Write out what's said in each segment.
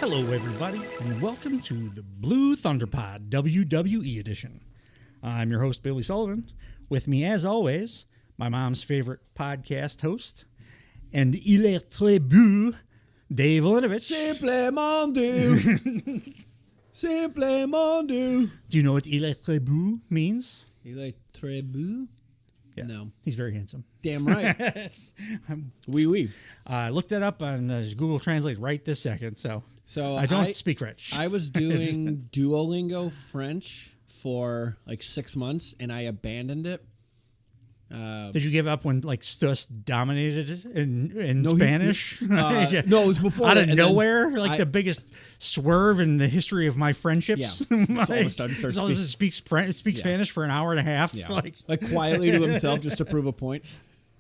Hello, everybody, and welcome to the Blue Thunderpod WWE Edition. I'm your host, Billy Sullivan. With me, as always, my mom's favorite podcast host, and il est très beau, Dave Linovich. Simplement du. Simplement du. Do you know what il est très beau means? Il est très beau? Yeah, No. he's very handsome. Damn right. Oui, oui. I looked that up on Google Translate right this second, so I don't speak French. I was doing Duolingo French for like 6 months, and I abandoned it. Did you give up when like Stuss dominated it in Spanish? No, it was before out that, of nowhere, like the biggest swerve in the history of my friendships. Yeah, all of a sudden speaks Spanish for an hour and a half, yeah. like quietly to himself just to prove a point.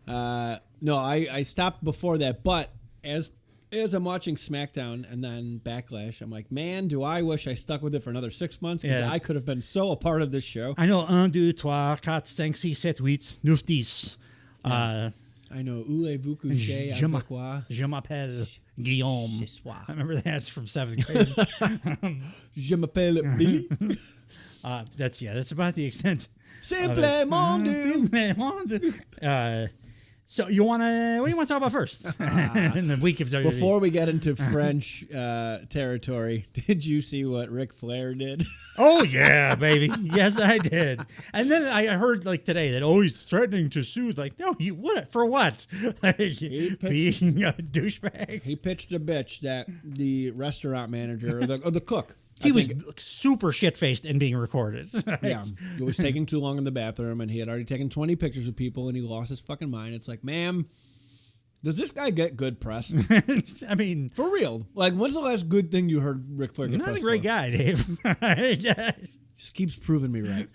No, I stopped before that, but as I'm watching SmackDown and then Backlash, I'm like, man, do I wish I stuck with it for another 6 months because I could have been so a part of this show. I know 1, 2, 3, 4, 5, 6, 7, 8, 9, 10. I know, où avez-vous couché avec quoi? Je m'appelle Guillaume. I remember that's from 7th grade. Je m'appelle Billy. That's about the extent. Simplement du. So what do you want to talk about first in the week of WWE? Before we get into French territory, did you see what Ric Flair did? Oh yeah, baby. Yes, I did. And then I heard like today that he's threatening to sue. Like, no, what for what? Being a douchebag. He pitched a bitch that the restaurant manager or the cook. He was super shit-faced and being recorded. Yeah. It was taking too long in the bathroom, and he had already taken 20 pictures of people, and he lost his fucking mind. It's like, ma'am, does this guy get good press? I mean... For real. Like, when's the last good thing you heard Ric Flair get press for? Not a great guy, Dave. Just keeps proving me right.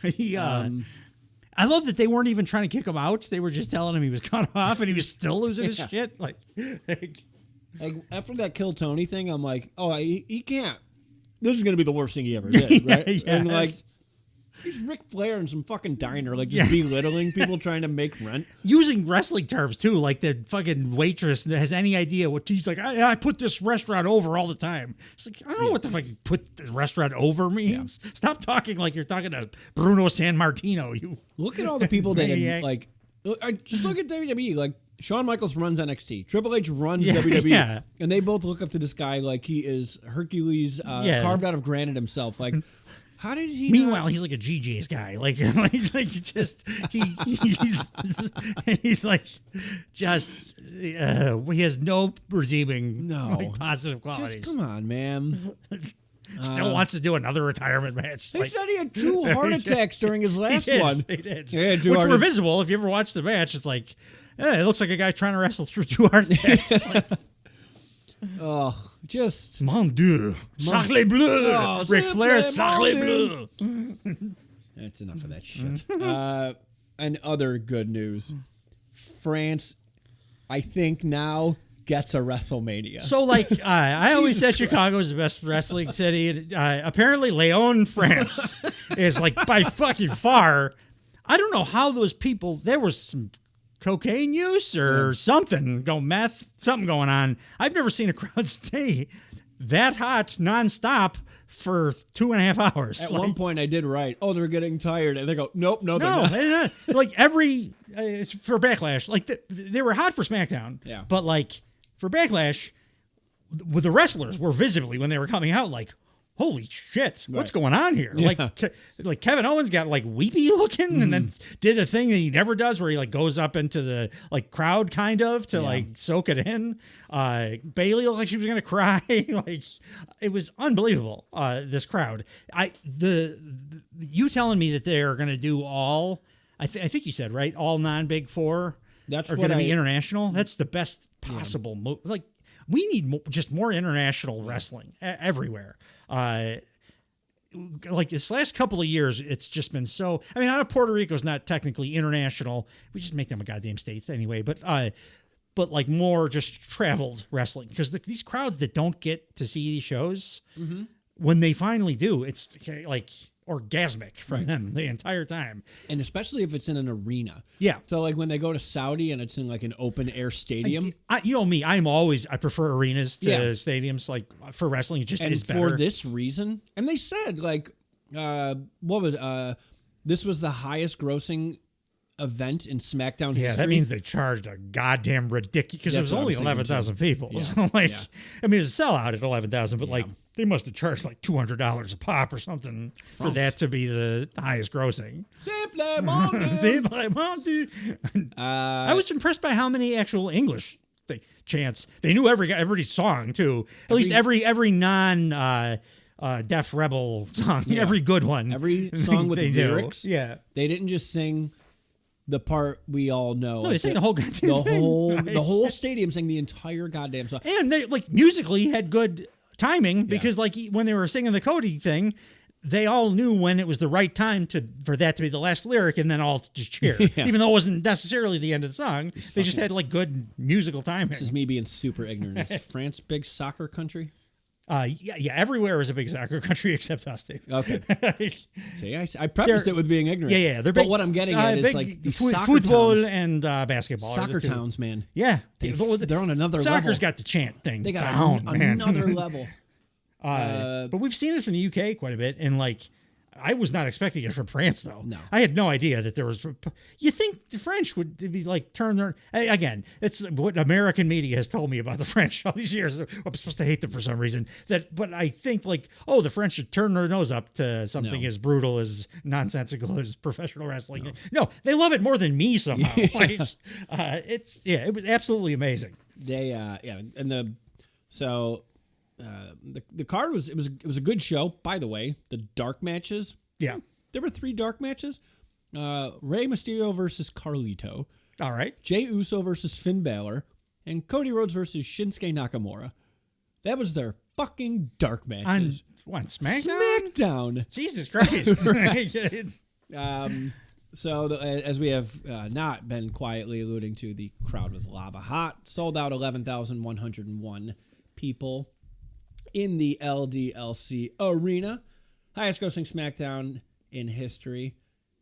I love that they weren't even trying to kick him out. They were just telling him he was cut off, and he was still losing his shit. Like, after that Kill Tony thing, I'm like, oh, he can't. This is going to be the worst thing he ever did, right? Yeah. And like, he's Ric Flair in some fucking diner, like just belittling people trying to make rent. Using wrestling terms too, like the fucking waitress that has any idea what he's like. I put this restaurant over all the time. It's like, I don't know what the fuck put the restaurant over means. Yeah. Stop talking like you're talking to Bruno San Martino. You look at all the people that like. Just look at WWE. Like, Shawn Michaels runs NXT. Triple H runs WWE. And they both look up to this guy like he is Hercules carved out of granite himself. Like, how did he... Meanwhile, he's like a GJ's guy. Like he's like just... he has no redeeming positive qualities. Just come on, man. Still wants to do another retirement match. They said he had 2 heart attacks during his last one. He did. Which were visible. If you ever watch the match, it's like... it looks like a guy trying to wrestle through 2 heart attacks. Just... Mon Dieu. Sacre bleu. Ric Flair, sacre bleu. That's enough of that shit. And other good news. France, I think now... gets a WrestleMania. So, like, I always said Chicago is the best wrestling city. Apparently, Lyon, France is, like, by fucking far. I don't know how those people, there was some cocaine use or something going on. I've never seen a crowd stay that hot nonstop for 2.5 hours. At one point, I did write, they're getting tired. And they go, nope, they're not. Like, for Backlash, like, they were hot for SmackDown. Yeah. But, like, for Backlash, with the wrestlers were visibly, when they were coming out, like, holy shit, what's going on here? Yeah. Like Kevin Owens got like weepy looking and then did a thing that he never does where he like goes up into the like crowd kind of to like soak it in. Bayley looked like she was going to cry. Like it was unbelievable. This crowd, you telling me that they're going to do all, I think you said, right? All non-Big Four are going to be international. That's the best possible move. Like we need just more international wrestling everywhere. Like this last couple of years, it's just been so. I mean, out of Puerto Rico is not technically international. We just make them a goddamn state anyway. But like more just traveled wrestling because these crowds that don't get to see these shows, when they finally do, it's like orgasmic from them the entire time. And especially if it's in an arena. Yeah. So like when they go to Saudi and it's in like an open air stadium. You know me, I prefer arenas to stadiums. Like for wrestling, it just is better. For this reason, and they said like, this was the highest grossing event in SmackDown history. Yeah, that means they charged a goddamn ridiculous, because it was only 11,000 people. Yeah. So I mean, it's a sellout at 11,000, but like they must have charged like $200 a pop or something for that to be the highest grossing. Simple Monday. I was impressed by how many actual English chants. They knew every song too. At least every non Def Rebel song, every good one. Every song with lyrics. Yeah. They didn't just sing the part we all know. No, they sang the whole goddamn thing. The whole stadium sang the entire goddamn song. And they like musically had good timing because like when they were singing the Cody thing, they all knew when it was the right time for that to be the last lyric, and then all just cheer. Even though it wasn't necessarily the end of the song. They just had like good musical timing. This is me being super ignorant. Is France big soccer country? Yeah, everywhere is a big soccer country except us, Dave. Okay. See, I prefaced it with being ignorant. Yeah, they're big. But what I'm getting at is like these soccer football towns, and basketball. soccer towns, man. Yeah, They're on another level. Soccer's got the chant thing. They got down, another level. But we've seen it from the UK quite a bit, and like I was not expecting it from France though. No, I had no idea that there was. You think the French would be like turn their again? It's what American media has told me about the French all these years. I'm supposed to hate them for some reason. But I think like the French should turn their nose up to something as brutal as nonsensical as professional wrestling. No, they love it more than me somehow. Like, it was absolutely amazing. They and the card was a good show, by the way. The dark matches. Yeah. There were 3 dark matches. Rey Mysterio versus Carlito. All right. Jey Uso versus Finn Balor. And Cody Rhodes versus Shinsuke Nakamura. That was their fucking dark matches. On SmackDown? SmackDown. Jesus Christ. So as we have not been quietly alluding to, the crowd was lava hot. Sold out 11,101 people in the LDLC arena. Highest grossing SmackDown in history.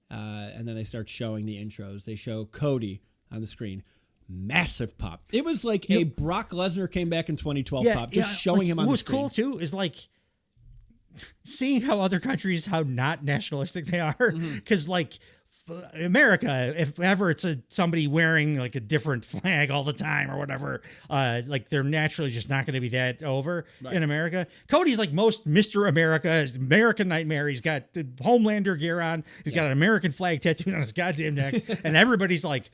And then they start showing the intros. They show Cody on the screen. Massive pop. It was like a Brock Lesnar came back in 2012 pop. Just showing him on the screen. What was cool too is like seeing how other countries, how not nationalistic they are. Because like America, if ever it's somebody wearing like a different flag all the time or whatever, like they're naturally just not going to be that over in America. Cody's like most Mr. America, his American Nightmare. He's got the Homelander gear on. He's got an American flag tattooed on his goddamn neck, and everybody's like,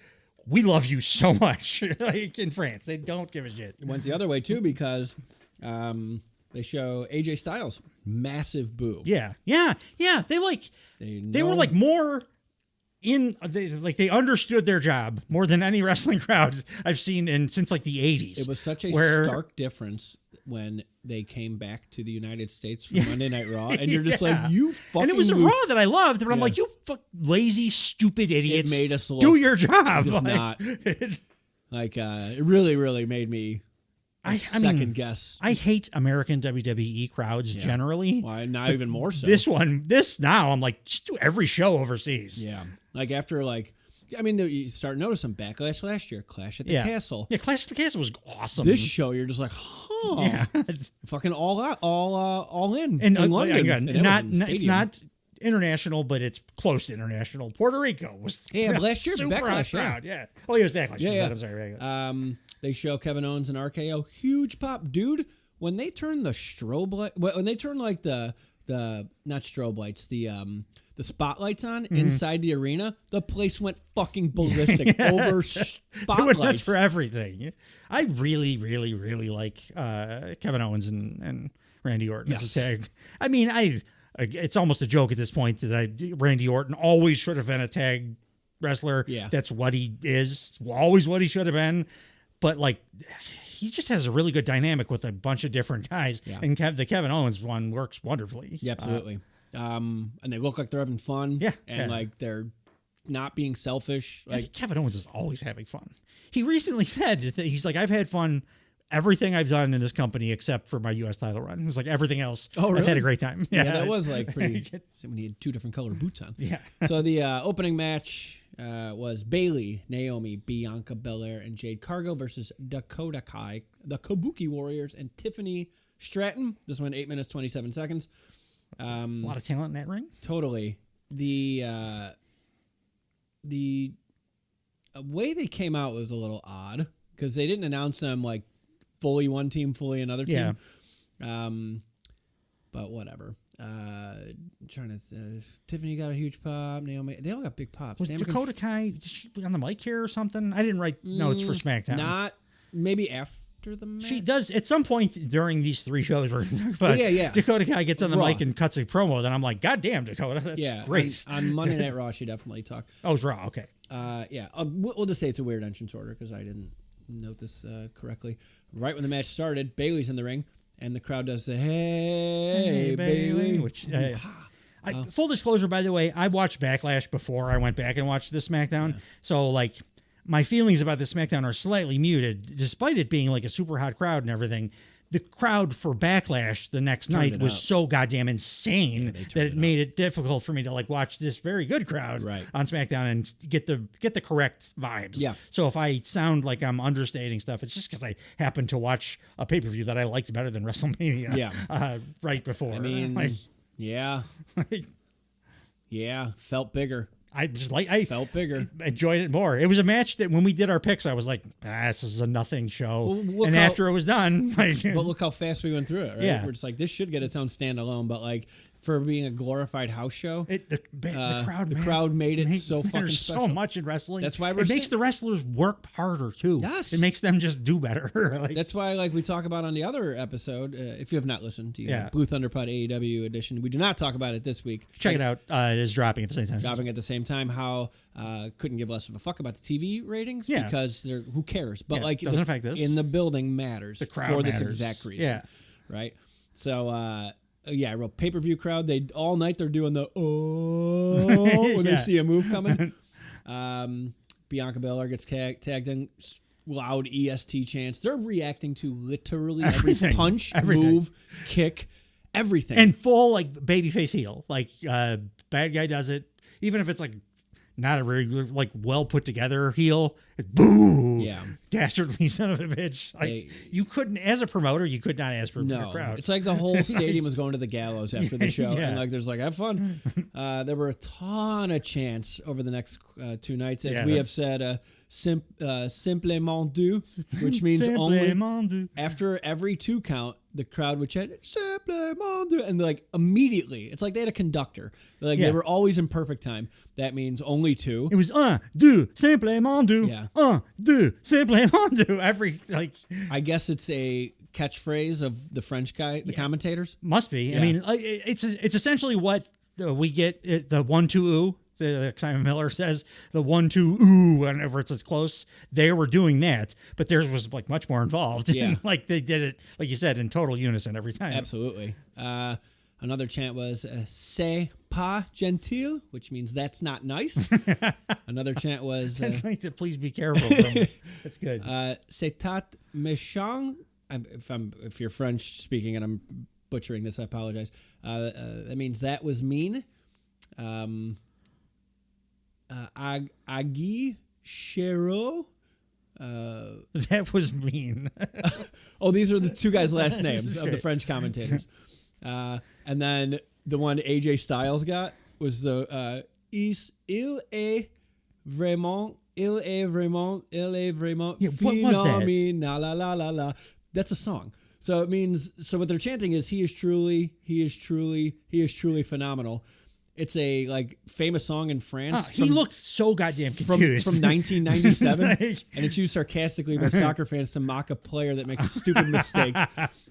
"We love you so much." Like in France, they don't give a shit. It went the other way too because they show AJ Styles, massive boo. Yeah. They were like more. They understood their job more than any wrestling crowd I've seen since like the 80s. It was such a stark difference when they came back to the United States for Monday Night Raw, and you're just like, you fucking. And it was a Raw that I loved, but I'm like, you lazy, stupid idiots. It made us do your job. Just not. It really, really made me. Second guess. I hate American WWE crowds generally. Well, not even more so. This now, I'm like, just do every show overseas. Yeah. Like after you start noticing Backlash last year, Clash at the Castle. Yeah, Clash at the Castle was awesome. This show, you're just like, fucking all out, all in. And in London. Again, it's not international, but it's close to international. Puerto Rico was last year Backlash, crowd. Yeah. Oh, it was Backlash. Yeah. I'm sorry. They show Kevin Owens and RKO, huge pop, dude. When they turn the strobe light, when they turn like the not strobe lights, the spotlights on inside the arena, the place went fucking ballistic over spotlights. That's for everything. I really, really, really like Kevin Owens and Randy Orton as a tag. I mean, it's almost a joke at this point that Randy Orton always should have been a tag wrestler. Yeah, that's what he is. Always what he should have been. But like, he just has a really good dynamic with a bunch of different guys, and the Kevin Owens one works wonderfully. Yeah, absolutely. And they look like they're having fun. Yeah, like they're not being selfish. Like Kevin Owens is always having fun. He recently said that he's like, I've had fun everything I've done in this company except for my U.S. title run. It was like everything else. Oh, really? I've had a great time. Yeah, that was like pretty. When he had 2 different colored boots on. Yeah. So the opening match was Bayley, Naomi, Bianca Belair, and Jade Cargill versus Dakota Kai, the Kabuki Warriors, and Tiffany Stratton. This went 8 minutes 27 seconds. A lot of talent in that ring. Totally. The way they came out was a little odd because they didn't announce them like fully one team, fully another team. Yeah. But whatever. Tiffany got a huge pop. Naomi, they all got big pops. Was Dakota Kai, did she be on the mic here or something? I didn't write notes for SmackDown. Not maybe after the match. She does at some point during these 3 shows we're talking about. Yeah. Dakota Kai gets on the Raw. mic and cuts a promo. Then I'm like, God damn, Dakota, that's great. On Monday Night Raw, she definitely talked. Oh, it's Raw. Okay. We'll just say it's a weird entrance order because I didn't note this correctly. Right when the match started, Bayley's in the ring. And the crowd does the hey Bayley. Which, full disclosure, by the way, I watched Backlash before I went back and watched this SmackDown. Yeah. So, like, my feelings about this SmackDown are slightly muted, despite it being like a super hot crowd and everything. The crowd for Backlash the next night was so goddamn insane that it made it difficult for me to like watch this very good crowd on SmackDown and get the correct vibes. Yeah. So if I sound like I'm understating stuff, it's just because I happened to watch a pay-per-view that I liked better than WrestleMania. Yeah. Right before. I mean, felt bigger. I felt bigger. Enjoyed it more. It was a match that when we did our picks, I was like, this is a nothing show. And after it was done, like, but look how fast we went through it, right? Yeah. We're just like, this should get its own standalone, but like for being a glorified house show, the crowd made it so fucking special. So much in wrestling. That's why it makes the wrestlers work harder too. Yes, it makes them just do better. Like, that's why, like we talk about on the other episode, if you have not listened to Blue Thunderpod AEW edition, we do not talk about it this week. Check it out. It is dropping at the same time. Dropping at the same time. How couldn't give less of a fuck about the TV ratings because they're who cares? But like doesn't affect this. In the building matters. The crowd for this exact reason. Yeah. Right. So I wrote pay-per-view crowd. They all night they're doing the when they see a move coming. Bianca Belair gets tagged in, loud EST chants. They're reacting to literally every punch, move, kick, everything, and full like babyface heel. Like bad guy does it, even if it's like not a very like well put together heel. Boo! Yeah, dastardly son of a bitch. Like you couldn't, as a promoter, you could not ask for a crowd. It's like the whole stadium was going to the gallows after the show, and like there's like have fun. There were a ton of chants over the next 2 nights, as we have said. Simplement deux, which means only after every 2 count, the crowd would chant Simplement deux, and like immediately, it's like they had a conductor. Like they were always in perfect time. That means only 2. It was 1, 2, simplement deux. Yeah. 1, 2, simplement deux. Every like. I guess it's a catchphrase of the French guy, the commentators. Must be. Yeah. I mean, it's essentially what we get. The 1, 2, ooh. Simon Miller says the 1, 2, ooh, whenever it's as close. They were doing that, but theirs was like much more involved. Yeah. Like they did it, like you said, in total unison every time. Absolutely. Another chant was c'est pas gentil, which means that's not nice. Another chant was that's like the please be careful. That's good. C'est méchant. If you're French speaking and I'm butchering this, I apologize. That means that was mean. Agui Chero. That was mean. Oh, these are the 2 guys' last names of the French commentators. And then the one AJ Styles got was the il est vraiment phénoménal, la la la la. That's a song. So it means, so what they're chanting is he is truly phenomenal. It's a like famous song in France. He looks so goddamn confused. From 1997, and it's used sarcastically by soccer fans to mock a player that makes a stupid mistake.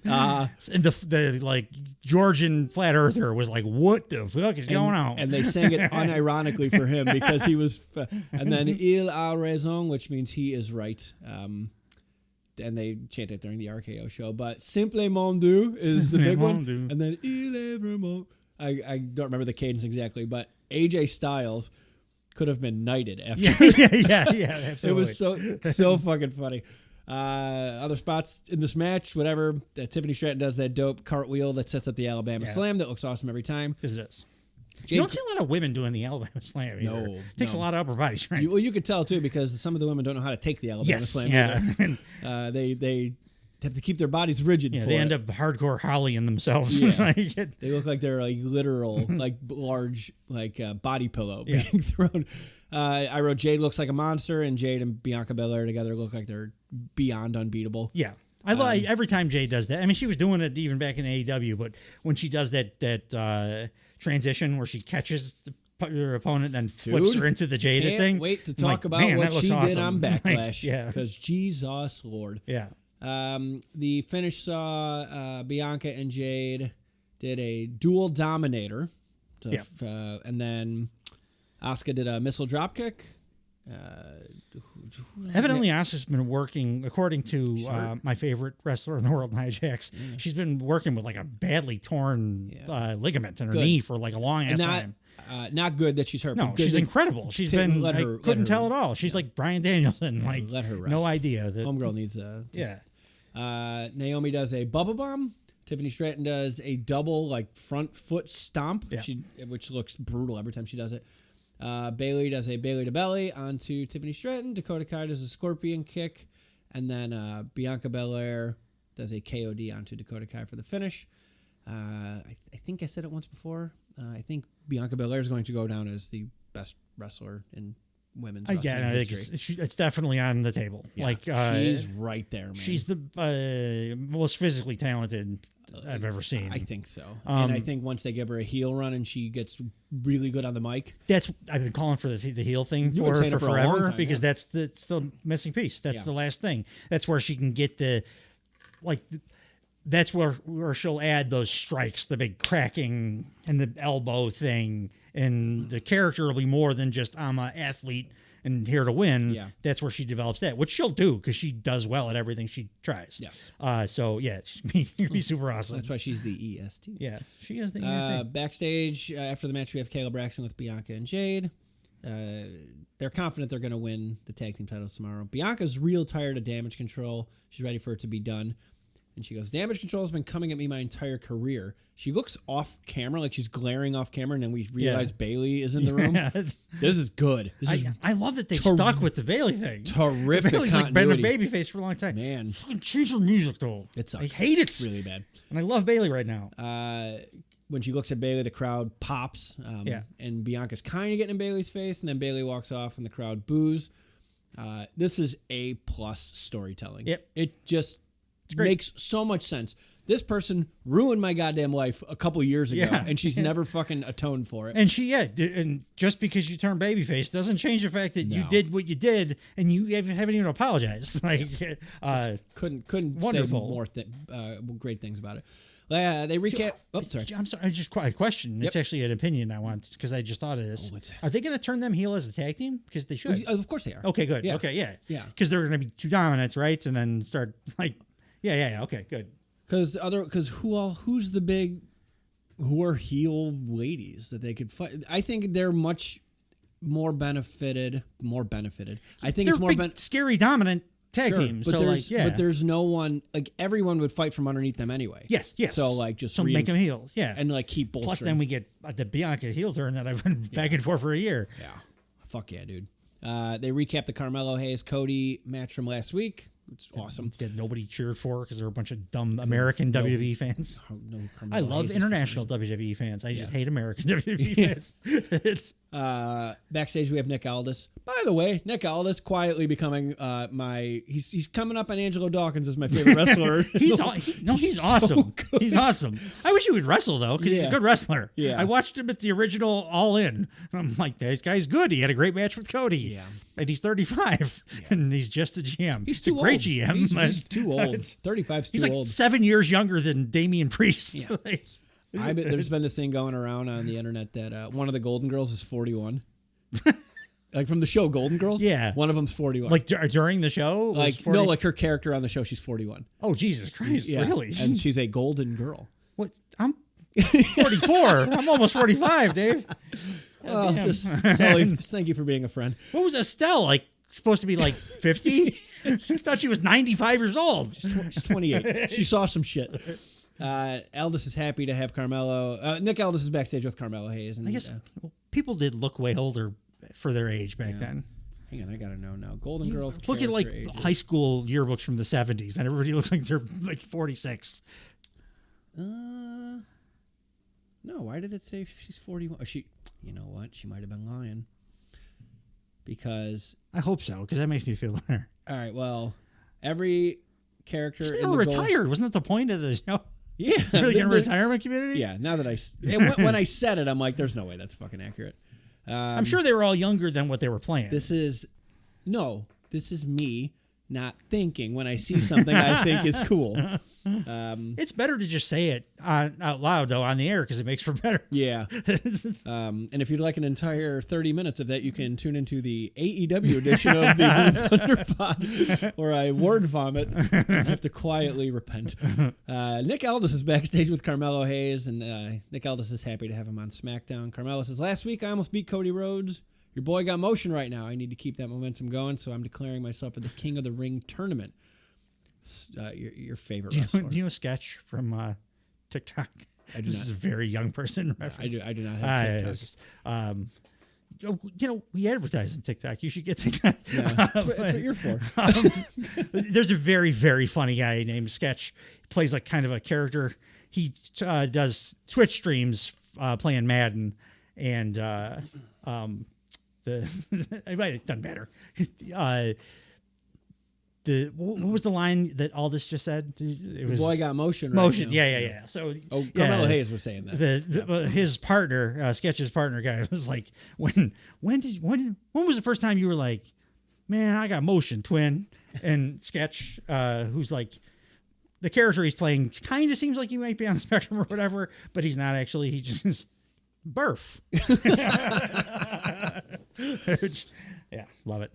And the like Georgian flat earther was like, "What the fuck is going on?" And they sang it unironically for him because he was. And then il a raison, which means he is right. And they chant it during the RKO show. But Simplement deux is the big one, and then il est vraiment. I don't remember the cadence exactly, but AJ Styles could have been knighted after. Yeah, absolutely. It was so fucking funny. Other spots in this match, whatever. Tiffany Stratton does that dope cartwheel that sets up the Alabama Slam that looks awesome every time. Because it is. You don't see a lot of women doing the Alabama Slam either. No. It takes a lot of upper body strength. You could tell, too, because some of the women don't know how to take the Alabama Slam either. They have to keep their bodies rigid for they it. end up hardcore Hollying themselves. Yeah. They look like they're like literal, like large, like body pillow being thrown. I wrote Jade looks like a monster, and Jade and Bianca Belair together look like they're beyond unbeatable. Yeah. I like every time Jade does that. I mean, she was doing it even back in AEW, but when she does that transition where she catches her opponent and then flips her into the Jaded thing. Can't wait to talk about what she did on Backlash. Because Jesus Lord. Yeah. The finish saw Bianca and Jade did a dual dominator. And then Asuka did a missile dropkick. Evidently, Asuka's been working, according to my favorite wrestler in the world, Nia Jax. She's been working with like a badly torn ligament in her knee for like a long ass time. Not good that she's hurt. No, she's incredible. She's been. I couldn't tell at all. She's like Bryan Danielson. Like, let her rest. No idea. Homegirl needs a. Naomi does a bubble bomb. Tiffany Stratton does a double like front foot stomp, which looks brutal every time she does it. Bayley does a Bayley to belly onto Tiffany Stratton. Dakota Kai does a scorpion kick. And then Bianca Belair does a KOD onto Dakota Kai for the finish. I think I said it once before. I think Bianca Belair is going to go down as the best wrestler in women's wrestling history. It's definitely on the table. Yeah, like she's right there, man. She's the most physically talented I've ever seen. I think so. And I think once they give her a heel run and she gets really good on the mic. I've been calling for the heel thing for her for forever because that's the missing piece. That's the last thing. That's where she can get that's where she'll add those strikes, the big cracking and the elbow thing. And the character will be more than just I'm an athlete and here to win. Yeah. That's where she develops that, which she'll do because she does well at everything she tries. Yes. She'd be super awesome. That's why she's the EST. Yeah, she is the EST. Backstage, after the match, we have Kayla Braxton with Bianca and Jade. They're confident they're going to win the tag team titles tomorrow. Bianca's real tired of Damage Control. She's ready for it to be done. And she goes, Damage Control has been coming at me my entire career. She looks off camera, like she's glaring off camera, and then we realize Bayley is in the room. This is good. I love that they stuck with the Bayley thing. Terrific. Bayley's like been a babyface for a long time. Man. Change her music, though. It sucks. I hate it. It's really bad. And I love Bayley right now. When she looks at Bayley, the crowd pops. And Bianca's kind of getting in Bayley's face, and then Bayley walks off, and the crowd boos. This is A+ storytelling. Yep. It just makes so much sense. This person ruined my goddamn life a couple years ago, and she's never fucking atoned for it. And and just because you turn babyface doesn't change the fact that you did what you did, and you haven't even apologized. Like, couldn't wonderful. say more great things about it. They recap. Sorry. I'm sorry. I just a question. It's actually an opinion I want because I just thought of this. Are they going to turn them heel as a tag team? Because they should. Of course they are. Okay, good. Yeah. Okay, yeah. Because they're going to be two dominants, right? And then start like, okay, good. Because who's the big, who are heel ladies that they could fight? I think they're much more benefited. I think they're it's more scary dominant tag teams. But there's no one, like everyone would fight from underneath them anyway. Yes. So like just make them heels. Yeah. And like keep bolstering. Plus then we get the Bianca heel turn that I've been back and forth for a year. Yeah. Fuck yeah, dude. They recap the Carmelo Hayes Cody match from last week. It's awesome. That nobody cheered for because there were a bunch of dumb American WWE fans. I love international WWE fans. I just hate American WWE fans. Backstage, we have Nick Aldis. By the way, Nick Aldis quietly becoming he's coming up on Angelo Dawkins as my favorite wrestler. He's awesome. So he's awesome. I wish he would wrestle though, because he's a good wrestler. Yeah. I watched him at the original All In. I'm like, this guy's good. He had a great match with Cody. Yeah. And he's 35, and he's just a GM. He's too great old. GM. He's too old. 35's too old. He's like 7 years younger than Damian Priest. Yeah. There's been this thing going around on the internet that one of the Golden Girls is 41. Like from the show Golden Girls? Yeah. One of them's 41. Like during the show? Like no, like her character on the show, she's 41. Oh, Jesus Christ. Yeah. Really? And she's a golden girl. What? I'm 44. I'm almost 45, Dave. Sully, thank you for being a friend. What was Estelle, like, supposed to be like 50? I thought she was 95 years old. She's 28. She saw some shit. Aldis is happy to have Carmelo. Nick Aldis is backstage with Carmelo Hayes. And, I guess people did look way older for their age back then. Hang on, I gotta know now. Golden Girls. Look at like ages. high school yearbooks from the 70s, and everybody looks like they're like 46. No, why did it say she's 41? Oh, you know what? She might have been lying. Because I hope so, because that makes me feel better. All right, well, every character She's in never the retired. Wasn't that the point of the show? Yeah, Really in a retirement community? Yeah. Now that when I said it, I'm like, there's no way that's fucking accurate. I'm sure they were all younger than what they were playing. This is me not thinking when I see something I think is cool. It's better to just say it out loud, though, on the air, because it makes for better. Yeah. And if you'd like an entire 30 minutes of that, you can tune into the AEW edition of the Thunderpod, where I word vomit and have to quietly repent. Nick Aldis is backstage with Carmelo Hayes, and Nick Aldis is happy to have him on SmackDown. Carmelo says, last week I almost beat Cody Rhodes. Your boy got motion right now. I need to keep that momentum going, so I'm declaring myself for the King of the Ring tournament. Your favorite wrestler. Do you know a sketch from TikTok? I do This not. is a very young person reference. I do not have TikTok. We advertise on TikTok. You should get TikTok. Yeah, that's what you're for. There's a very, very funny guy named Sketch. He plays like kind of a character. He does Twitch streams playing Madden, and I might have done better. What was the line that all this just said? It was boy got motion. Motion. Right Yeah. So Carmelo Hayes was saying that. His partner, Sketch's partner guy, was like, when was the first time you were like, man, I got motion, twin? And Sketch, who's like, the character he's playing kind of seems like he might be on the spectrum or whatever, but he's not actually. He just is Burf. Yeah, love it.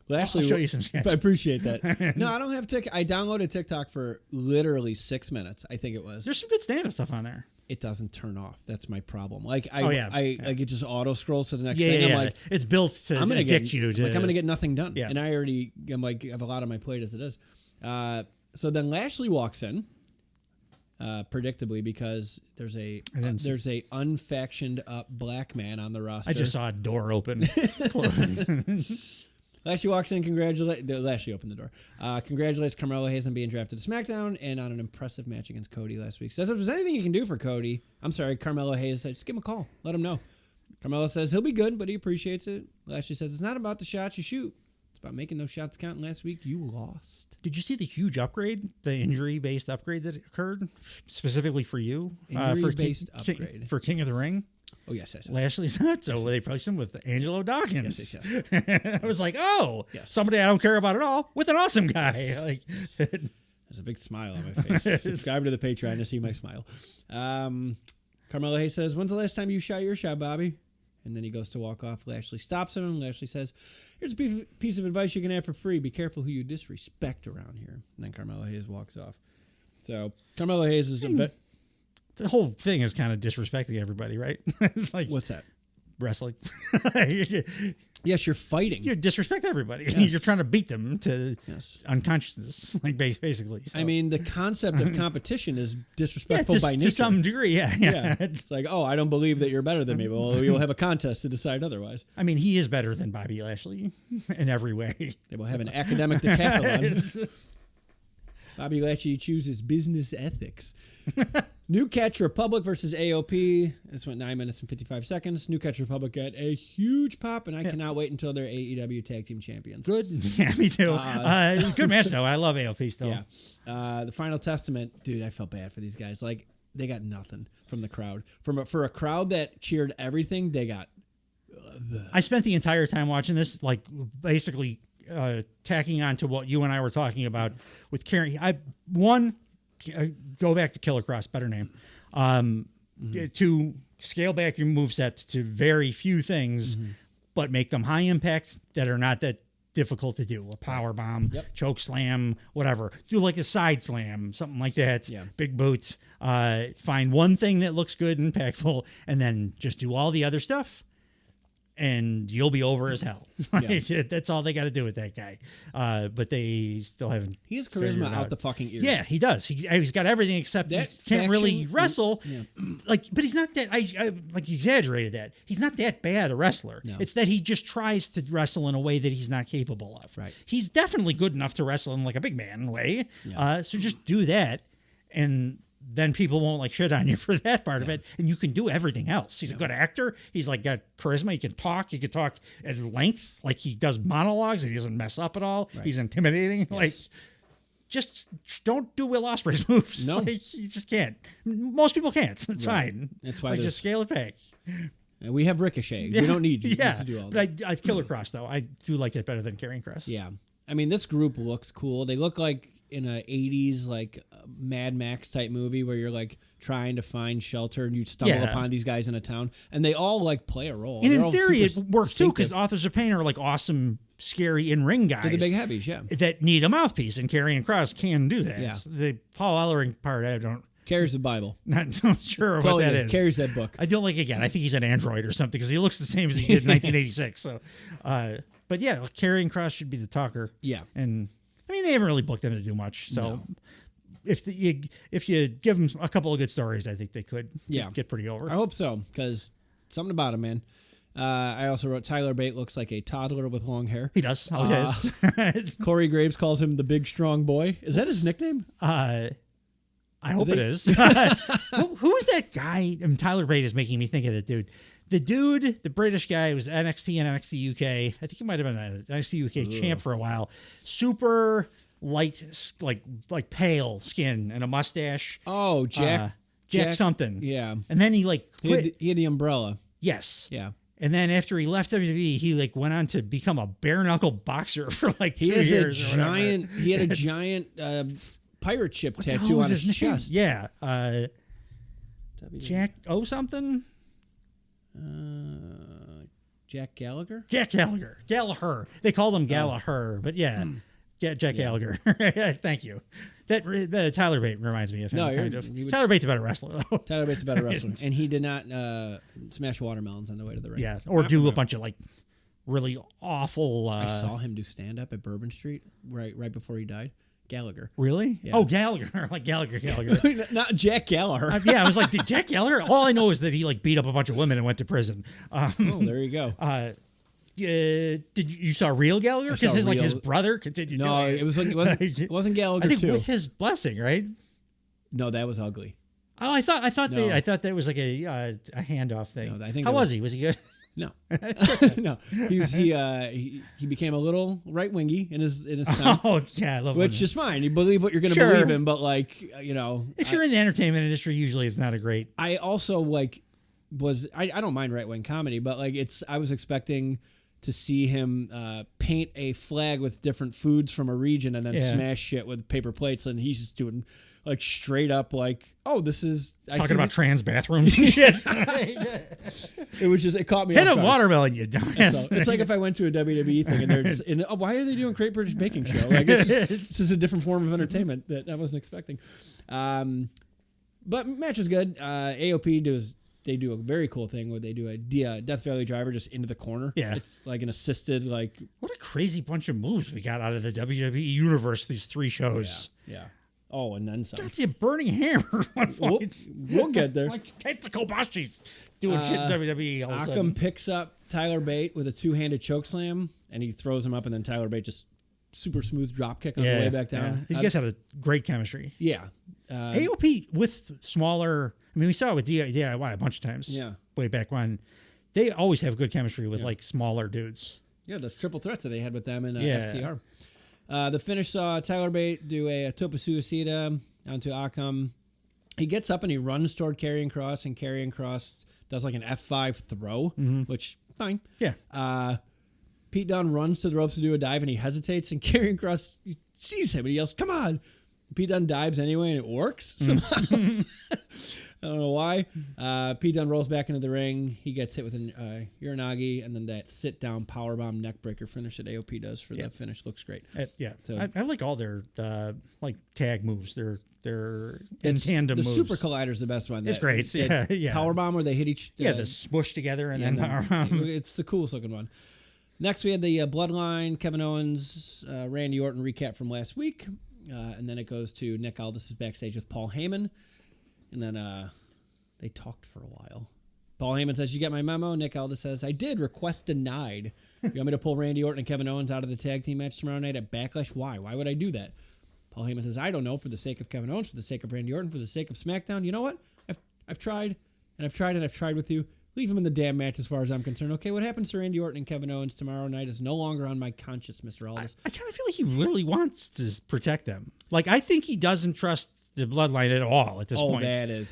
Well, actually, I'll show you some sketches. I appreciate that. No, I don't have TikTok. I downloaded TikTok for literally 6 minutes. I think it was. There's some good stand-up stuff on there. It doesn't turn off. That's my problem. Like I like it just auto scrolls to the next Yeah, thing. yeah. I'm like, it's built to addict you. I'm gonna get nothing done. Yeah. And I'm like, I have a lot on my plate as it is. So then Lashley walks in, predictably, because there's a unfactioned up black man on the roster. I just saw a door open. Lashley walks in, Lashley opened the door. Congratulates Carmelo Hayes on being drafted to SmackDown and on an impressive match against Cody last week. Says if there's anything you can do for Cody, Carmelo Hayes, just give him a call. Let him know. Carmelo says he'll be good, but he appreciates it. Lashley says it's not about the shots you shoot. It's about making those shots count. And last week, you lost. Did you see the huge upgrade, the injury-based upgrade that occurred specifically for you? Injury-based upgrade. For King of the Ring? Oh, yes. Lashley's not, so they replaced him with Angelo Dawkins. Yes. I was like, oh, yes. Somebody I don't care about at all with an awesome guy. Yes. Like, There's a big smile on my face. Subscribe to the Patreon to see my smile. Carmelo Hayes says, when's the last time you shot your shot, Bobby? And then he goes to walk off. Lashley stops him, and Lashley says, here's a piece of advice you can have for free. Be careful who you disrespect around here. And then Carmelo Hayes walks off. So Carmelo Hayes is the whole thing is kind of disrespecting everybody, right? It's like, what's that? Wrestling. Yes, you're fighting. You disrespect everybody. Yes. You're trying to beat them to unconsciousness, like basically. So. I mean, the concept of competition is disrespectful by nature. To some degree, yeah. It's like, oh, I don't believe that you're better than me. Well, you'll have a contest to decide otherwise. I mean, he is better than Bobby Lashley in every way. They will have an academic decathlon. Bobby Lashley chooses business ethics. New Catch Republic versus AOP. This went 9 minutes and 55 seconds. New Catch Republic got a huge pop, and I cannot wait until they're AEW Tag Team Champions. Good. Yeah, me too. Good match, though. I love AOP still. Yeah. The Final Testament, dude, I felt bad for these guys. Like, they got nothing from the crowd. For a crowd that cheered everything, they got... I spent the entire time watching this, like, basically tacking on to what you and I were talking about with Karen. Go back to Killer Cross, better name. To scale back your moveset to very few things, but make them high impact that are not that difficult to do. A power bomb, choke slam, whatever. Do like a side slam, something like that. Yeah. Big boots. Find one thing that looks good and impactful, and then just do all the other stuff. and you'll be over as hell. Yeah. That's all they got to do with that guy. But they still haven't. He has charisma out the fucking ears. Yeah, he does. He's got everything except he can't really wrestle. Yeah. But he's not that. I like you exaggerated that. He's not that bad a wrestler. No. It's that he just tries to wrestle in a way that he's not capable of. Right. He's definitely good enough to wrestle in like a big man way. Yeah. So just do that, and then people won't like shit on you for that part of it, and you can do everything else. He's a good actor. He's like got charisma. He can talk. He can talk at length. Like he does monologues, and he doesn't mess up at all. Right. He's intimidating. Yes. Like, just don't do Will Ospreay's moves. No. Like, you just can't. Most people can't. It's fine. That's why like, just scale it back. we have Ricochet. We don't need to do all that. But I Killer Cross though. I do like that better than Karrion Kross. Yeah. I mean, this group looks cool. They look like in a 80s like Mad Max type movie where you're like trying to find shelter and you stumble upon these guys in a town, and they all like play a role. And They're in theory, it works too because distinctive. authors of pain are like awesome, scary in-ring guys. They're the big heavies, yeah. That need a mouthpiece, and Karrion Kross can do that. Yeah. The Paul Ellering part, I don't. Carries the Bible. Not sure Totally what that is. carries that book. I don't like again. I think he's an android or something because he looks the same as he did in 1986. So, but yeah, Karrion Kross should be the talker. Yeah. And I mean, they haven't really booked him to do much. So if you give them a couple of good stories, I think they could get pretty over. I hope so, because something about him, man. I also wrote Tyler Bate looks like a toddler with long hair. He does. Corey Graves calls him the big strong boy. Is that his nickname? I hope it is. Who is that guy? Tyler Bate is making me think of that dude. The British guy, was NXT and NXT UK. I think he might have been an NXT UK champ for a while. Super light, like pale skin and a mustache. Oh, Jack something. Yeah. And then he like quit. He had the umbrella. Yes. Yeah. And then after he left WWE, he like went on to become a bare knuckle boxer for like 2 years. He had a giant pirate ship tattoo on his chest. Yeah. Jack O something. Jack Gallagher? Jack Gallagher. They called him Gallagher, but yeah. Jack Gallagher. Thank you. That Tyler Bate reminds me of him. Kind of. Tyler Bate's a better wrestler, though. Tyler Bate's a better wrestler. And he did not smash watermelons on the way to the ring. Yeah, or do a bunch of like really awful. I saw him do stand-up at Bourbon Street right before he died. Gallagher. Really? Yeah. Oh, Gallagher. Like Gallagher. Not Jack Gallagher. Yeah, I was like, did Jack Gallagher? All I know is that he like beat up a bunch of women and went to prison. Oh, there you go. Did you saw real Gallagher? Because his brother continued. No, doing it wasn't Gallagher. I think too. with his blessing, right? No, that was ugly. Oh, I thought that was like a handoff thing. No, I think How was he? Was he good? No, no. He became a little right wingy in his time. Oh yeah, I love which is fine. You believe what you're going to believe in, but like if you're in the entertainment industry, usually it's not a great. I also I don't mind right wing comedy, but like I was expecting to see him paint a flag with different foods from a region and then smash shit with paper plates, and he's just doing like straight up like, oh, this is talking about trans bathrooms and shit. It caught me. Hit a watermelon, you dumbass. So, it's like if I went to a WWE thing and there's why are they doing Great British Baking Show? Like this is a different form of entertainment that I wasn't expecting. But match was good. AOP they do a very cool thing where they do a Death Valley Driver just into the corner. Yeah. It's like an assisted, like... What a crazy bunch of moves we got out of the WWE universe, these 3 shows. Yeah. Oh, and then some. That's a burning hammer at one point. We'll get there. Like Tetsu Kobashi's doing shit in WWE all of a sudden. Akam picks up Tyler Bate with a 2-handed chokeslam, and he throws him up, and then Tyler Bate just super smooth drop kick on the way back down. Yeah. These guys had a great chemistry. Yeah. AOP with smaller... I mean, we saw it with DIY a bunch of times. Yeah. Way back when. They always have good chemistry with like smaller dudes. Yeah, those triple threats that they had with them in FTR. The finish saw Tyler Bate do a Topa Suicida onto Akam. He gets up and he runs toward Karrion Kross, and Karrion Kross does like an F5 throw, which, fine. Yeah. Pete Dunne runs to the ropes to do a dive, and he hesitates, and Karrion Kross sees him, and he yells, come on. Pete Dunne dives anyway, and it works somehow. I don't know why. Pete Dunne rolls back into the ring. He gets hit with an Uranagi, and then that sit-down powerbomb neckbreaker finish that AOP does for the finish looks great. So I like all their like tag moves. They're in tandem moves. The Super Collider's the best one. It's great. Powerbomb where they hit each... the smush together and then powerbomb. It's the coolest looking one. Next, we had the Bloodline, Kevin Owens, Randy Orton recap from last week. And then it goes to Nick Aldis backstage with Paul Heyman. And then they talked for a while. Paul Heyman says, "You get my memo?" Nick Aldis says, "I did. Request denied. You want me to pull Randy Orton and Kevin Owens out of the tag team match tomorrow night at Backlash? Why? Why would I do that?" Paul Heyman says, "I don't know. For the sake of Kevin Owens, for the sake of Randy Orton, for the sake of SmackDown. You know what? I've tried, and I've tried, and I've tried with you. Leave him in the damn match as far as I'm concerned. Okay, what happens to Randy Orton and Kevin Owens tomorrow night is no longer on my conscience, Mr. Aldis." I kind of feel like he really wants to protect them. Like, I think he doesn't trust the Bloodline at all at this point. That is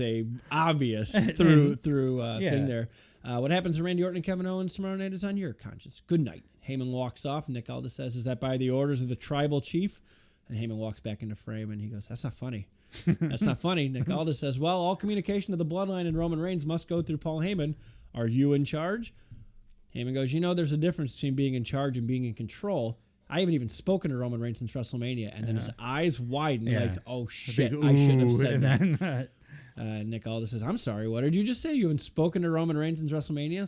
a obvious thing there. What happens to Randy Orton and Kevin Owens tomorrow night is on your conscience. Good night. Heyman walks off. Nick Aldis says, "Is that by the orders of the tribal chief?" And Heyman walks back into frame and he goes, "That's not funny." That's not funny. Nick Aldis says, "Well, all communication to the Bloodline and Roman Reigns must go through Paul Heyman. Are you in charge?" Heyman goes, "There's a difference between being in charge and being in control. I haven't even spoken to Roman Reigns since WrestleMania." And then his eyes widen like, "Oh, shit, I shouldn't have said that." Nick Aldis says, "I'm sorry, what did you just say? You haven't spoken to Roman Reigns since WrestleMania?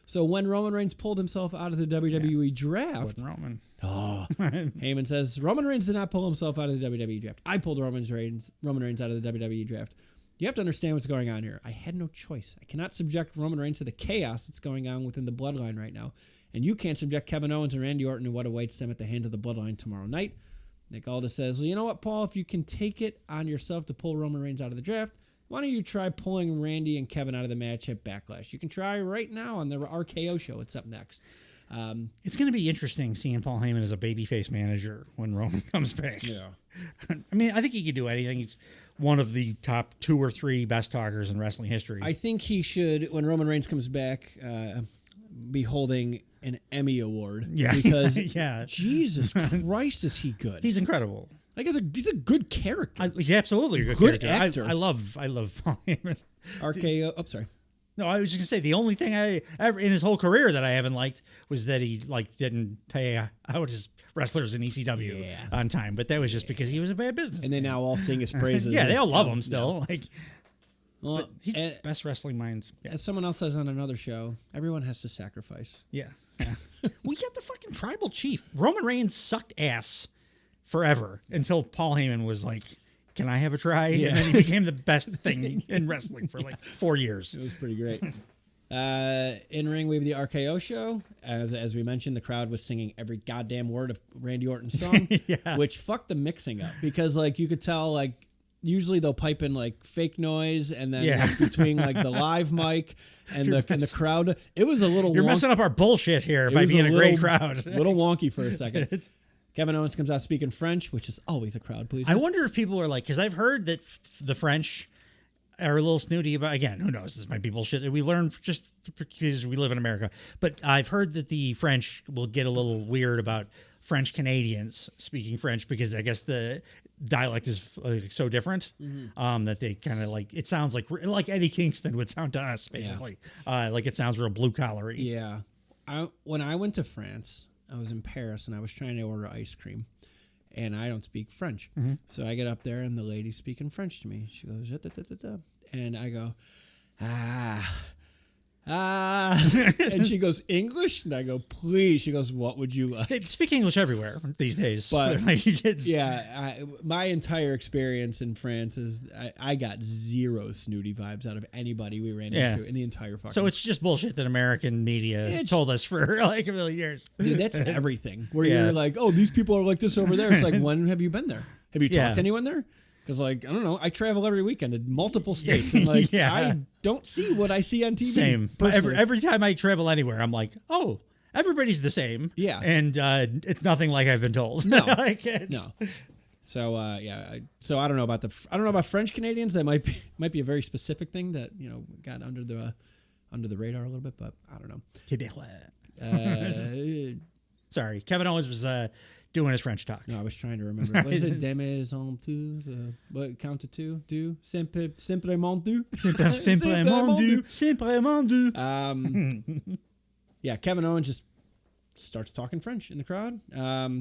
So when Roman Reigns pulled himself out of the WWE draft..." Roman. Heyman says, "Roman Reigns did not pull himself out of the WWE draft. I pulled Roman Reigns out of the WWE draft. You have to understand what's going on here. I had no choice. I cannot subject Roman Reigns to the chaos that's going on within the Bloodline right now. And you can't subject Kevin Owens and Randy Orton to what awaits them at the hands of the Bloodline tomorrow night." Nick Aldis says, "Well, you know what, Paul? If you can take it on yourself to pull Roman Reigns out of the draft, why don't you try pulling Randy and Kevin out of the match at Backlash? You can try right now on the RKO show. It's up next." It's going to be interesting seeing Paul Heyman as a babyface manager when Roman comes back. Yeah. I mean, I think he could do anything. He's one of the top 2 or 3 best talkers in wrestling history. I think he should, when Roman Reigns comes back, be holding an Emmy Award. Yeah. Because Jesus Christ, is he good? He's incredible. Like, he's a good character. He's absolutely a good character. Actor. I love Paul Heyman. RKO. Oh, sorry. No, I was just gonna say the only thing I ever in his whole career that I haven't liked was that he didn't pay out his wrestlers in ECW on time. But that was just because he was a bad businessman. And they now all sing his praises. They all love him still. Yeah. Well, he's the best wrestling mind. Yeah. As someone else says on another show, everyone has to sacrifice. Yeah. We got the fucking tribal chief. Roman Reigns sucked ass forever until Paul Heyman was like, "Can I have a try?" Yeah. And then he became the best thing in wrestling for like 4 years. It was pretty great. In ring, we have the RKO show. As we mentioned, the crowd was singing every goddamn word of Randy Orton's song, which fucked the mixing up because you could tell usually they'll pipe in fake noise and then between the live mic and the crowd. It was a little. You're messing up our bullshit here by being a great crowd. A little wonky for a second. Kevin Owens comes out speaking French, which is always a crowd pleaser. I wonder if people are because I've heard that the French are a little snooty about, again, who knows, this might be bullshit that we learn just because we live in America. But I've heard that the French will get a little weird about French Canadians speaking French because I guess the dialect is so different that they kind of it sounds like Eddie Kingston would sound to us, basically. It sounds real blue collar-y. Yeah. When I went to France, I was in Paris and I was trying to order ice cream, and I don't speak French. So I get up there and the lady's speaking French to me. She goes, da, da, da, da. And I go, and she goes, "English?" And I go, "Please." She goes, "What would you like?" They speak English everywhere these days. But my entire experience in France is I got zero snooty vibes out of anybody we ran into in the entire fucking. So it's just bullshit that American media has told us for a million years. Dude, that's everything. Where you're like, "Oh, these people are like this over there." It's like, when have you been there? Have you talked to anyone there? Because, I don't know, I travel every weekend in multiple states, and I don't see what I see on TV. Same. Every time I travel anywhere, I'm like, oh, everybody's the same. Yeah. And it's nothing like I've been told. No. No. So so I don't know about French Canadians. That might be a very specific thing that got under the radar a little bit, but I don't know. Sorry, Kevin Owens was doing his French talk. No, I was trying to remember. What is it? Demaison two? What, count to two? Do? Simplement do? Simplement du. Yeah, Kevin Owens just starts talking French in the crowd.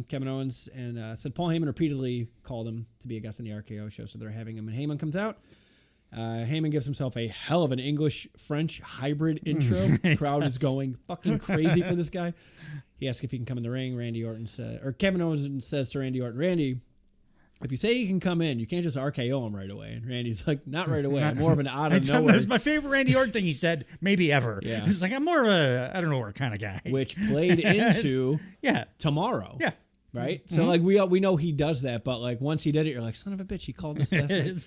Kevin Owens and said Paul Heyman repeatedly called him to be a guest on the RKO show, so they're having him, and Heyman comes out. Heyman gives himself a hell of an English-French hybrid intro. The crowd is going fucking crazy for this guy. He asks if he can come in the ring. Kevin Owens says to Randy Orton, Randy, if you say he can come in, you can't just RKO him right away. And Randy's like, not right away. I'm more of an out of nowhere. That's my favorite Randy Orton thing he said, maybe ever. Yeah. He's like, I'm more of a I don't know where kind of guy. Which played into tomorrow. Yeah. Right? So like we know he does that, but like once he did it, you're like, son of a bitch, he called this last night.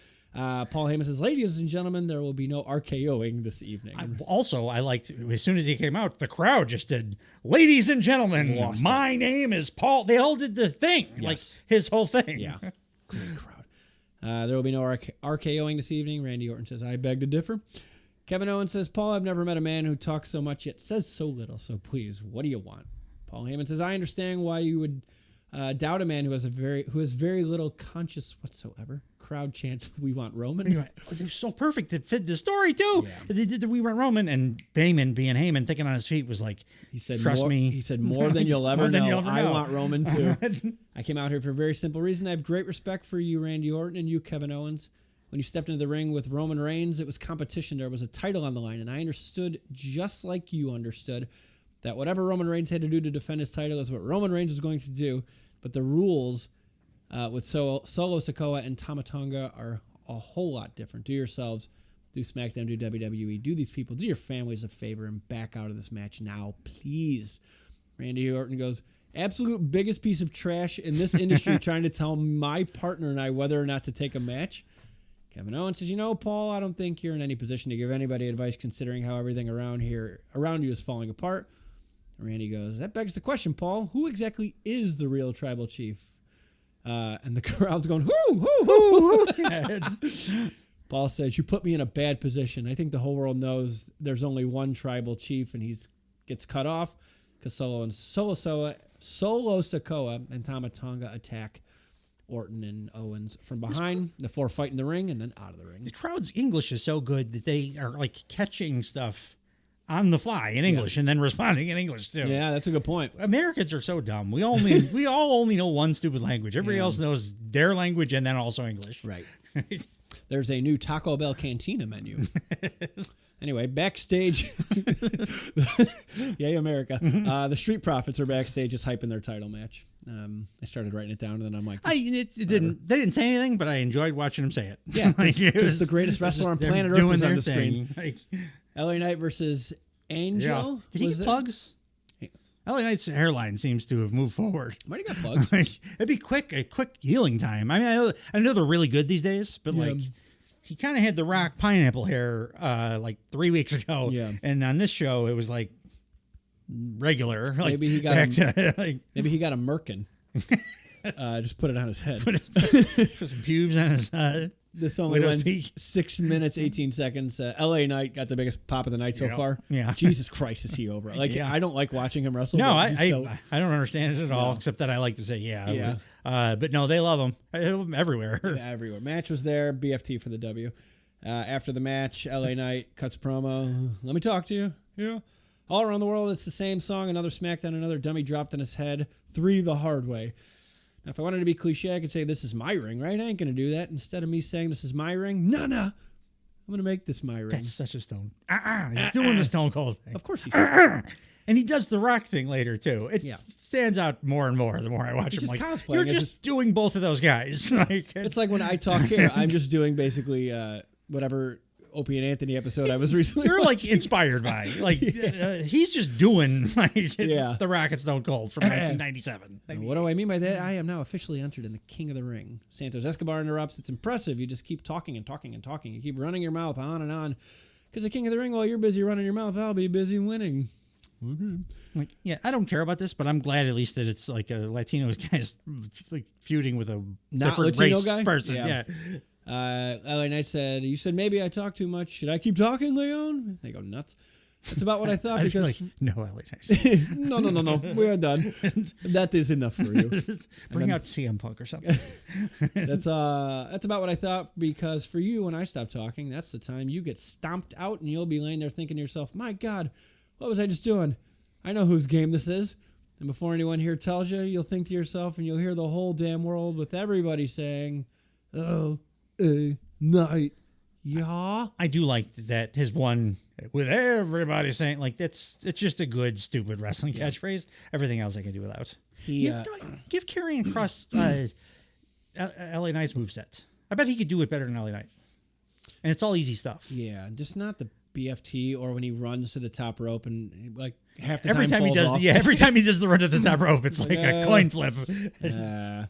Paul Heyman says, ladies and gentlemen, there will be no RKOing this evening. I liked, as soon as he came out, the crowd just did, ladies and gentlemen, my name is Paul. They all did the thing, like his whole thing. Yeah. Great crowd. There will be no RKOing this evening. Randy Orton says, I beg to differ. Kevin Owens says, Paul, I've never met a man who talks so much yet says so little. So please, what do you want? Paul Heyman says, I understand why you would doubt a man who has very little conscience whatsoever. Crowd chants, we want Roman. They're so perfect to fit the story too. Yeah. They did the we want Roman, and Heyman, being Heyman, thinking on his feet, was like, he said, trust me. He said, more than you'll ever know. I want Roman too. I came out here for a very simple reason. I have great respect for you, Randy Orton, and you, Kevin Owens. When you stepped into the ring with Roman Reigns, it was competition. There was a title on the line, and I understood, just like you understood, that whatever Roman Reigns had to do to defend his title is what Roman Reigns was going to do. But the rules with Solo Sikoa and Tama Tonga are a whole lot different. Do yourselves, do SmackDown, do WWE, do these people, do your families a favor and back out of this match now, please. Randy Orton goes, absolute biggest piece of trash in this industry trying to tell my partner and I whether or not to take a match. Kevin Owens says, Paul, I don't think you're in any position to give anybody advice considering how everything around you is falling apart. Randy goes, that begs the question, Paul, who exactly is the real tribal chief? And the crowd's going, whoo. Paul says, you put me in a bad position. I think the whole world knows there's only one tribal chief, and he gets cut off because Solo Sikoa and Tama Tonga attack Orton and Owens from behind. The four fight in the ring and then out of the ring. The crowd's English is so good that they are like catching stuff on the fly in English and then responding in English too. Yeah, that's a good point. Americans are so dumb. We all only know one stupid language. Everybody else knows their language and then also English. Right. There's a new Taco Bell Cantina menu. Anyway, backstage. Yay, America. The Street Profits are backstage just hyping their title match. I started writing it down, and then I'm like, they didn't say anything, but I enjoyed watching them say it. Yeah, because the greatest wrestler on planet Earth was on the screen. LA Knight versus Angel. Yeah. Did he get plugs? LA Knight's hairline seems to have moved forward. Why do you got plugs? It'd be a quick healing time. I mean, I know they're really good these days, but he kind of had the Rock pineapple hair like 3 weeks ago. Yeah. And on this show, it was like regular. Like, maybe he got maybe he got a merkin. Just put it on his head. Put some pubes on his This only went 6 minutes, 18 seconds. LA Knight got the biggest pop of the night so far. Yeah. Jesus Christ, is he over? Like, I don't like watching him wrestle. No, I don't understand it at all, except that I like to say, yeah. But no, they love him. I love him everywhere. Yeah, everywhere. Match was there. BFT for the W. After the match, LA Knight cuts promo. Let me talk to you. Yeah. All around the world, it's the same song. Another SmackDown, another dummy dropped on his head. 3 the hard way. Now, if I wanted to be cliche, I could say this is my ring, right? I ain't going to do that. Instead of me saying this is my ring, no. I'm going to make this my ring. That's such a Stone. He's doing the Stone Cold thing. Of course he's And he does the Rock thing later, too. It stands out more and more the more I watch him. Like, you're just doing both of those guys. It's like when I talk here, I'm just doing basically whatever Opie and Anthony episode I was recently You're watching. Like inspired by. Like he's just doing the Rock and Stone Cold from 1997. What do I mean by that? I am now officially entered in the King of the Ring. Santos Escobar interrupts. It's impressive. You just keep talking and talking and talking. You keep running your mouth on and on. Because the King of the Ring, while you're busy running your mouth, I'll be busy winning. Okay. I don't care about this, but I'm glad at least that it's like a Latino guy's like feuding with a not different Latino race guy? person. Yeah. LA Knight said, you said maybe I talk too much. Should I keep talking, Leon? They go nuts. That's about what I thought. I'd be Because like, no, LA Knights. no, we are done. That is enough for you. Bring out CM Punk or something. That's about what I thought, because for you, when I stop talking, that's the time you get stomped out and you'll be laying there thinking to yourself, my God, what was I just doing? I know whose game this is. And before anyone here tells you, you'll think to yourself, and you'll hear the whole damn world with everybody saying, LA Knight. Yeah. I do like that his one with everybody saying, like, it's just a good, stupid wrestling catchphrase. Everything else I can do without. Give Karrion Kross LA Knight's moveset. I bet he could do it better than LA Knight. And it's all easy stuff. Yeah, just not the BFT or when he runs to the top rope and like half the every time he falls does off. every time he does the run to the top rope, it's like a coin flip. That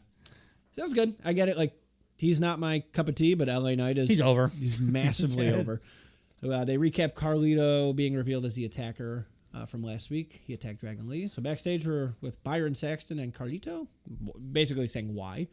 was good. I get it. Like, he's not my cup of tea, but LA Knight is. He's over. He's massively over. So they recap Carlito being revealed as the attacker from last week. He attacked Dragon Lee. So backstage we're with Byron Saxton and Carlito, basically saying why.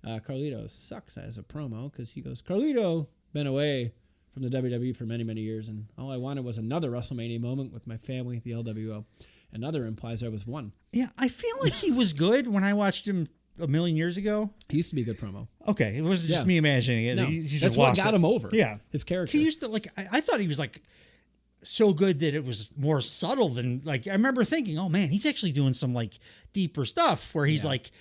Carlito sucks as a promo because he goes, Carlito been away from the WWE for many, many years, and all I wanted was another WrestleMania moment with my family, the LWO. Another implies I was one. Yeah, I feel like he was good when I watched him a million years ago. He used to be a good promo. Okay, it wasn't just me imagining it. No, He that's what got him over. Yeah, his character. He used to I thought he was like so good that it was more subtle than like. I remember thinking, oh man, he's actually doing some like deeper stuff where he's like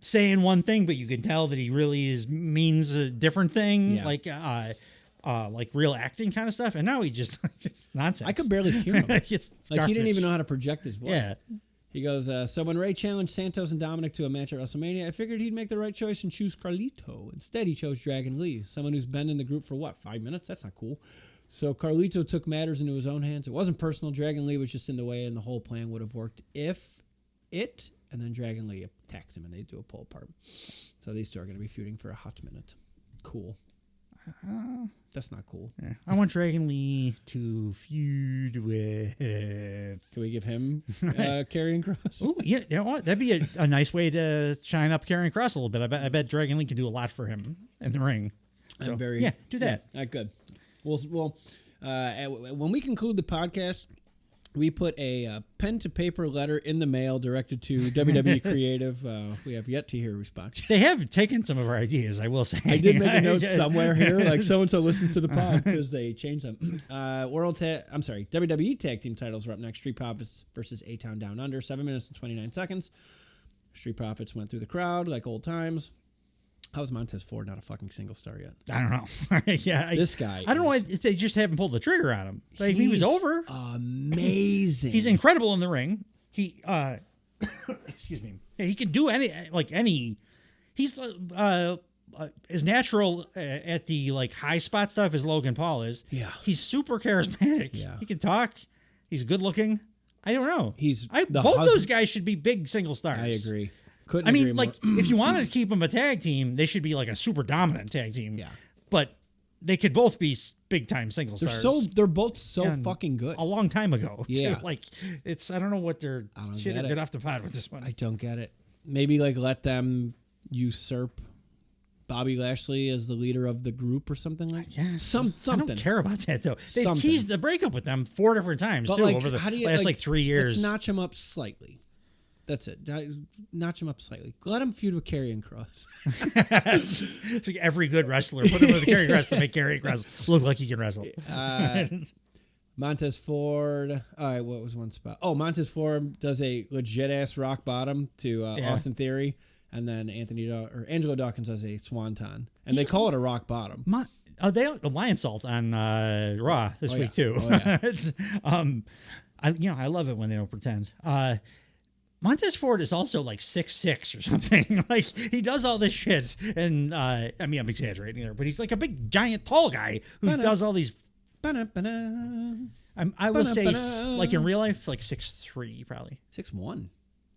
saying one thing, but you can tell that he really means a different thing. Yeah. Like real acting kind of stuff. And now he just it's nonsense. I could barely hear him. It's like garbage. he didn't even know how to project his voice. Yeah. He goes, so when Ray challenged Santos and Dominic to a match at WrestleMania, I figured he'd make the right choice and choose Carlito. Instead, he chose Dragon Lee, someone who's been in the group for, 5 minutes? That's not cool. So Carlito took matters into his own hands. It wasn't personal. Dragon Lee was just in the way, and the whole plan would have worked if it, and then Dragon Lee attacks him, and they do a pull apart. So these two are going to be feuding for a hot minute. Cool. That's not cool. Yeah. I want Dragon Lee to feud with. Can we give him Karrion Kross? Oh, yeah, you know what? That'd be a nice way to shine up Karrion Kross a little bit. I bet Dragon Lee can do a lot for him in the ring. So, do that. Yeah, good. Well, when we conclude the podcast, we put a pen to paper letter in the mail directed to WWE Creative. We have yet to hear a response. They have taken some of our ideas, I will say. I did make a note somewhere here, like so and so listens to the pod because they changed them. WWE Tag Team titles are up next. Street Profits versus A-Town Down Under, 7 minutes and 29 seconds. Street Profits went through the crowd like old times. How's Montez Ford not a fucking single star yet? I don't know. This guy. I don't know why they just haven't pulled the trigger on him. Like, he was over. Amazing. He's incredible in the ring. He, excuse me. Yeah, he can do any. He's as natural at the like high spot stuff as Logan Paul is. Yeah. He's super charismatic. Yeah. He can talk. He's good looking. I don't know. Both those guys should be big single stars. I agree. If you wanted to keep them a tag team, they should be like a super dominant tag team. Yeah. But they could both be big time single stars. They're both so fucking good. A long time ago. Yeah. Too. Like I don't know what they're shit get off the pot with this one. I don't get it. Maybe like let them usurp Bobby Lashley as the leader of the group or something like that. Yeah. Something. I don't care about that though. They've teased the breakup with them 4 different times too over the last 3 years. Let's notch him up slightly. That's it. Notch him up slightly. Let him feud with Karrion Kross. It's like every good wrestler put him with Karrion Kross to make Karrion Kross look like he can wrestle. Montez Ford. All right, what was one spot? Oh, Montez Ford does a legit ass rock bottom to Austin Theory, and then Angelo Dawkins does a swanton, and they call it a rock bottom. They Lion Salt on Raw this week too. Oh, yeah. I love it when they don't pretend. Montez Ford is also like 6'6" or something. Like he does all this shit, and I'm exaggerating there, but he's like a big, giant, tall guy who does all these. I will say, like in real life, like 6'3", probably 6'1".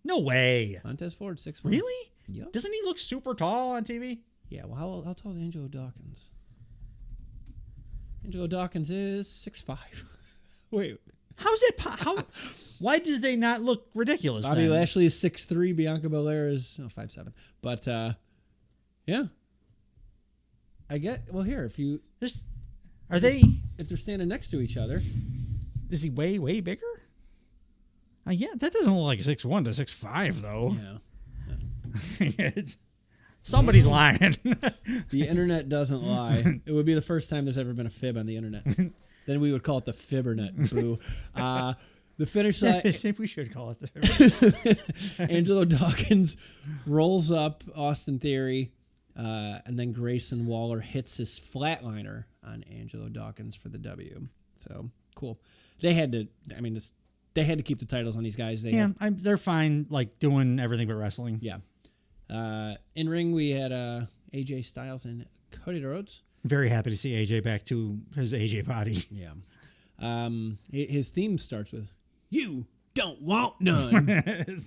No way. Montez Ford 6'1". Really? Yep. Doesn't he look super tall on TV? Yeah. Well, how tall is Angelo Dawkins? Angelo Dawkins is 6'5". Wait. How's it? Why did they not look ridiculous? Bobby then? Lashley is 6'3". Bianca Belair is 5'7". But yeah, I get. Well, here if they're standing next to each other, Is he way bigger? Yeah, that doesn't look like 6'1" to 6'5" though. Yeah. Somebody's lying. The internet doesn't lie. It would be the first time there's ever been a fib on the internet. Then we would call it the Fibbernet. Boo. The finish line. We should call it the Fibbernet. Angelo Dawkins rolls up Austin Theory, and then Grayson Waller hits his flatliner on Angelo Dawkins for the W. So cool. They had to. I mean, they had to keep the titles on these guys. They're fine, like doing everything but wrestling. Yeah. In ring, we had AJ Styles and Cody Rhodes. Very happy to see AJ back to his AJ body. Yeah. His theme starts with "You don't want none."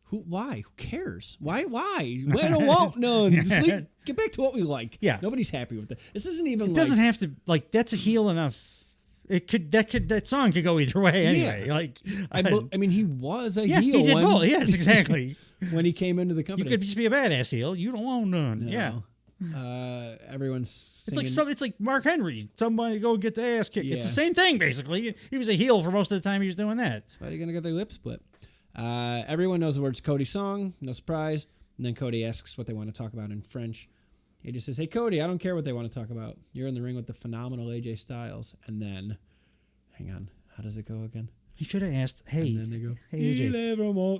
Why? Who cares? Why? We don't want none. Just get back to what we like. Yeah. Nobody's happy with that. This isn't even. It doesn't have to. Like, that's a heel enough. That song could go either way anyway. Yeah. Like, I mean, he was a heel. He did both. Yes, exactly. When he came into the You company, could just be a badass heel. You don't want none. No. Yeah. Everyone's singing. It's like Mark Henry. Somebody go get the ass kicked. Yeah. It's the same thing basically. He was a heel for most of the time he was doing that. Somebody gonna get their lip split. Everyone knows the words Cody's song. No surprise. And then Cody asks what they want to talk about in French. He just says, "Hey Cody, I don't care what they want to talk about. You're in the ring with the phenomenal AJ Styles." And then, hang on, how does it go again? He should have asked, "Hey, and then they go, hey AJ." Or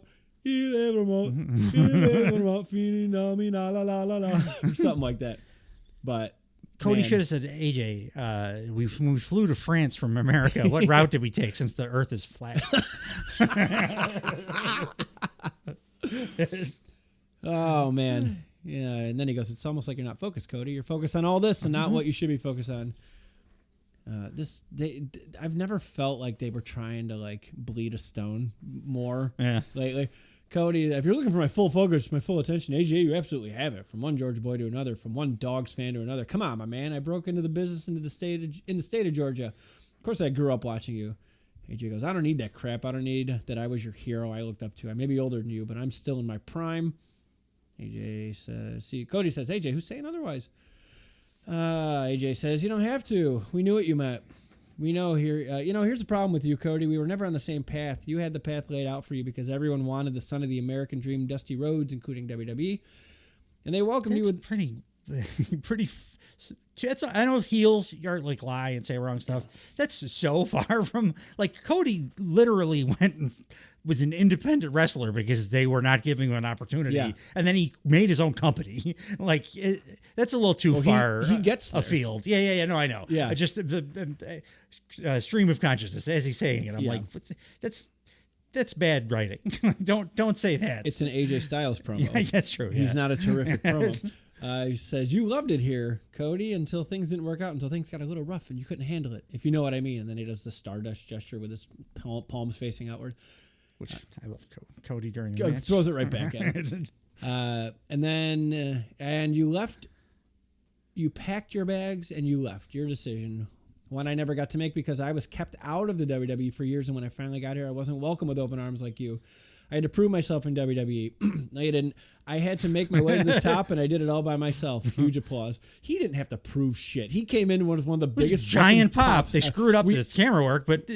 something like that. But Cody man, should have said, "AJ, when we flew to France from America, what route did we take since the Earth is flat?" Oh man, yeah. And then he goes, "It's almost like you're not focused, Cody. You're focused on all this and not what you should be focused on." I've never felt like they were trying to like bleed a stone more lately. Cody, if you're looking for my full focus, my full attention, AJ, you absolutely have it. From one Georgia boy to another, from one Dogs fan to another. Come on, my man. I broke into the business in the state of Georgia. Of course, I grew up watching you. AJ goes, "I don't need that crap. I don't need that I was your hero I looked up to. I may be older than you, but I'm still in my prime." Cody says, "AJ, who's saying otherwise?" AJ says, "You don't have to. We knew what you meant. We know here. Here's the problem with you, Cody. We were never on the same path. You had the path laid out for you because everyone wanted the son of the American dream, Dusty Rhodes, including WWE, and they welcomed you with pretty. I know heels are like lie and say wrong stuff. That's so far from like Cody. Literally went and was an independent wrestler because they were not giving him an opportunity, and then he made his own company. Like that's a little too far. He gets there. Afield. Yeah. No, I know. Yeah. Just the stream of consciousness as he's saying it. I'm like, that's bad writing. don't say that. It's an AJ Styles promo. Yeah, that's true. He's not a terrific promo. He says, "You loved it here, Cody, until things didn't work out, until things got a little rough and you couldn't handle it, if you know what I mean." And then he does the Stardust gesture with his palms facing outward. Which I love Cody during the match. Throws it right back at him. And then you left. You packed your bags and you left. Your decision. One I never got to make because I was kept out of the WWE for years. And when I finally got here, I wasn't welcome with open arms like you. I had to prove myself in WWE. No, you didn't. I had to make my way to the top, and I did it all by myself. Huge applause. He didn't have to prove shit. He came in with one of the biggest giant pops. They screwed up the camera work, but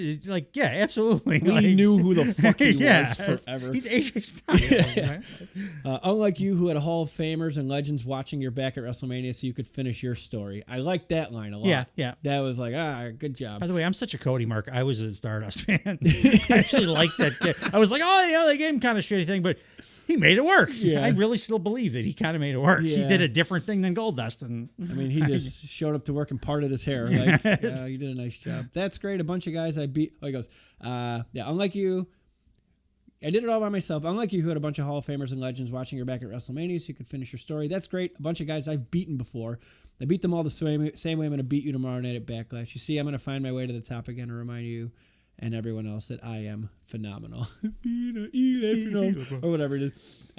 absolutely. We knew who the fuck he was forever. He's AJ Styles. Unlike you, who had Hall of Famers and legends watching your back at WrestleMania so you could finish your story. I liked that line a lot. Yeah. That was like, good job. By the way, I'm such a Cody mark. I was a Stardust fan. I actually liked that. I was like, they gave him kind of shitty thing, but he made it work. Yeah. I really still believe that he kind of made it work. Yeah. He did a different thing than Goldust. And I mean, he just showed up to work and parted his hair. Like, you did a nice job. That's great. A bunch of guys I beat. Oh, he goes, unlike you, I did it all by myself. Unlike you, who had a bunch of Hall of Famers and legends watching your back at WrestleMania so you could finish your story. That's great. A bunch of guys I've beaten before. I beat them all the same way I'm going to beat you tomorrow night at Backlash. You see, I'm going to find my way to the top again and remind you and everyone else that I am phenomenal. Or whatever it is.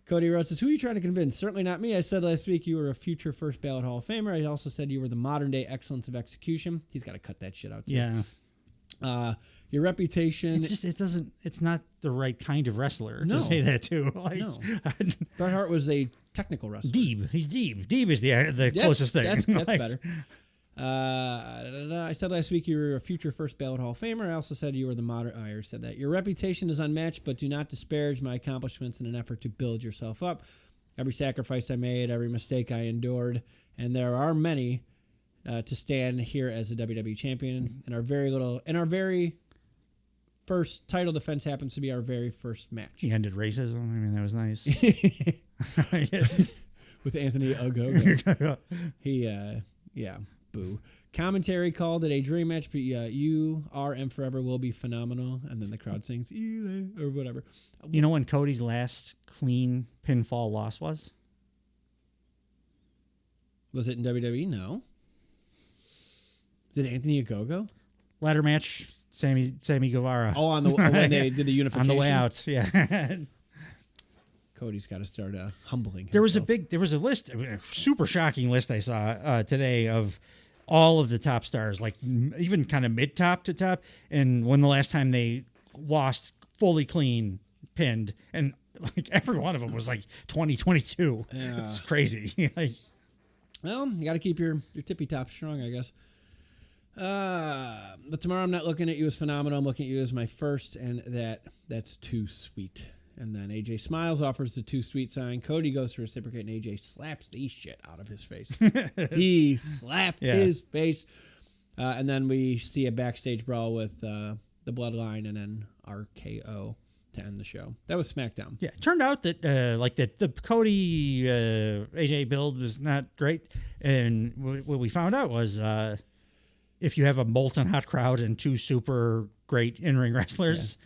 Cody Rhodes says, "Who are you trying to convince?" "Certainly not me. I said last week you were a future first ballot Hall of Famer. I also said you were the modern day excellence of execution." He's got to cut that shit out too. Yeah. Your reputation. It's not the right kind of wrestler to say that too. No. Bret Hart was a technical wrestler. He's Deeb. Deeb is the closest thing. That's better. I said last week you were a future first ballot Hall of Famer. I also said you were the modern. I already said that. Your reputation is unmatched, but do not disparage my accomplishments in an effort to build yourself up. Every sacrifice I made, every mistake I endured, and there are many to stand here as a WWE champion. And our very first title defense happens to be our very first match. He ended racism. I mean, that was nice. With Anthony Ogogo. Boo. Commentary called it a dream match, but you are and forever will be phenomenal. And then the crowd sings, Eli, or whatever. You know when Cody's last clean pinfall loss was? Was it in WWE? No. Did Anthony Ogogo? Ladder match, Sammy Guevara. Oh, when they did the unification? On the way out, yeah. Cody's got to start humbling himself. There was a list, a super shocking list I saw today of all of the top stars, like even kind of mid top to top, and when the last time they lost fully clean, pinned, and like every one of them was like 2022. Yeah. It's crazy. Well, you got to keep your tippy top strong, I guess. But tomorrow I'm not looking at you as phenomenal. I'm looking at you as my first, and that's too sweet. And then AJ smiles, offers the too sweet sign. Cody goes to reciprocate, and AJ slaps the shit out of his face. He slapped his face. And then we see a backstage brawl with the Bloodline and then RKO to end the show. That was SmackDown. Yeah, it turned out that the Cody AJ build was not great. And what we found out was if you have a molten hot crowd and two super great in-ring wrestlers,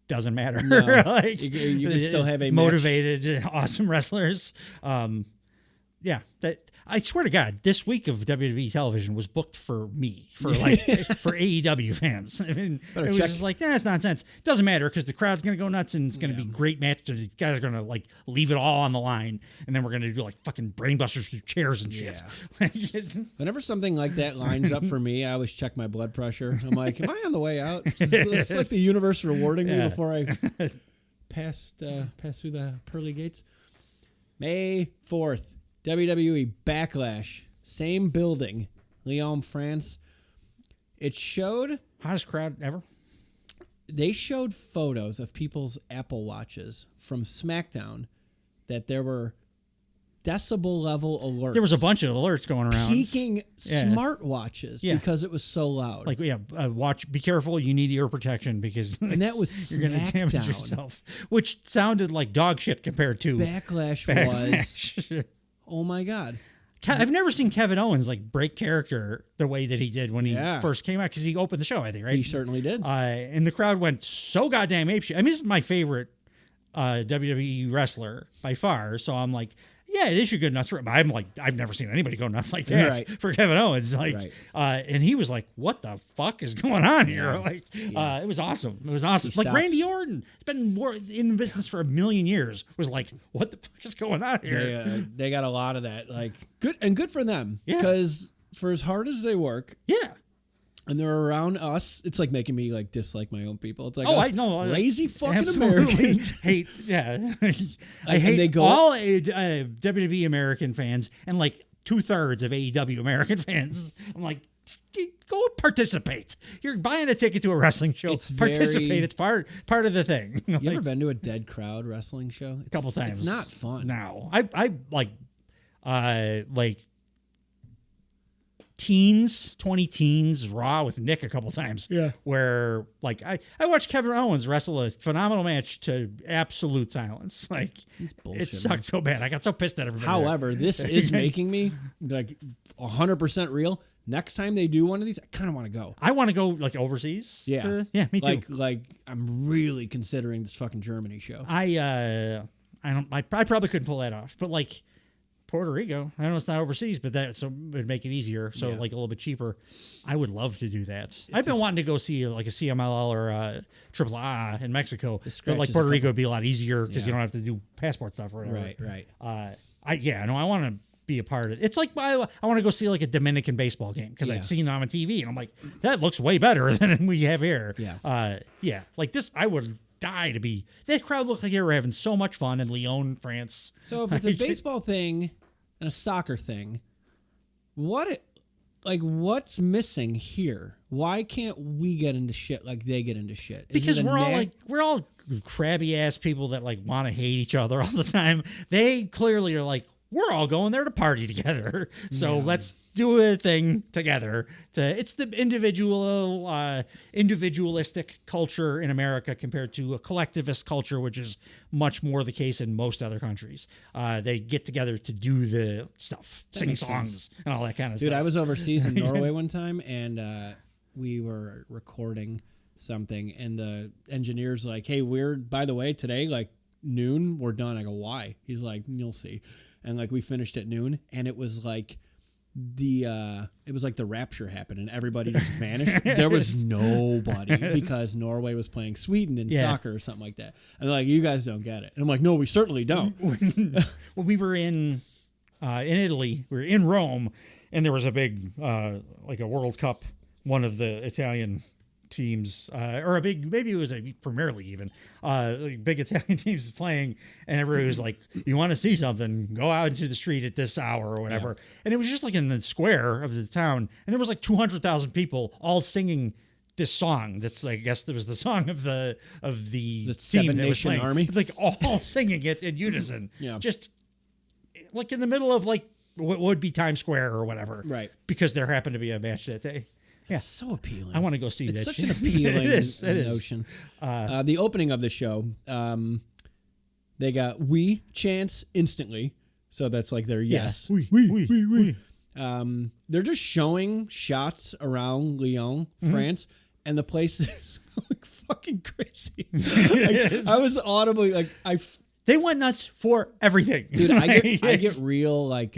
doesn't matter. No, like, you can still have a motivated, awesome wrestlers. I swear to God, this week of WWE television was booked for me, for AEW fans. I mean, it was just like, it's nonsense. Doesn't matter because the crowd's going to go nuts and it's going to be great match. The guys are going to like leave it all on the line, and then we're going to do like fucking brainbusters through chairs and shit. Yeah. Whenever something like that lines up for me, I always check my blood pressure. I'm like, am I on the way out? It's like the universe rewarding me before I pass through the pearly gates. May 4th. WWE Backlash, same building, Lyon, France. It showed... Hottest crowd ever? They showed photos of people's Apple Watches from SmackDown that there were decibel level alerts. There was a bunch of alerts going around. Peaking smartwatches because it was so loud. Like, watch, be careful, you need ear protection because and that was you're going to damage yourself. Which sounded like dog shit compared to... Backlash. Was... Oh my God. I've never seen Kevin Owens like break character the way that he did when he first came out because he opened the show, I think, right? He certainly did. And the crowd went so goddamn apeshit. I mean, this is my favorite WWE wrestler by far. So I'm like, yeah, it is a good nuts for him. But I'm like, I've never seen anybody go nuts like that for Kevin Owens. Like, and he was like, what the fuck is going on here? Like, it was awesome. It was awesome. Like Randy Orton, it's been more in the business for a million years, was like, what the fuck is going on here? They got a lot of that. Like, good for them. Because for as hard as they work. Yeah. And they're around us. It's like making me like dislike my own people. It's like, I know, lazy fucking Americans. Hate, I hate all WWE American fans and like 2/3 of AEW American fans. I'm like, go participate. You're buying a ticket to a wrestling show. Participate. It's part of the thing. You ever been to a dead crowd wrestling show? A couple times. It's not fun. No, I like. 20 teens Raw with Nick a couple times. Yeah. Where like I watched Kevin Owens wrestle a phenomenal match to absolute silence. Like it sucked so bad. I got so pissed at everybody. However, this is making me like 100% real. Next time they do one of these, I kind of want to go. I want to go like overseas. Yeah. Me too. Like I'm really considering this fucking Germany show. I probably couldn't pull that off. But like Puerto Rico. I know it's not overseas, but that would make it easier. So like a little bit cheaper. I would love to do that. I've been wanting to go see like a CMLL or a AAA in Mexico, but like Puerto Rico would be a lot easier because you don't have to do passport stuff or whatever. Right. I want to be a part of it. It's like I want to go see like a Dominican baseball game because I've seen them on TV and I'm like, that looks way better than we have here. Yeah. Like this, I would die to be. That crowd looked like they were having so much fun in Lyon, France. So if it's a baseball thing and a soccer thing, like, what's missing here? Why can't we get into shit like they get into shit? Because we're all crabby ass people that like want to hate each other all the time. They clearly are like, we're all going there to party together. So let's do a thing together. It's the individualistic culture in America compared to a collectivist culture, which is much more the case in most other countries. They get together to do the stuff, sing songs and all that kind of stuff. Dude, I was overseas in Norway one time, and we were recording something, and the engineer's like, hey, by the way, today, like, noon, we're done. I go, why? He's like, you'll see. And like we finished at noon, and it was like the rapture happened, and everybody just vanished. There was nobody because Norway was playing Sweden in soccer or something like that. And they're like, you guys don't get it. And I'm like, no, we certainly don't. When we were in Italy, we were in Rome, and there was a big like a World Cup, one of the Italian teams, or maybe it was a Premier League even, like big Italian teams playing, and everybody was like, you want to see something, go out into the street at this hour or whatever. And it was just like in the square of the town, and there was like 200,000 people all singing this song. That's, I guess, that was the song of the team Seven that was Nation playing. Army, like all singing it in unison. Just like in the middle of like what would be Times Square or whatever, right? Because there happened to be a match that day. It's so appealing. I want to go see that. It's such an appealing notion. The opening of the show, they got "we" chants instantly, so that's like their yes. We. They're just showing shots around Lyon, France, and the place is like fucking crazy. Like, I was audibly like, they went nuts for everything, dude. I get real like.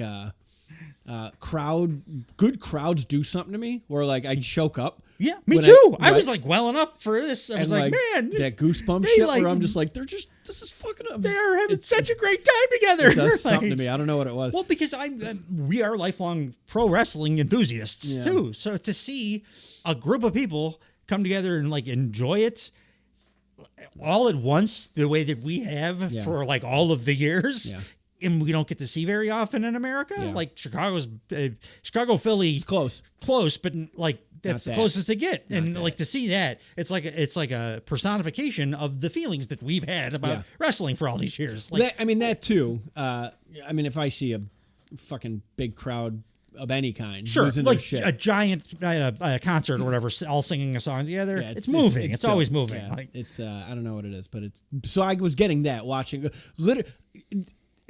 Good crowds do something to me where like I choke up. Yeah, me too. I was like welling up for this. I was like, man, that goosebump shit where I'm just like, this is fucking up. They're having such a great time together. It does something to me. I don't know what it was. Well, because we are lifelong pro wrestling enthusiasts too. So to see a group of people come together and like enjoy it all at once, the way that we have for like all of the years. Yeah. And we don't get to see very often in America. Like Chicago, Philly, it's close, but like that's the closest to get. And like to see that, it's like a personification of the feelings that we've had about wrestling for all these years. Like, that too. If I see a fucking big crowd of any kind, sure, like a giant concert or whatever, all singing a song together. It's moving. It's always moving. Yeah, like it's I don't know what it is, but it's so I was getting that watching literally.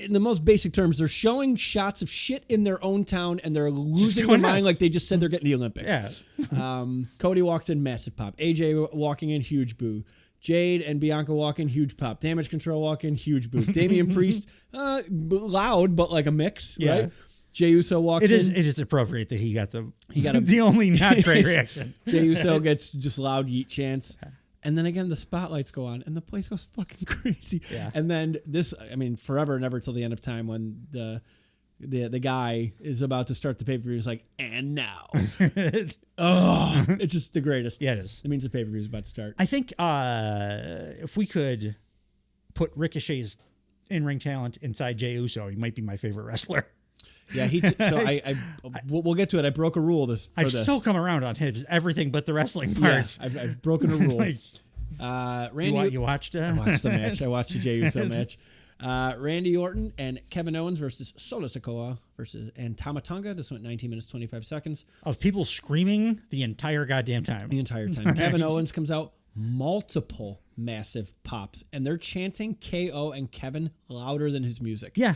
In the most basic terms, they're showing shots of shit in their own town, and they're losing their mind like they just said they're getting the Olympics. Yeah. Cody walks in, massive pop. AJ walking in, huge boo. Jade and Bianca walk in, huge pop. Damage Control walk in, huge boo. Damian Priest, loud, but like a mix, right? Jey Uso walks in. It is appropriate that he got the only not great reaction. Jey Uso gets just loud yeet chants. And then again, the spotlights go on, and the place goes fucking crazy. Yeah. And then forever and ever till the end of time, when the guy is about to start the pay-per-view, he's like, and now. It's just the greatest. Yeah, it is. It means the pay-per-view is about to start. I think if we could put Ricochet's in-ring talent inside Jey Uso, he might be my favorite wrestler. Yeah, we'll get to it. I broke a rule I've still come around on his everything but the wrestling parts. Yeah, I've broken a rule. Randy, you watched? I watched the match. I watched the Jey Uso match. Randy Orton and Kevin Owens versus Solo Sikoa and Tama Tonga. This went 19 minutes 25 seconds of people screaming the entire goddamn time. The entire time. Kevin Owens comes out, multiple massive pops, and they're chanting KO and Kevin louder than his music. Yeah.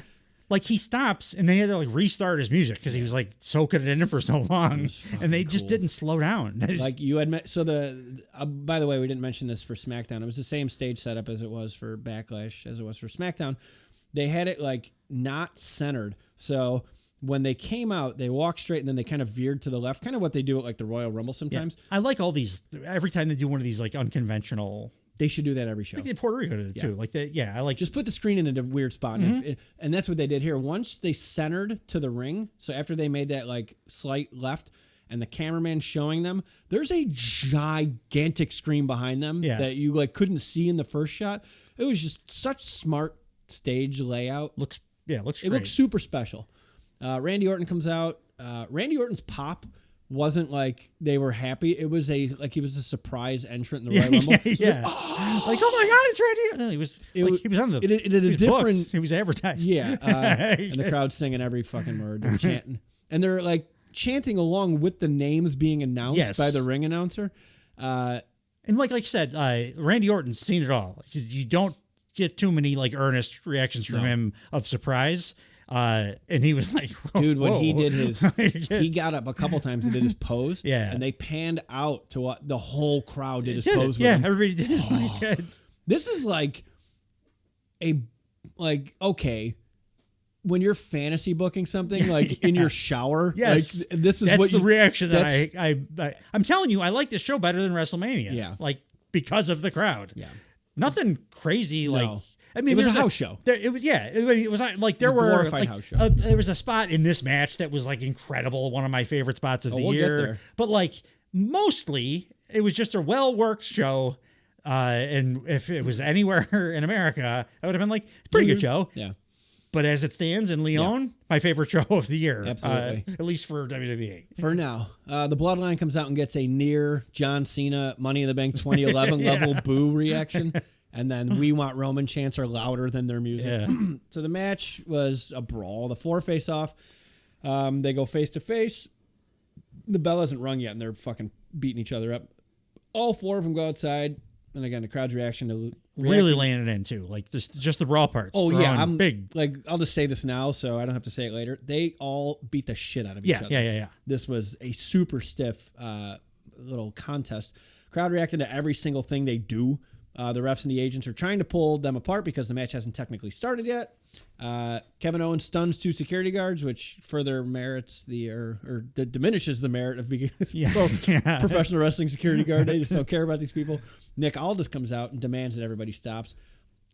Like he stops and they had to like restart his music because he was like soaking it in for so long, and they just didn't slow down. Like you had so by the way, we didn't mention this for SmackDown. It was the same stage setup as it was for Backlash as it was for SmackDown. They had it like not centered, so when they came out, they walked straight and then they kind of veered to the left, kind of what they do at like the Royal Rumble sometimes. Yeah. I like all these every time they do one of these like unconventional. They should do that every show. I think Puerto Rico did it too. Like that, I like just put the screen in a weird spot, and that's what they did here. Once they centered to the ring, so after they made that like slight left, and the cameraman showing them, there's a gigantic screen behind them that you like couldn't see in the first shot. It was just such smart stage layout. Looks great. It looks super special. Randy Orton comes out. Randy Orton's pop wasn't like they were happy. It was he was a surprise entrant in the Royal Rumble. Yeah. Like, oh my God, it's Randy. He was on the. It had a different. Books. He was advertised. Yeah, and the crowd singing every fucking word and chanting, and they're like chanting along with the names being announced by the ring announcer. And like you said, Randy Orton's seen it all. You don't get too many like earnest reactions from him of surprise. And he was like, dude, when he did he got up a couple times and did his pose. Yeah. And they panned out to what the whole crowd did his pose with him. Everybody did. This is like okay, when you're fantasy booking something like in your shower, yes, like that's the reaction that I'm telling you, I like this show better than WrestleMania. Yeah. Like because of the crowd. Yeah. Nothing crazy like I mean, it was a house show. It was like there were glorified house show. There was a spot in this match that was like incredible, one of my favorite spots of the year. Get there. But like mostly, it was just a well worked show. And if it was anywhere in America, I would have been like, pretty good show. Yeah. But as it stands in Lyon, my favorite show of the year. Absolutely. At least for WWE. For now. The Bloodline comes out and gets a near John Cena Money in the Bank 2011 level boo reaction. And then We Want Roman chants are louder than their music. Yeah. So the match was a brawl. The four face off. They go face to face. The bell hasn't rung yet, and they're fucking beating each other up. All four of them go outside. And again, the crowd's reaction to really laying it in too, like this, just the raw parts. Oh yeah, I'm big. Like I'll just say this now, so I don't have to say it later. They all beat the shit out of each other. Yeah. This was a super stiff little contest. Crowd reacted to every single thing they do. The refs and the agents are trying to pull them apart because the match hasn't technically started yet. Kevin Owens stuns two security guards, which further merits diminishes the merit of being a professional wrestling security guard. They just don't care about these people. Nick Aldis comes out and demands that everybody stops.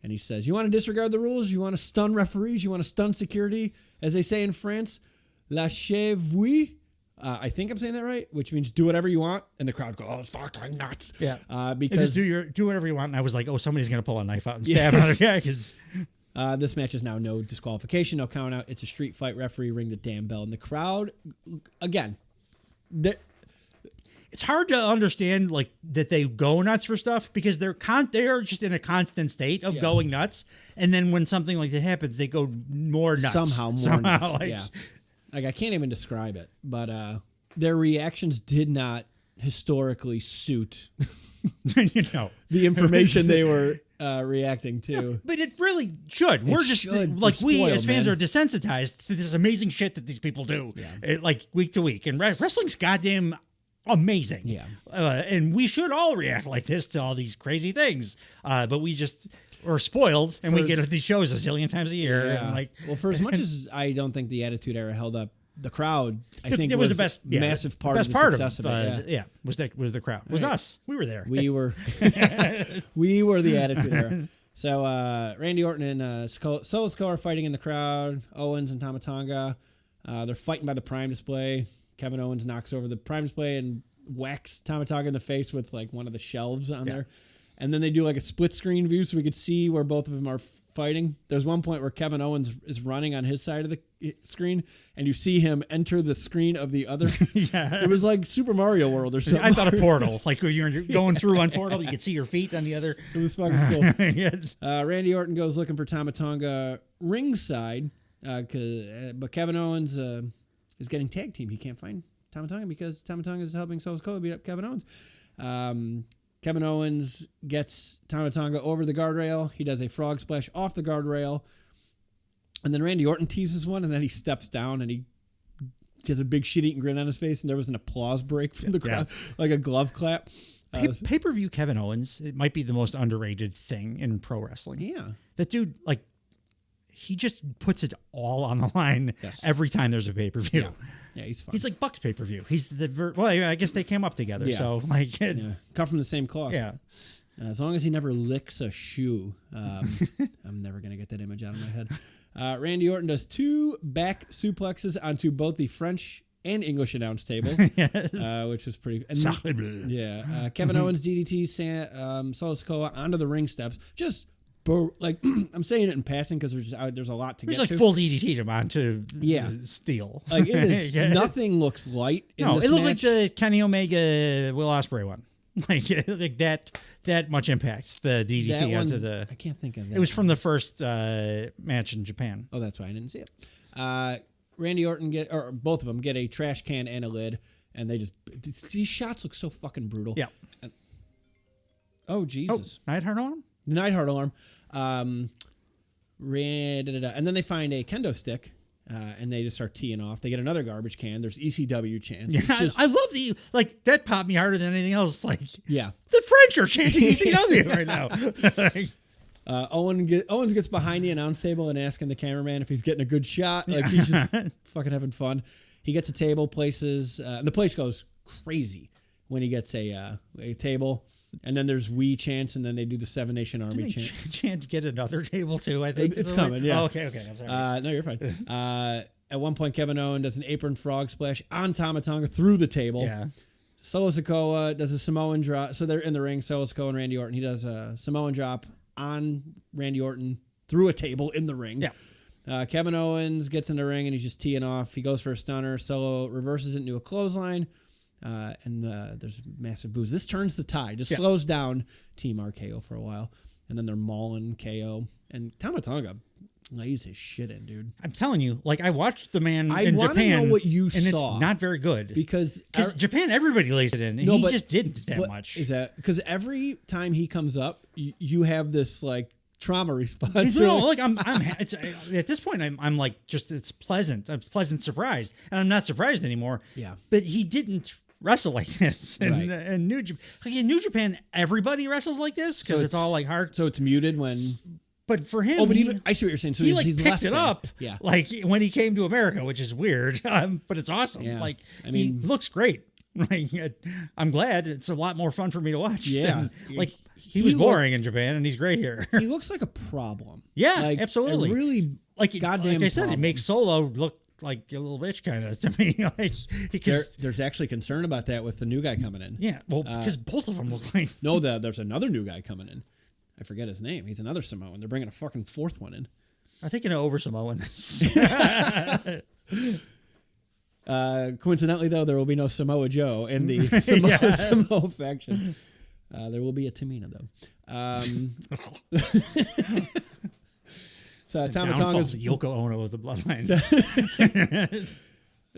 And he says, you want to disregard the rules? You want to stun referees? You want to stun security? As they say in France, lâchez-vous. I think I'm saying that right, which means do whatever you want. And the crowd go, oh, fucking nuts. Yeah. Because just do whatever you want. And I was like, oh, somebody's going to pull a knife out and stab another guy. Because this match is now no disqualification, no count out. It's a street fight. Referee ring the damn bell. And the crowd, again, it's hard to understand like that they go nuts for stuff because they are just in a constant state of going nuts. And then when something like that happens, they go more nuts. Somehow more nuts. Like I can't even describe it, but their reactions did not historically suit the information they were reacting to. But it really should. We're just like we as fans are desensitized to this amazing shit that these people do, like week to week. And wrestling's goddamn amazing. Yeah, and we should all react like this to all these crazy things. But we just. We're spoiled, and we get these shows a zillion times a year. Yeah. And well, for as much as I don't think the Attitude Era held up, the crowd, I think, it was the best, massive part of the part success of it. Was the crowd. Was us. We were there. We were we were the Attitude Era. So Randy Orton and Solo Sikoa are fighting in the crowd. Owens and Tama Tonga, they're fighting by the Prime display. Kevin Owens knocks over the Prime display and whacks Tama Tonga in the face with like one of the shelves on there. And then they do like a split screen view so we could see where both of them are fighting. There's one point where Kevin Owens is running on his side of the screen, and you see him enter the screen of the other. It was like Super Mario World or something. I thought a Portal. Like when you're going through on Portal, you could see your feet on the other. It was fucking cool. Randy Orton goes looking for Tama Tonga ringside, but Kevin Owens is getting tag team. He can't find Tama Tonga because Tama Tonga is helping Solo Sikoa beat up Kevin Owens. Kevin Owens gets Tama Tonga over the guardrail. He does a frog splash off the guardrail. And then Randy Orton teases one, and then he steps down, and he gets a big shit-eating grin on his face, and there was an applause break from the crowd, like a glove clap. Pay-per-view Kevin Owens, it might be the most underrated thing in pro wrestling. Yeah. That dude, like, he just puts it all on the line every time there's a pay-per-view. Yeah, he's fun. He's like Buck's pay-per-view. He's I guess they came up together. So like, cut from the same cloth. Yeah. As long as he never licks a shoe, I'm never gonna get that image out of my head. Randy Orton does 2 back suplexes onto both the French and English announce tables, which was pretty. And, Kevin Owens DDT Solo Sikoa onto the ring steps. Just like I'm saying it in passing because there's a lot to get to. There's like full DDT him onto steel. Like it is nothing looks light. No, this it looked match. like the Kenny Omega Will Ospreay one. Like that much impact the DDT onto the. I can't think of that. It was from the first match in Japan. Oh, that's why I didn't see it. Randy Orton both of them get a trash can and a lid, and they just these shots look so fucking brutal. Yeah. Oh Jesus! Oh, Neidhart on him. The Neidhart alarm. And then they find a kendo stick, and they just start teeing off. They get another garbage can. There's ECW chants. Yeah, I love that popped me harder than anything else. Like, yeah, the French are chanting ECW right now. Owens gets behind the announce table and asking the cameraman if he's getting a good shot. Like he's just fucking having fun. He gets a table, places, and the place goes crazy when he gets a table. And then there's "We" chants, and then they do the Seven Nation Army chant. Chant get another table too. I think it's coming. Yeah. Oh, okay. I'm sorry. No, you're fine. At one point, Kevin Owens does an apron frog splash on Tama Tonga through the table. Yeah. Solo Sikoa does a Samoan drop. So they're in the ring. Solo Sikoa and Randy Orton. He does a Samoan drop on Randy Orton through a table in the ring. Yeah. Kevin Owens gets in the ring and he's just teeing off. He goes for a stunner. Solo reverses it into a clothesline. And there's massive boos. This turns the tide. Just slows down Team RKO for a while. And then they're mauling KO. And Tama Tonga lays his shit in, dude. I'm telling you, like, I watched the man I in want Japan. to know what you and saw. It's not very good. Because Japan, everybody lays it in. And he just didn't that much. Is that because every time he comes up, you have this, like, trauma response. No, like I'm it's, at this point I'm like just it's pleasant. I'm pleasant surprised, and I'm not surprised anymore. Yeah, but he didn't wrestle like this, and right. and New Japan, like in New Japan, everybody wrestles like this because it's all like hard. So it's muted when. But for him, but I see what you're saying. So he's picked less it up, like when he came to America, which is weird, but it's awesome. Yeah. Like I mean, he looks great. I'm glad. It's a lot more fun for me to watch. Yeah, like he was boring in Japan, and he's great here. He looks like a problem. Yeah, like, absolutely. Really, goddamn. Like I said, problem. it makes Solo look like a little bitch kind of to me. Like there's actually concern about that with the new guy coming in. Yeah, well, because both of them look like. No, there's another new guy coming in. I forget his name. He's another Samoan. They're bringing a fucking fourth one in. I'm thinking of over Samoan. Coincidentally, though, there will be no Samoa Joe in the Samoa faction. There will be a Tamina, though. So Tama Tonga's Yoko Ono of the Bloodline.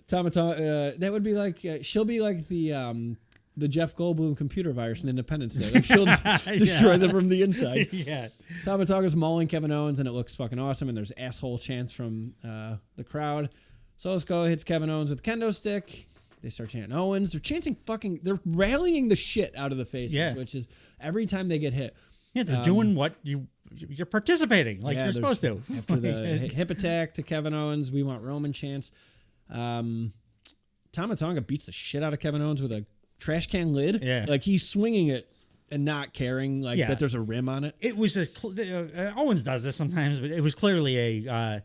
Tama Tonga, that would be like she'll be like the Jeff Goldblum computer virus in Independence Day. Like she'll destroy them from the inside. Yeah. Tama Tonga's mauling Kevin Owens, and it looks fucking awesome. And there's asshole chants from the crowd. Solo Sikoa hits Kevin Owens with a kendo stick. They start chanting Owens. They're chanting they're rallying the shit out of the faces, which is every time they get hit. Yeah, they're doing what you're participating like you're supposed to. After the hip attack to Kevin Owens, we want Roman chants. Tama Tonga beats the shit out of Kevin Owens with a trash can lid. Yeah. Like he's swinging it and not caring that there's a rim on it. It was Owens does this sometimes, but it was clearly I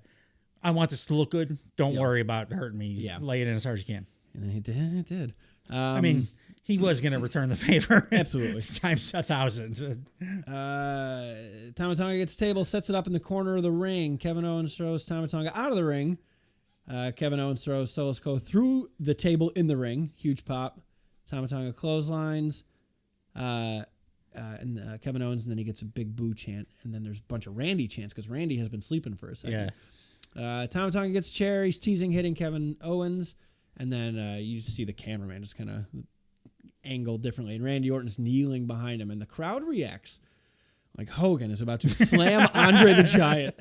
want this to look good. Don't worry about hurting me. Yeah. Lay it in as hard as you can. And he did. I mean, he was going to return the favor. Absolutely. Times 1,000. Tama Tonga gets a table, sets it up in the corner of the ring. Kevin Owens throws Tama Tonga out of the ring. Kevin Owens throws Solo Sikoa through the table in the ring. Huge pop. Tama Tonga clotheslines. And Kevin Owens, and then he gets a big boo chant. And then there's a bunch of Randy chants because Randy has been sleeping for a second. Yeah. Tama Tonga gets a chair. He's teasing, hitting Kevin Owens. And then you see the cameraman just kind of angled differently. And Randy Orton's kneeling behind him. And the crowd reacts like Hogan is about to slam Andre the Giant.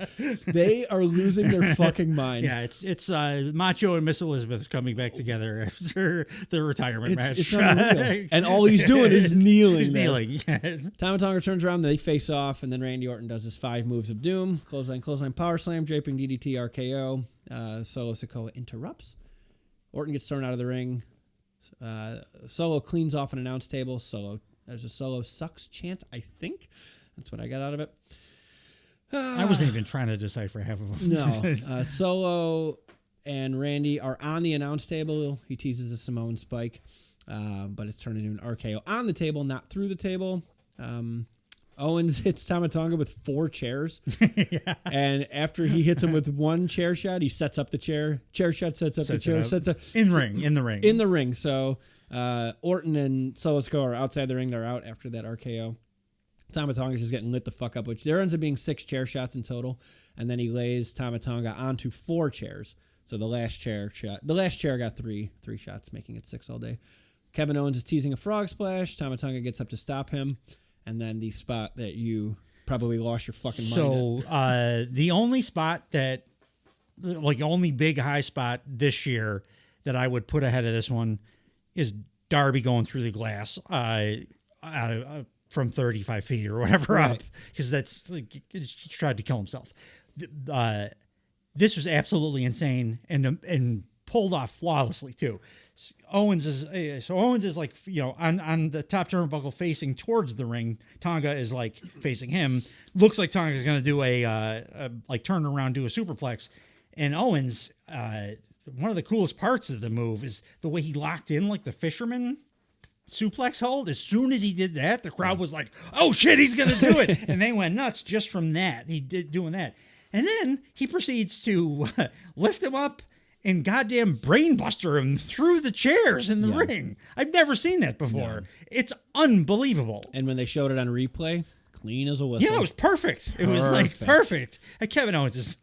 They are losing their fucking mind. Yeah, it's Macho and Miss Elizabeth coming back together after their retirement match. It's unreal. And all he's doing is kneeling. He's kneeling. Tama Tonga turns around, they face off, and then Randy Orton does his 5 moves of doom. Clothesline, power slam, draping DDT, RKO. Solo Sikoa interrupts. Orton gets thrown out of the ring. Solo cleans off an announce table. There's a Solo sucks chant, I think. That's what I got out of it. I wasn't even trying to decipher half of them. No. Solo and Randy are on the announce table. He teases a Samoan spike, but it's turned into an RKO on the table, not through the table. Owens hits Tama Tonga with 4 chairs. And after he hits him with 1 chair shot, he sets up the chair. Chair shot sets up the chair. In the ring. So Orton and Solo Sikoa are outside the ring. They're out after that RKO. Tama Tonga's just getting lit the fuck up, which there ends up being 6 chair shots in total. And then he lays Tama Tonga onto 4 chairs. So the last chair got three shots, making it 6 all day. Kevin Owens is teasing a frog splash. Tama Tonga gets up to stop him. And then the spot that you probably lost your fucking mind at. The only spot that, like, only big high spot this year that I would put ahead of this one is Darby going through the glass from 35 feet or whatever up. Because that's, like, he tried to kill himself. This was absolutely insane and pulled off flawlessly, too. Owens is like, you know, on the top turnbuckle facing towards the ring. Tonga is like facing him. Looks like Tonga is going to do a like turn around, do a superplex. And Owens, one of the coolest parts of the move is the way he locked in like the fisherman suplex hold. As soon as he did that, the crowd was like, "Oh shit, he's going to do it!" And they went nuts just from that. He did doing that, and then he proceeds to lift him up and goddamn brainbuster him through the chairs in the ring. I've never seen that before. No. It's unbelievable. And when they showed it on replay, clean as a whistle. Yeah, it was perfect. It was like perfect. And Kevin Owens is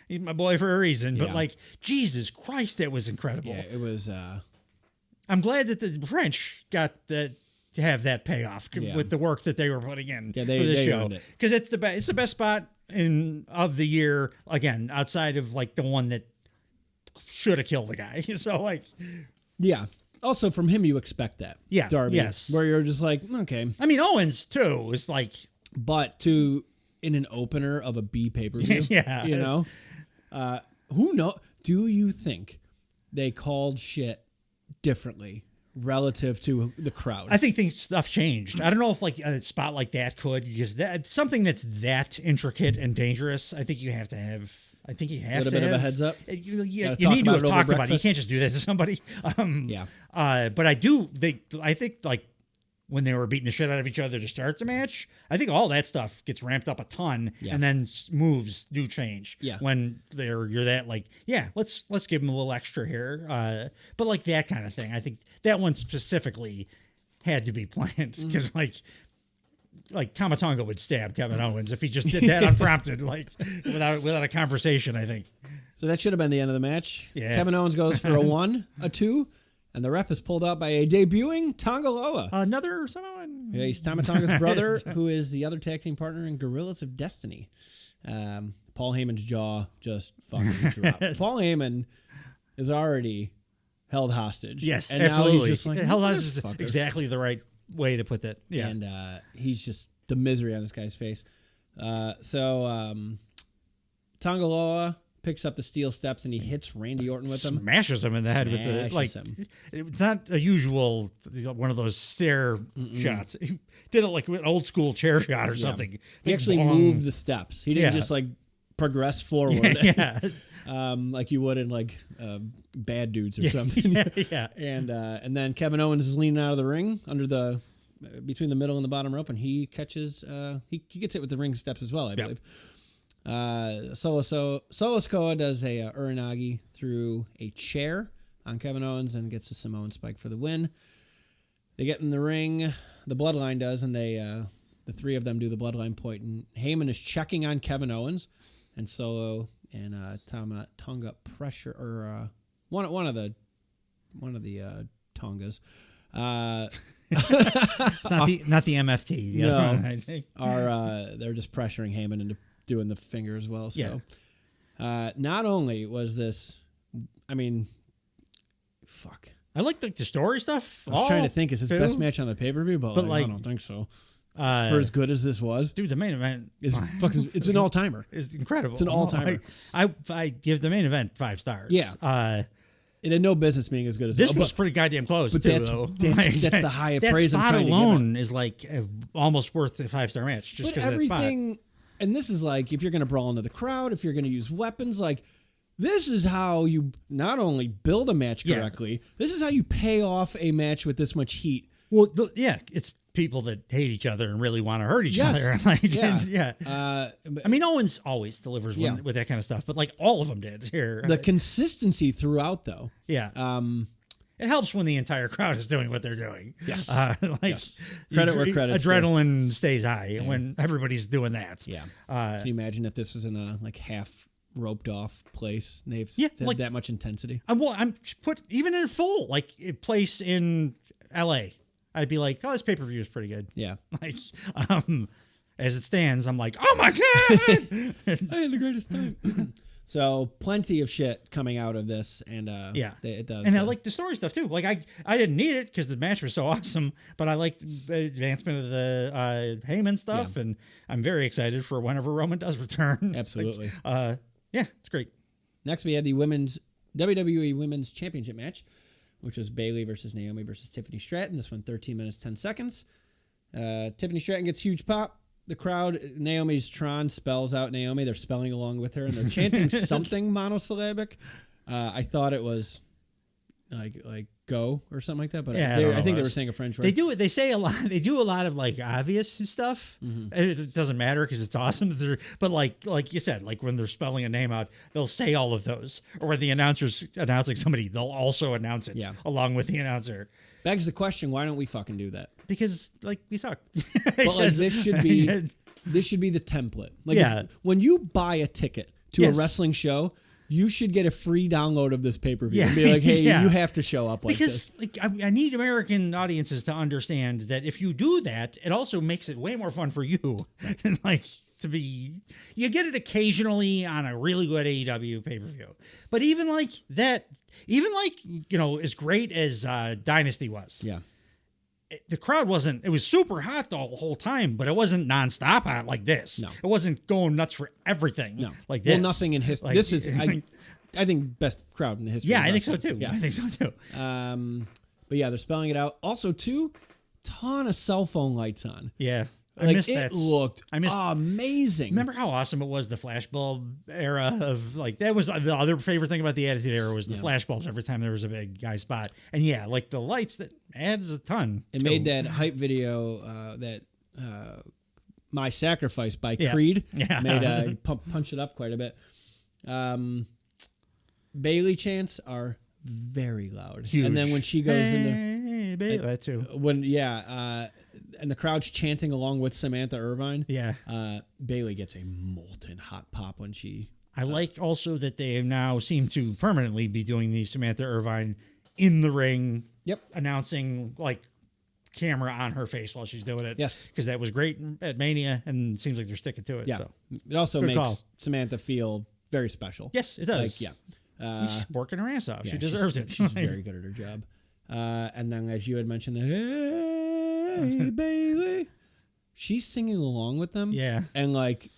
he's my boy for a reason, but like, Jesus Christ, that was incredible. Yeah, it was. I'm glad that the French got to have that payoff with the work that they were putting in for this show, because it's the best. It's the best spot of the year. Again, outside of like the one that should have killed the guy. So like, yeah. Also from him, you expect that. Yeah. Darby. Yes. Where you're just like, okay. I mean, Owens too is like, but in an opener of a B pay-per-view. Yeah. You know, who know? Do you think they called shit differently relative to the crowd? I think stuff changed. I don't know if like a spot like that could, because something that's that intricate and dangerous, I think you have to have. I think you have a little bit of a heads up. You need to have talked about it. You can't just do that to somebody. But I think like when they were beating the shit out of each other to start the match, I think all that stuff gets ramped up a ton, and then moves do change. Yeah. When you're that like, let's give them a little extra here. But like that kind of thing, I think that one specifically had to be planned, because like Tama Tonga would stab Kevin Owens if he just did that unprompted, like without a conversation, I think. So that should have been the end of the match. Yeah. Kevin Owens goes for a 1, a 2, and the ref is pulled out by a debuting Tonga Loa. Another Samoan. Yeah, he's Tama Tonga's brother, who is the other tag team partner in Gorillas of Destiny. Paul Heyman's jaw just fucking dropped. Paul Heyman is already held hostage. Yes, and absolutely. Now he's just like, held hostage is exactly the right way to put that. Yeah. And he's just the misery on this guy's face. So Tonga Loa picks up the steel steps and he hits Randy Orton with them. Smashes him in the head with it's not a usual one of those stair shots. He did it like an old school chair shot or something. He actually moved the steps. He didn't just like progress forward. Like you would in like Bad Dudes or something. And then Kevin Owens is leaning out of the ring under between the middle and the bottom rope, and he catches he gets hit with the ring steps as well, I believe. Solo Sikoa does a Uranagi through a chair on Kevin Owens and gets the Samoan spike for the win. They get in the ring, the Bloodline does, and the three of them do the Bloodline point, and Heyman is checking on Kevin Owens, and Solo and Tonga pressure, or one of the Tongas. not the MFT. The other one, I think. They're just pressuring Heyman into doing the finger as well. So, not only was this, I mean, fuck. I like the story stuff. I was trying to think, is this best match on the pay-per-view? But I don't think so. For as good as this was, dude, the main event is fucking. It's an all-timer. It's incredible. It's an all-timer. I give the main event 5 stars. Yeah. It had no business being as good as this was pretty goddamn close. But too, that's the high praise. That spot alone is like almost worth a 5-star match just because of that spot. And this is like, if you're going to brawl into the crowd, if you're going to use weapons, like this is how you not only build a match correctly, this is how you pay off a match with this much heat. Well, it's people that hate each other and really want to hurt each Yes. other. Like, Yeah. I mean, Owens always delivers with that kind of stuff, but like all of them did here. The consistency throughout, though. Yeah. It helps when the entire crowd is doing what they're doing. Yes. Yes. Credit where credit's due. Adrenaline stays high when everybody's doing that. Yeah. Can you imagine if this was in a like half roped off place? They've had like, that much intensity. I'm put even in full like place in LA. I'd be like, oh, this pay-per-view is pretty good. Yeah. Like, as it stands, I'm like, oh my God. I had the greatest time. So plenty of shit coming out of this, and it does. And I like the story stuff too. Like I didn't need it because the match was so awesome, but I liked the advancement of the Heyman stuff, and I'm very excited for whenever Roman does return. Absolutely. It's great. Next, we had the WWE Women's Championship match, which was Bayley versus Naomi versus Tiffany Stratton. This one 13 minutes 10 seconds. Tiffany Stratton gets huge pop. The crowd, Naomi's Tron spells out Naomi. They're spelling along with her, and they're chanting something monosyllabic. I thought it was like go or something like that, but I think they were saying a French word. They do it. They say a lot. They do a lot of like obvious stuff. Mm-hmm. It doesn't matter because it's awesome. But like you said, like when they're spelling a name out, they'll say all of those. Or when the announcer's announcing somebody, they'll also announce it along with the announcer. Begs the question: why don't we fucking do that? Because like we suck. But like this should be the template. Like when you buy a ticket to a wrestling show, you should get a free download of this pay-per-view and be like, hey, you have to show up like this. Because like, I need American audiences to understand that if you do that, it also makes it way more fun for you. And like you get it occasionally on a really good AEW pay-per-view. But even like that, as great as Dynasty was. Yeah. The crowd wasn't, it was super hot the whole time, but it wasn't nonstop hot like this. No. It wasn't going nuts for everything. No. Like this. Well, nothing in history. Like, this is, I think, best crowd in the history. Yeah, I think so too. Yeah. I think so too. But yeah, they're spelling it out. Also, too, ton of cell phone lights on. Yeah. I missed that. It looked amazing. Remember how awesome it was, the flashbulb era of like, that was the other favorite thing about the Attitude Era was the flashbulbs every time there was a big guy spot. And yeah, like the lights, that adds a ton. It made that hype video that My Sacrifice by Creed made punch it up quite a bit. Bayley chants are very loud. Huge. And then when she goes into Bayley, that too. And the crowd's chanting along with Samantha Irvine. Yeah. Bayley gets a molten hot pop when she... I like also that they now seem to permanently be doing the Samantha Irvine in the ring. Yep. Announcing like camera on her face while she's doing it. Yes. Because that was great at Mania and it seems like they're sticking to it. Yeah. So. It also makes Samantha feel very special. Yes, it does. Like, she's working her ass off. Yeah, she deserves it. She's very good at her job. And then, as you had mentioned, hey, Bayley. She's singing along with them. Yeah. And, like,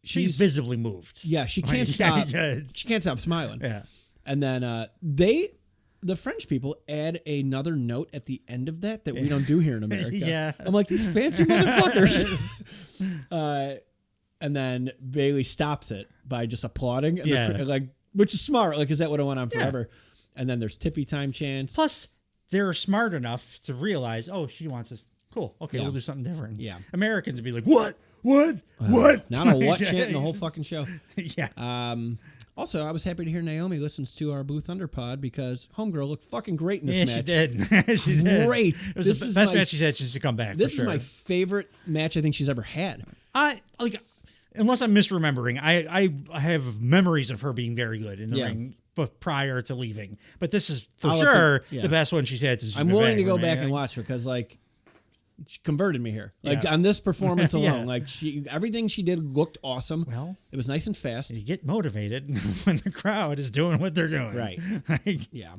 she's visibly moved. Yeah, she can't stop. She can't stop smiling. Yeah. And then the French people add another note at the end of that we don't do here in America. Yeah. I'm like, these fancy motherfuckers. And then Bayley stops it by just applauding. And which is smart. Like, is that would have went on forever? Yeah. And then there's Tippy time chants. Plus, they're smart enough to realize, oh, she wants us. Cool. Okay, we'll do something different. Yeah. Americans would be like, what? What? Not a what chant in the whole fucking show. Yeah. Also, I was happy to hear Naomi listens to our Booth Thunder pod because Homegirl looked fucking great in this match. She did. She did. Great. It was the best match she's had since she come back. This is my favorite match I think she's ever had. Unless I'm misremembering, I have memories of her being very good in the ring, but prior to leaving. But this is for sure the best one she's had since. I'm willing to go back and watch her because she converted me here. On this performance alone, everything she did looked awesome. Well, it was nice and fast. You get motivated when the crowd is doing what they're doing. Right. Yeah.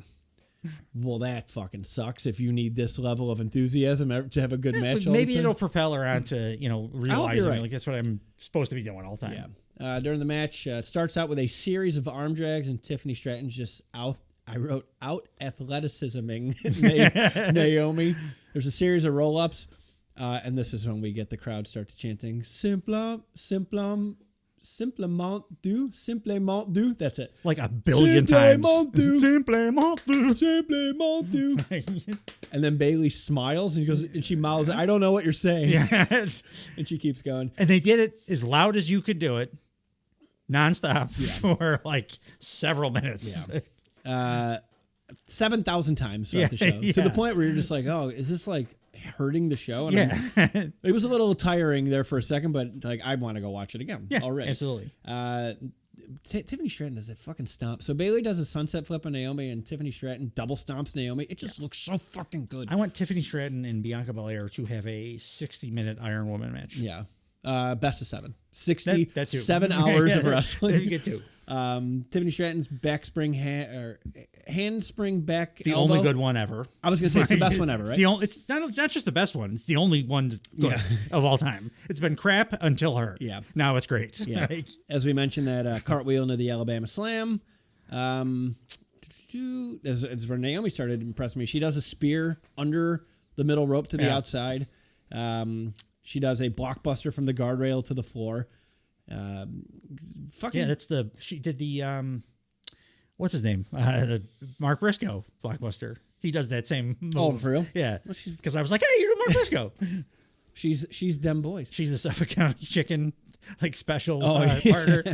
Well, that fucking sucks if you need this level of enthusiasm to have a good match. Maybe it'll propel her on to, realizing right. That's what I'm supposed to be doing all the time. Yeah. During the match, it starts out with a series of arm drags, and Tiffany Stratton's just out. I wrote out athleticisming Naomi. There's a series of roll-ups, and this is when we get the crowd start to chanting, Simplum, Simplum, Simplement du. That's it. Like a billion times. Simplement du. And then Bailey smiles and she mouths, I don't know what you're saying. Yeah. And she keeps going. And they did it as loud as you could do it, nonstop for like several minutes. Yeah. 7,000 times throughout the show. To the point where you're just like, oh, is this like hurting the show? And it was a little tiring there for a second, but like I want to go watch it again already. Absolutely. Tiffany Stratton does a fucking stomp. So Bailey does a sunset flip on Naomi, and Tiffany Stratton double stomps Naomi. It just looks so fucking good. I want Tiffany Stratton and Bianca Belair to have a 60-minute Iron Woman match. Yeah. Best of 7. 60, that's 7 hours of wrestling. There you get 2. Tiffany Stratton's backspring handspring back The elbow. only good one ever. I was going to say it's the best one ever, right? It's not just the best one. It's the only one good of all time. It's been crap until her. Yeah. Now it's great. Yeah. As we mentioned, that cartwheel into the Alabama Slam. As where Naomi started to impress me. She does a spear under the middle rope to the outside. She does a blockbuster from the guardrail to the floor. She did the what's his name? The Mark Briscoe blockbuster. He does that same move. Oh, for real? Yeah. Because I was like, hey, you're Mark Briscoe. she's them boys. She's the Suffolk County Chicken special partner.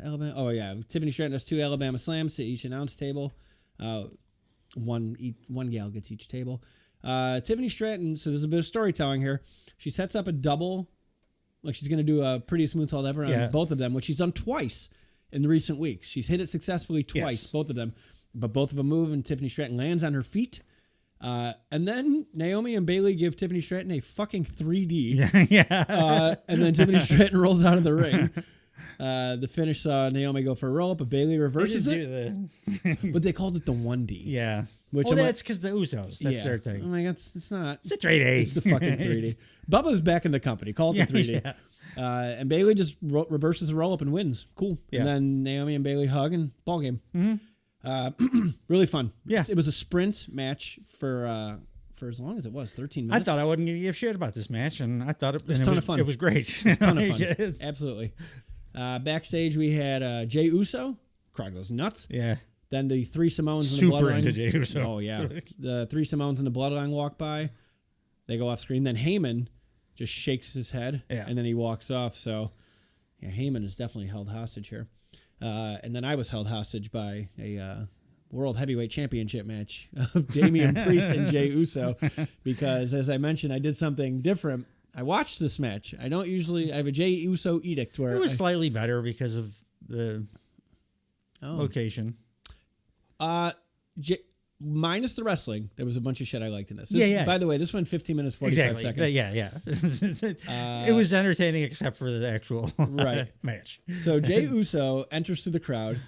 Alabama. Oh yeah, Tiffany Stratton does 2 Alabama slams to each announce table. One gal gets each table. Tiffany Stratton, so there's a bit of storytelling here. She sets up a double, like she's going to do a prettiest moonsault ever on both of them, which she's done twice in the recent weeks. She's hit it successfully twice, both of them. But both of them move, and Tiffany Stratton lands on her feet. And then Naomi and Bailey give Tiffany Stratton a fucking 3D. And then Tiffany Stratton rolls out of the ring. The finish saw Naomi go for a roll up, but Bailey reverses it. But they called it the 1D. Yeah. Which that's because the Usos. That's their thing. I'm like, it's not. It's a 3D. It's the fucking 3D. Bubba's back in the company. Call it the 3D. Yeah. And Bailey just reverses the roll up and wins. Cool. Yeah. And then Naomi and Bailey hug and ball game. Mm-hmm. Really fun. Yeah. It was a sprint match for as long as it was, 13 minutes. I thought I wasn't going to give shit about this match, and I thought it was a ton of fun. It was great. It was a ton of fun. Absolutely. Backstage, we had Jey Uso. Crowd goes nuts. Yeah. Then the 3 Samoans in the Bloodline. Super into Jey Uso. Oh, yeah. The 3 Samoans in the Bloodline walk by. They go off screen. Then Heyman just shakes his head, and then he walks off. So, yeah, Heyman is definitely held hostage here. And then I was held hostage by a World Heavyweight Championship match of Damian Priest and Jey Uso because, as I mentioned, I did something different. I watched this match. I have a Jey Uso edict where it was slightly better because of the location. Minus the wrestling, there was a bunch of shit I liked in this. By the way, this went 15 minutes, 45 seconds. Yeah. It was entertaining except for the actual match. So Jey Uso enters through the crowd,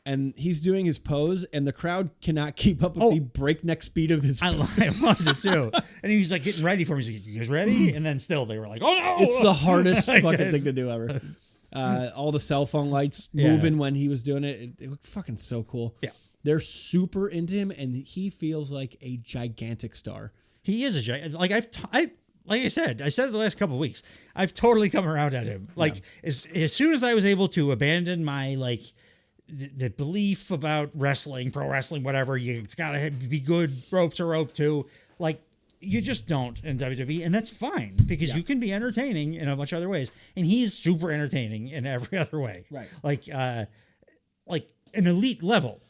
and he's doing his pose, and the crowd cannot keep up with the breakneck speed of his pose. I loved it, too. And he was like getting ready for me. He's like, you guys ready? And then still they were like, oh, no. It's the hardest fucking thing to do ever. All the cell phone lights moving when he was doing it. It looked fucking so cool. Yeah. They're super into him, and he feels like a gigantic star. He is a giant. Like I said it the last couple of weeks. I've totally come around at him. Like as soon as I was able to abandon my the belief about wrestling, pro wrestling, whatever. It's gotta be good rope to rope too. Like you just don't in WWE, and that's fine because you can be entertaining in a bunch of other ways, and he's super entertaining in every other way. Right. Like an elite level.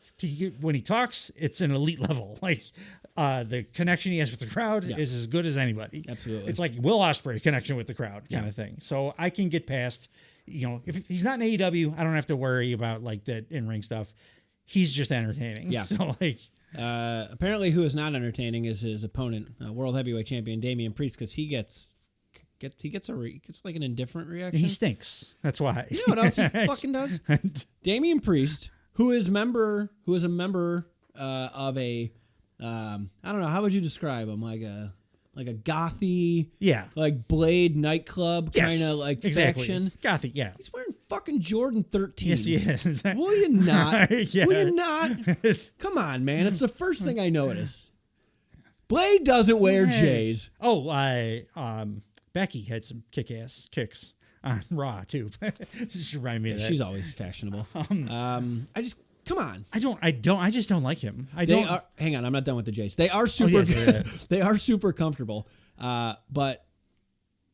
When he talks, it's an elite level. Like the connection he has with the crowd is as good as anybody. Absolutely. It's like Will Ospreay connection with the crowd kind of thing. So I can get past, if he's not in AEW, I don't have to worry about like that in-ring stuff. He's just entertaining. Yeah. So apparently who is not entertaining is his opponent, World Heavyweight Champion Damian Priest, because he gets like an indifferent reaction. He stinks. That's why. You know what else he fucking does? Damian Priest, who is a member of a I don't know, how would you describe him? Like a gothy, like Blade nightclub kind of like faction. Gothy, yeah. He's wearing fucking Jordan 13s. Yes, he is. Will you not? Will you not? Come on, man. It's the first thing I notice. Blade doesn't wear J's. Oh, Becky had some kick-ass kicks on Raw too. Just remind me of that. She's always fashionable. I just come on. I just don't like him. Hang on, I'm not done with the Jays. They are super. They are super comfortable. But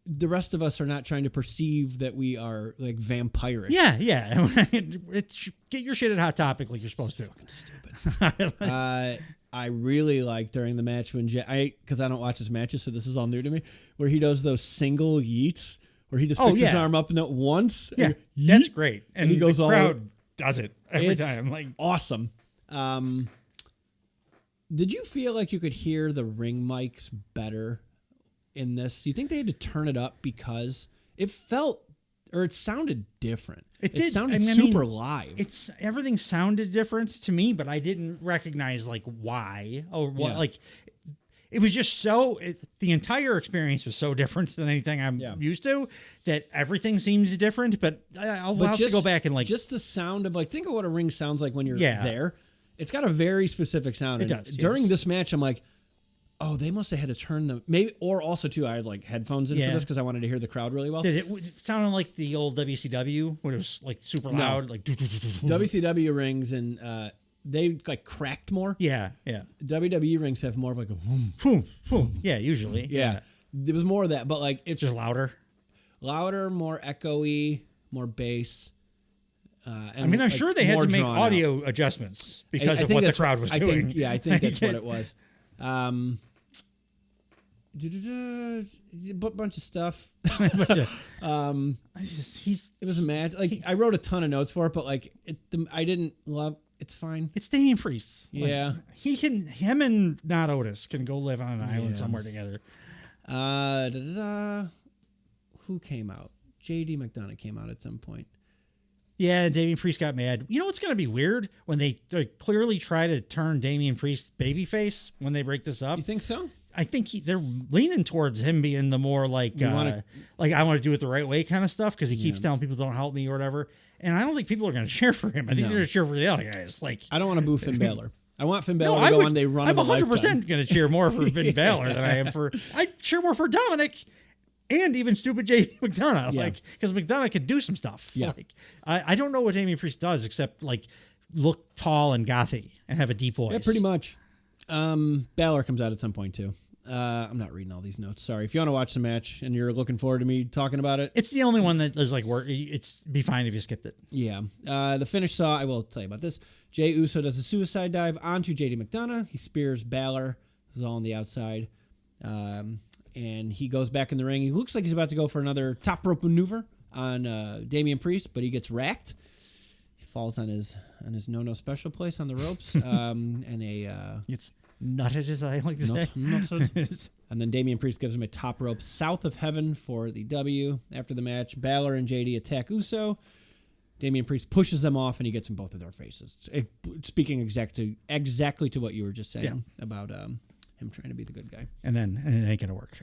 the rest of us are not trying to perceive that we are like vampirish. Yeah. Get your shit at Hot Topic like you're supposed to. Fucking stupid. I really like during the match when because I don't watch his matches, so this is all new to me. Where he does those single yeets, where he just picks his arm up and at once. Yeah, that's great. And he goes the all crowd does it every time. Like awesome. Did you feel like you could hear the ring mics better in this? Do you think they had to turn it up because it sounded different? It sounded super live. Everything sounded different to me, but I didn't recognize like why or what. Like it was just the entire experience was so different than anything I'm used to that everything seems different. But I'll have to go back and like just the sound of like think of what a ring sounds like when you're there. It's got a very specific sound. It does. During this match, I'm like, oh, they must have had to turn them. Maybe, or also too, I had like headphones in for this because I wanted to hear the crowd really well. It sounded like the old WCW when it was like super loud, like WCW rings and they like cracked more. Yeah. WWE rings have more of like a boom, boom. Yeah, usually. Yeah, there was more of that, but like it's just louder, more echoey, more bass. I'm sure they had to make audio adjustments because of what the crowd was doing. I think that's what it was. Bunch of stuff. It was a match. Like I wrote a ton of notes for it, but like I didn't love. It's fine. It's Damian Priest. Yeah, like, him and not Otis can go live on an island somewhere together. Who came out? JD McDonough came out at some point. Yeah, Damian Priest got mad. You know what's going to be weird? When they clearly try to turn Damian Priest babyface when they break this up. You think so? I think they're leaning towards him being the more like I want to do it the right way kind of stuff because he keeps telling people don't help me or whatever. And I don't think people are going to cheer for him. I think they're going to cheer for the other guys. Like I don't want to boo Finn Balor. I want Finn Balor to go on. They run. I'm 100% going to cheer more for Finn Balor than I am for. I cheer more for Dominic. And even stupid JD McDonough, because McDonough could do some stuff. Yeah. Like, I don't know what Damian Priest does except like look tall and gothy and have a deep voice. Yeah, pretty much. Balor comes out at some point too. I'm not reading all these notes. Sorry. If you want to watch the match and you're looking forward to me talking about it, it's the only one that is like work. It's be fine if you skipped it. Yeah. The finish I will tell you about this. Jey Uso does a suicide dive onto JD McDonough. He spears Balor. This is all on the outside. And he goes back in the ring. He looks like he's about to go for another top rope maneuver on Damian Priest, but he gets racked. He falls on his no special place on the ropes. It's nutted, as I like to say. Nutted. And then Damian Priest gives him a top rope south of heaven for the W. After the match, Balor and JD attack Uso. Damian Priest pushes them off, and he gets them both in their faces. Speaking exactly to what you were just saying about him trying to be the good guy. And it ain't gonna work.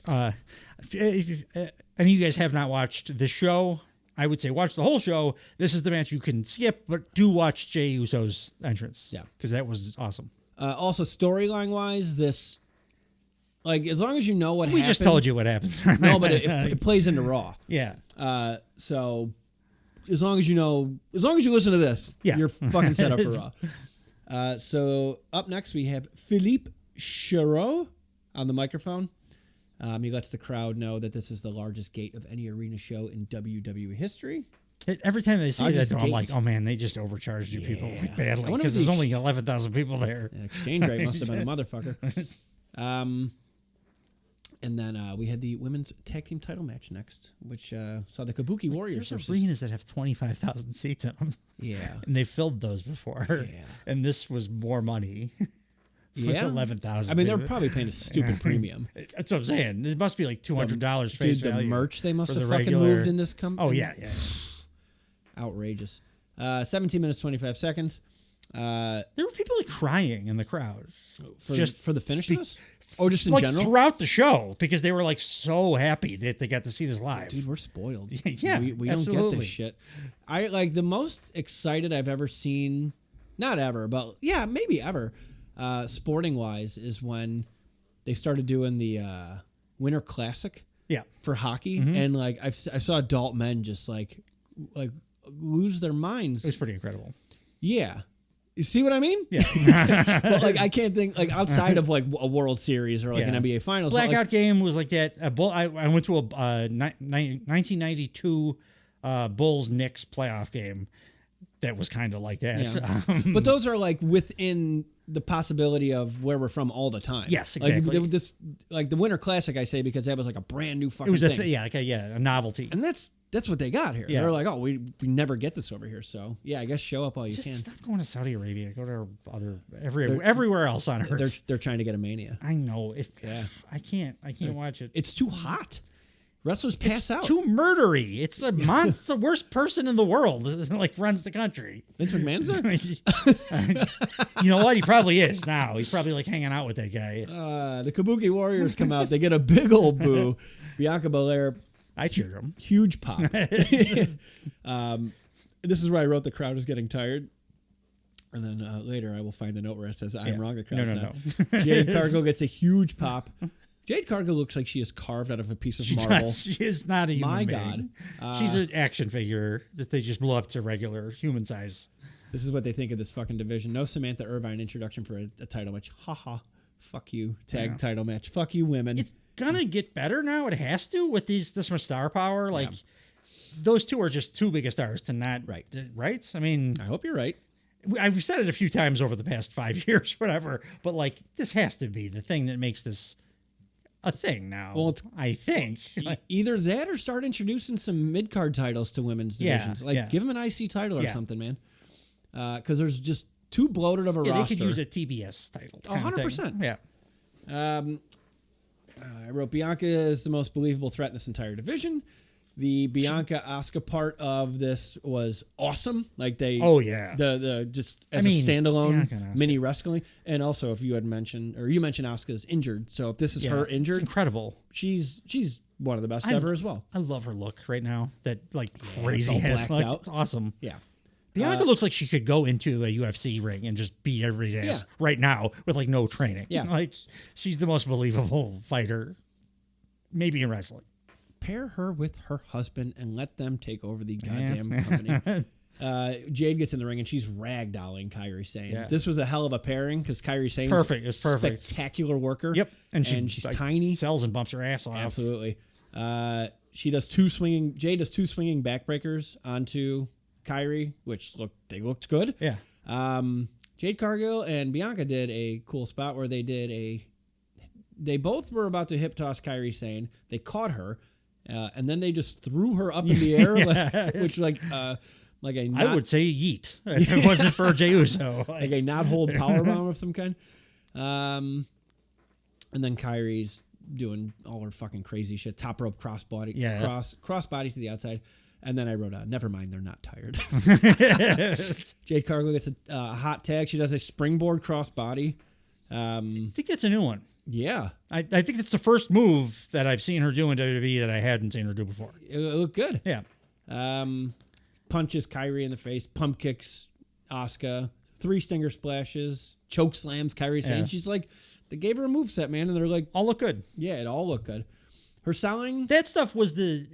If any of you guys have not watched the show, I would say watch the whole show. This is the match you can skip, but do watch Jey Uso's entrance. Yeah, because that was awesome. Also, storyline wise, this as long as you know what happened. We just told you what happens. No, but it plays into Raw. Yeah. So as long as you listen to this, you're fucking set up for Raw. So up next we have Philippe Chiro on the microphone. He lets the crowd know that this is the largest gate of any arena show in WWE history. Every time they say that, I'm like, oh man, they just overcharged you people badly because there's only 11,000 people there. The exchange rate must have been a motherfucker. And then we had the women's tag team title match next, which saw the Kabuki Warriors. There's arenas that have 25,000 seats in them. Yeah. And they filled those before. Yeah. And this was more money. Yeah, 11,000. I mean, they're probably paying a stupid premium. That's what I'm saying. It must be like $200 face value. The merch they must have fucking moved in this company. Oh yeah. Outrageous. 17 minutes 25 seconds. There were people like crying in the crowd for the finish of this. Oh, just in general throughout the show because they were like so happy that they got to see this live. Dude, we're spoiled. Yeah, we don't get this shit. I like the most excited I've ever seen. Not ever, but yeah, maybe ever. Sporting wise is when they started doing the Winter Classic Yeah. for hockey, and like I saw adult men just like lose their minds. It was pretty incredible. Yeah. You see what I mean? Yeah. But like I can't think like outside of like a World Series or like an NBA Finals. Blackout but, like, game was like that. I went to a 1992 Bulls Knicks playoff game that was kind of like that. Yeah. But those are like within the possibility of where we're from all the time. Yes, exactly. Like the Winter Classic, I say because that was like a brand new fucking it was thing. a novelty. And that's what they got here. Yeah. They're like, oh, we never get this over here. So yeah, I guess show up all you Just can. stop going to Saudi Arabia. Go to everywhere else on earth. They're trying to get a mania. I know. Yeah. I can't watch it. It's too hot. Wrestlers pass out. Too murdery. It's the the worst person in the world. Like runs the country. Vince McMahon's there? You know what? He probably is now. He's probably like hanging out with that guy. The Kabuki Warriors come out. They get a big old boo. Bianca Belair. I cheered him. Huge pop. This is where I wrote the crowd is getting tired. And then later I will find the note where it says I'm wrong. The crowd's no. Jade Cargill gets a huge pop. Jade Cargill looks like she is carved out of a piece of marble. Does. She is not a human My being. God. She's an action figure that they just blew up to regular human size. This is what they think of this fucking division. No Samantha Irvine introduction for a title match. Ha. Fuck you. Tag title match. Fuck you, women. It's gonna get better now. It has to with this much star power. Like those two are just too big of stars to not right. I mean, I hope you're right. I've said it a few times over the past 5 years, whatever. But like, this has to be the thing that makes this a thing now. Well, I think either that or start introducing some mid card titles to women's divisions. Give them an IC title or something, man. Because there's just too bloated of a roster. They could use a TBS title. 100%. Yeah. I wrote Bianca is the most believable threat in this entire division. The Bianca Asuka part of this was awesome. Like they, the just as a standalone mini wrestling. And also, if you had mentioned you mentioned Asuka's injured, so if this is her injured, it's incredible. She's one of the best ever as well. I love her look right now. That like crazy ass look. It's awesome. Yeah. Bianca looks like she could go into a UFC ring and just beat everybody's ass right now with like no training. Yeah. Like she's the most believable fighter, maybe in wrestling. Pair her with her husband and let them take over the goddamn company. Jade gets in the ring and she's ragdolling Kairi Sane. Yeah. This was a hell of a pairing because Kairi Sane's It's perfect. Spectacular worker. Yep. And she's like, tiny. Sells and bumps her ass off. Absolutely. Jade does two swinging backbreakers onto Kairi, which looked good. Yeah. Jade Cargill and Bianca did a cool spot where they both were about to hip toss Kairi Sane. They caught her. And then they just threw her up in the air, I would say yeet if it wasn't for Jey Uso. Like a not hold powerbomb of some kind. And then Kairi's doing all her fucking crazy shit. Top rope cross bodies to the outside. And then I wrote, never mind, they're not tired. Jade Cargill gets a hot tag. She does a springboard cross body. I think that's a new one. Yeah. I think that's the first move that I've seen her do in WWE that I hadn't seen her do before. It looked good. Yeah. Punches Kairi in the face, pump kicks Asuka, 3 stinger splashes, choke slams Kairi Sane. She's like, they gave her a moveset, man, and they're like... All look good. Yeah, it all looked good. Her selling... That stuff was the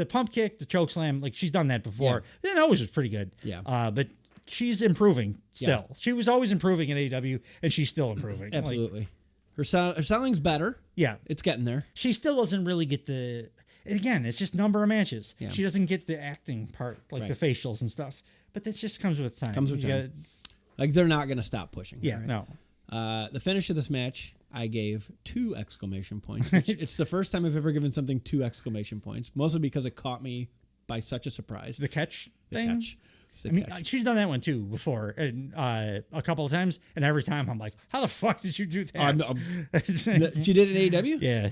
pump kick, the choke slam. Like, she's done that before. Yeah. That always was pretty good. Yeah. But she's improving still. Yeah. She was always improving in AEW, and she's still improving. Absolutely. Her selling's better. Yeah. It's getting there. She still doesn't really get the... Again, it's just number of matches. Yeah. She doesn't get the acting part, like the facials and stuff. But that just comes with time. Like, they're not going to stop pushing. Yeah, right? no. The finish of this match, I gave 2 exclamation points. It's the first time I've ever given something 2 exclamation points, mostly because it caught me by such a surprise. The catch thing? Catch. She's done that one too before, and a couple of times, and every time I'm like, "How the fuck did you do that?" She did it in AEW. Yeah.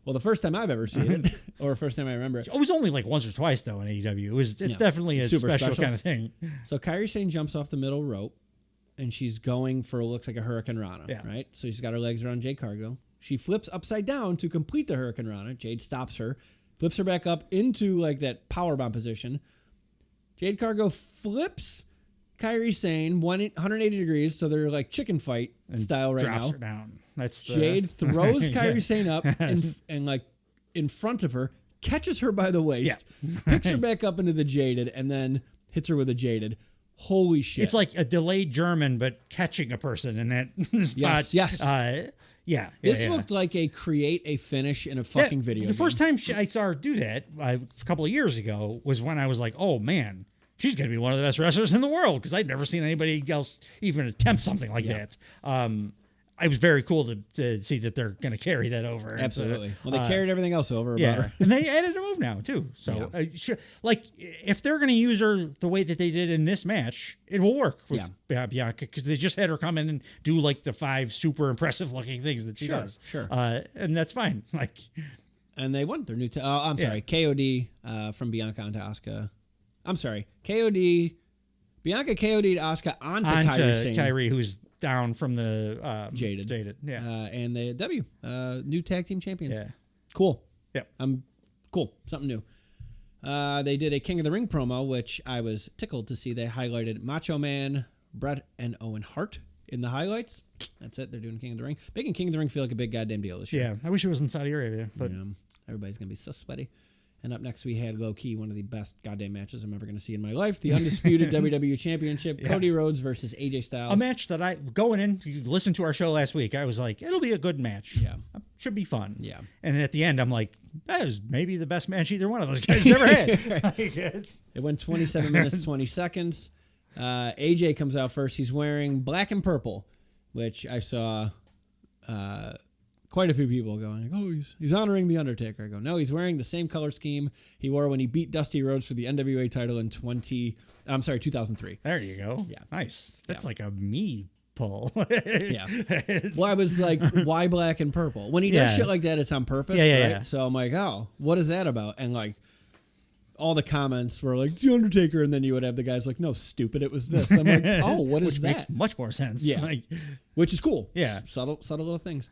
Well, the first time I've ever seen it, or first time I remember it, it was only like once or twice though in AEW. It's definitely a special kind of thing. So Kairi Sane jumps off the middle rope, and she's going for what looks like a Hurricane Rana. Yeah. Right. So she's got her legs around Jade Cargill. She flips upside down to complete the Hurricane Rana. Jade stops her, flips her back up into like that powerbomb position. Jade Cargill flips Kairi Sane 180 degrees, so they're like chicken fight style right now. Drops her down. Jade throws Kairi Sane up and like in front of her, catches her by the waist, picks her back up into the jaded, and then hits her with a jaded. Holy shit. It's like a delayed German, but catching a person in that spot. Yes. This looked like a create a finish in a fucking video. The first time I saw her do that a couple of years ago was when I was like, oh, man, she's going to be one of the best wrestlers in the world, because I'd never seen anybody else even attempt something like that. It was very cool to see that they're going to carry that over. Absolutely. Well, they carried everything else over about her. And they added a move now, too. So, if they're going to use her the way that they did in this match, it will work with Bianca, because they just had her come in and do, like, the 5 super impressive looking things that she does. Sure. And that's fine. And they won their new... I'm sorry. KOD from Bianca onto Asuka. I'm sorry. Bianca KOD'd Asuka onto Kairi Sane. Kairi, who's down from the Jaded. Yeah. And the W. New tag team champions. Yeah. Cool. Yep. Cool. Something new. They did a King of the Ring promo, which I was tickled to see. They highlighted Macho Man, Bret, and Owen Hart in the highlights. That's it. They're doing King of the Ring. Making King of the Ring feel like a big goddamn deal this year. Yeah. I wish it was in Saudi Arabia, but everybody's going to be so sweaty. And up next, we had low-key one of the best goddamn matches I'm ever going to see in my life. The undisputed WWE Championship, Cody Rhodes versus AJ Styles. A match that going in, you listened to our show last week, I was like, it'll be a good match. Yeah. Should be fun. Yeah. And at the end, I'm like, that is maybe the best match either one of those guys ever had. It went 27 minutes, 20 seconds. AJ comes out first. He's wearing black and purple, which I saw... quite a few people going, oh, he's honoring The Undertaker. I go, no, he's wearing the same color scheme he wore when he beat Dusty Rhodes for the NWA title in 2003. There you go. Yeah. Nice. That's like a me pull. Yeah. Well, I was like, why black and purple? When he does shit like that, it's on purpose, right? Yeah. So I'm like, oh, what is that about? And like, all the comments were like, it's The Undertaker. And then you would have the guys like, no, stupid, it was this. I'm like, oh, what is that? Which makes much more sense. Yeah. Which is cool. Yeah. Subtle little things.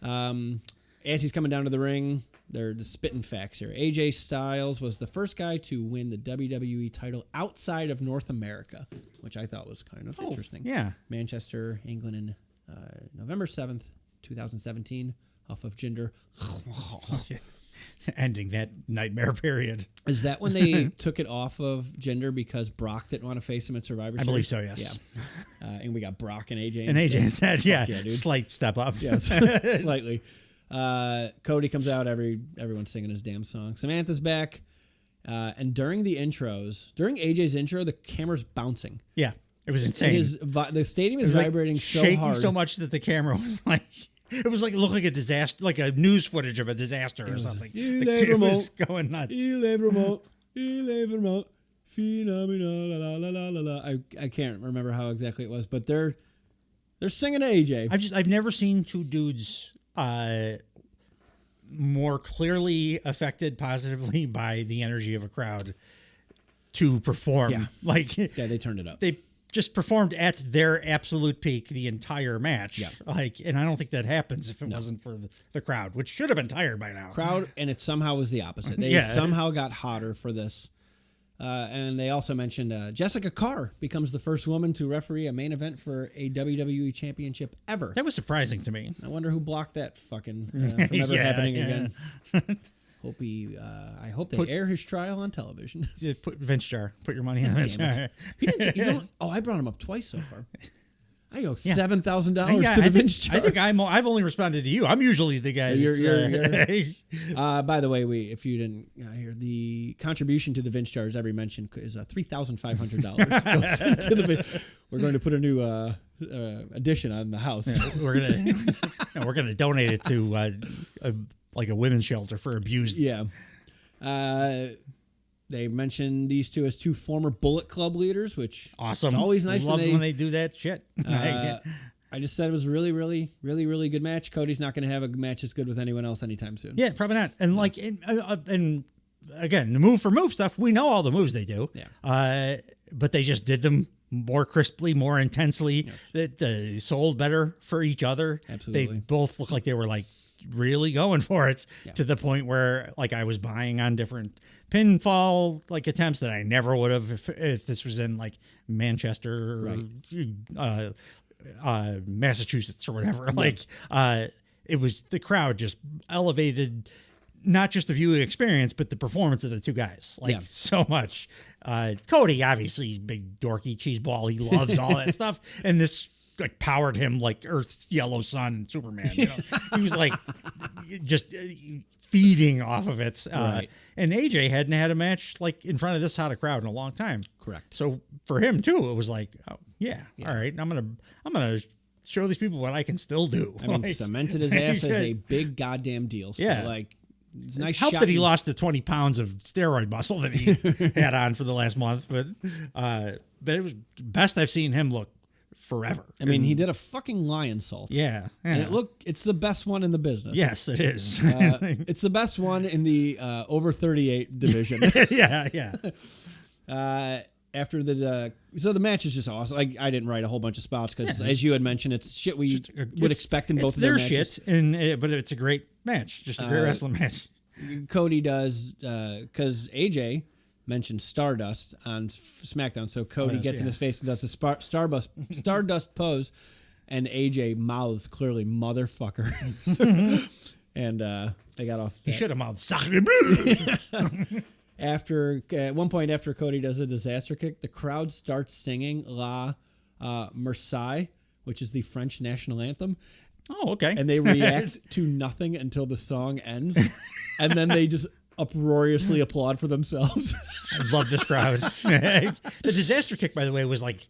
As he's coming down to the ring, they're the spitting facts here. AJ Styles was the first guy to win the WWE title outside of North America, which I thought was kind of interesting. Yeah. Manchester, England, in November 7th, 2017, off of Jinder. Ending that nightmare period. Is that when they took it off of Jinder because Brock didn't want to face him at Survivor Series? I believe so, yes. Yeah. And we got Brock and AJ And AJ instead, yeah. Dude. Slight step up. Yeah, slightly. Cody comes out, everyone's singing his damn song. Samantha's back. And during the intros, during AJ's intro, the camera's bouncing. Yeah, it was insane. The stadium is vibrating so shaking hard. so much that the camera was like... It was like, it looked like a disaster, like a news footage of a disaster or something. It was going nuts. Remote. Phenomenal. La, la, la, la, la. I can't remember how exactly it was, but they're singing to AJ. I've never seen two dudes more clearly affected positively by the energy of a crowd to perform. Yeah. They turned it up. They just performed at their absolute peak the entire match. Yeah. And I don't think that happens if it wasn't for the crowd, which should have been tired by now. And it somehow was the opposite. They somehow got hotter for this. And they also mentioned Jessica Carr becomes the first woman to referee a main event for a WWE championship ever. That was surprising to me. I wonder who blocked that fucking from ever happening again. I hope they air his trial on television. Put Vince Jar. Put your money on Vince Jar. I brought him up twice so far. I owe $7,000 to the Vince Jar. I think I've only responded to you. I'm usually the guy. By the way, if you didn't hear, the contribution to the Vince Jar, as every mentioned, is $3,500. We're going to put a new addition on the house. Yeah, we're gonna donate it to a women's shelter for abused. Yeah. They mentioned these two as two former Bullet Club leaders, which awesome. It's always nice when they do that shit. I just said it was a really, really, really, really good match. Cody's not going to have a match as good with anyone else anytime soon. Yeah, probably not. And and again, the move for move stuff, we know all the moves they do. Yeah. But they just did them more crisply, more intensely. Yes. They sold better for each other. Absolutely. They both looked like they were really going for it to the point where I was buying on different pinfall attempts that I never would have if this was in Manchester or Massachusetts or whatever. It was the crowd just elevated not just the viewing experience, but the performance of the two guys. Like so much. Cody, obviously, he's big dorky cheeseball. He loves all that stuff. And this like powered him like Earth's yellow sun, Superman. You know? He was like just feeding off of it. Right. And AJ hadn't had a match like in front of this hot a crowd in a long time. Correct. So for him too, it was like, oh yeah. All right, I'm gonna show these people what I can still do. I mean, cemented his ass as a big goddamn deal. Still. Yeah. Like, it's nice. Helped shot that he lost the 20 pounds of steroid muscle that he had on for the last month, but it was best I've seen him look forever. I mean, he did a fucking lion salt. Yeah. And it's the best one in the business. Yes, it is. It's the best one in the over 38 division. yeah. After so the match is just awesome. Like, I didn't write a whole bunch of spots because, as you had mentioned, it's shit we would expect in both of their matches. Shit, but it's a great match, just a great wrestling match. Cody does because AJ mentioned Stardust on SmackDown, so Cody gets in his face and does the Stardust pose, and AJ mouths clearly motherfucker, and they got off. He should have mouthed Sacre Bleu. At one point after Cody does a disaster kick, the crowd starts singing La Marseillaise, which is the French national anthem. Oh, okay. And they react to nothing until the song ends, and then they just uproariously applaud for themselves. I love this crowd. The disaster kick, by the way, was like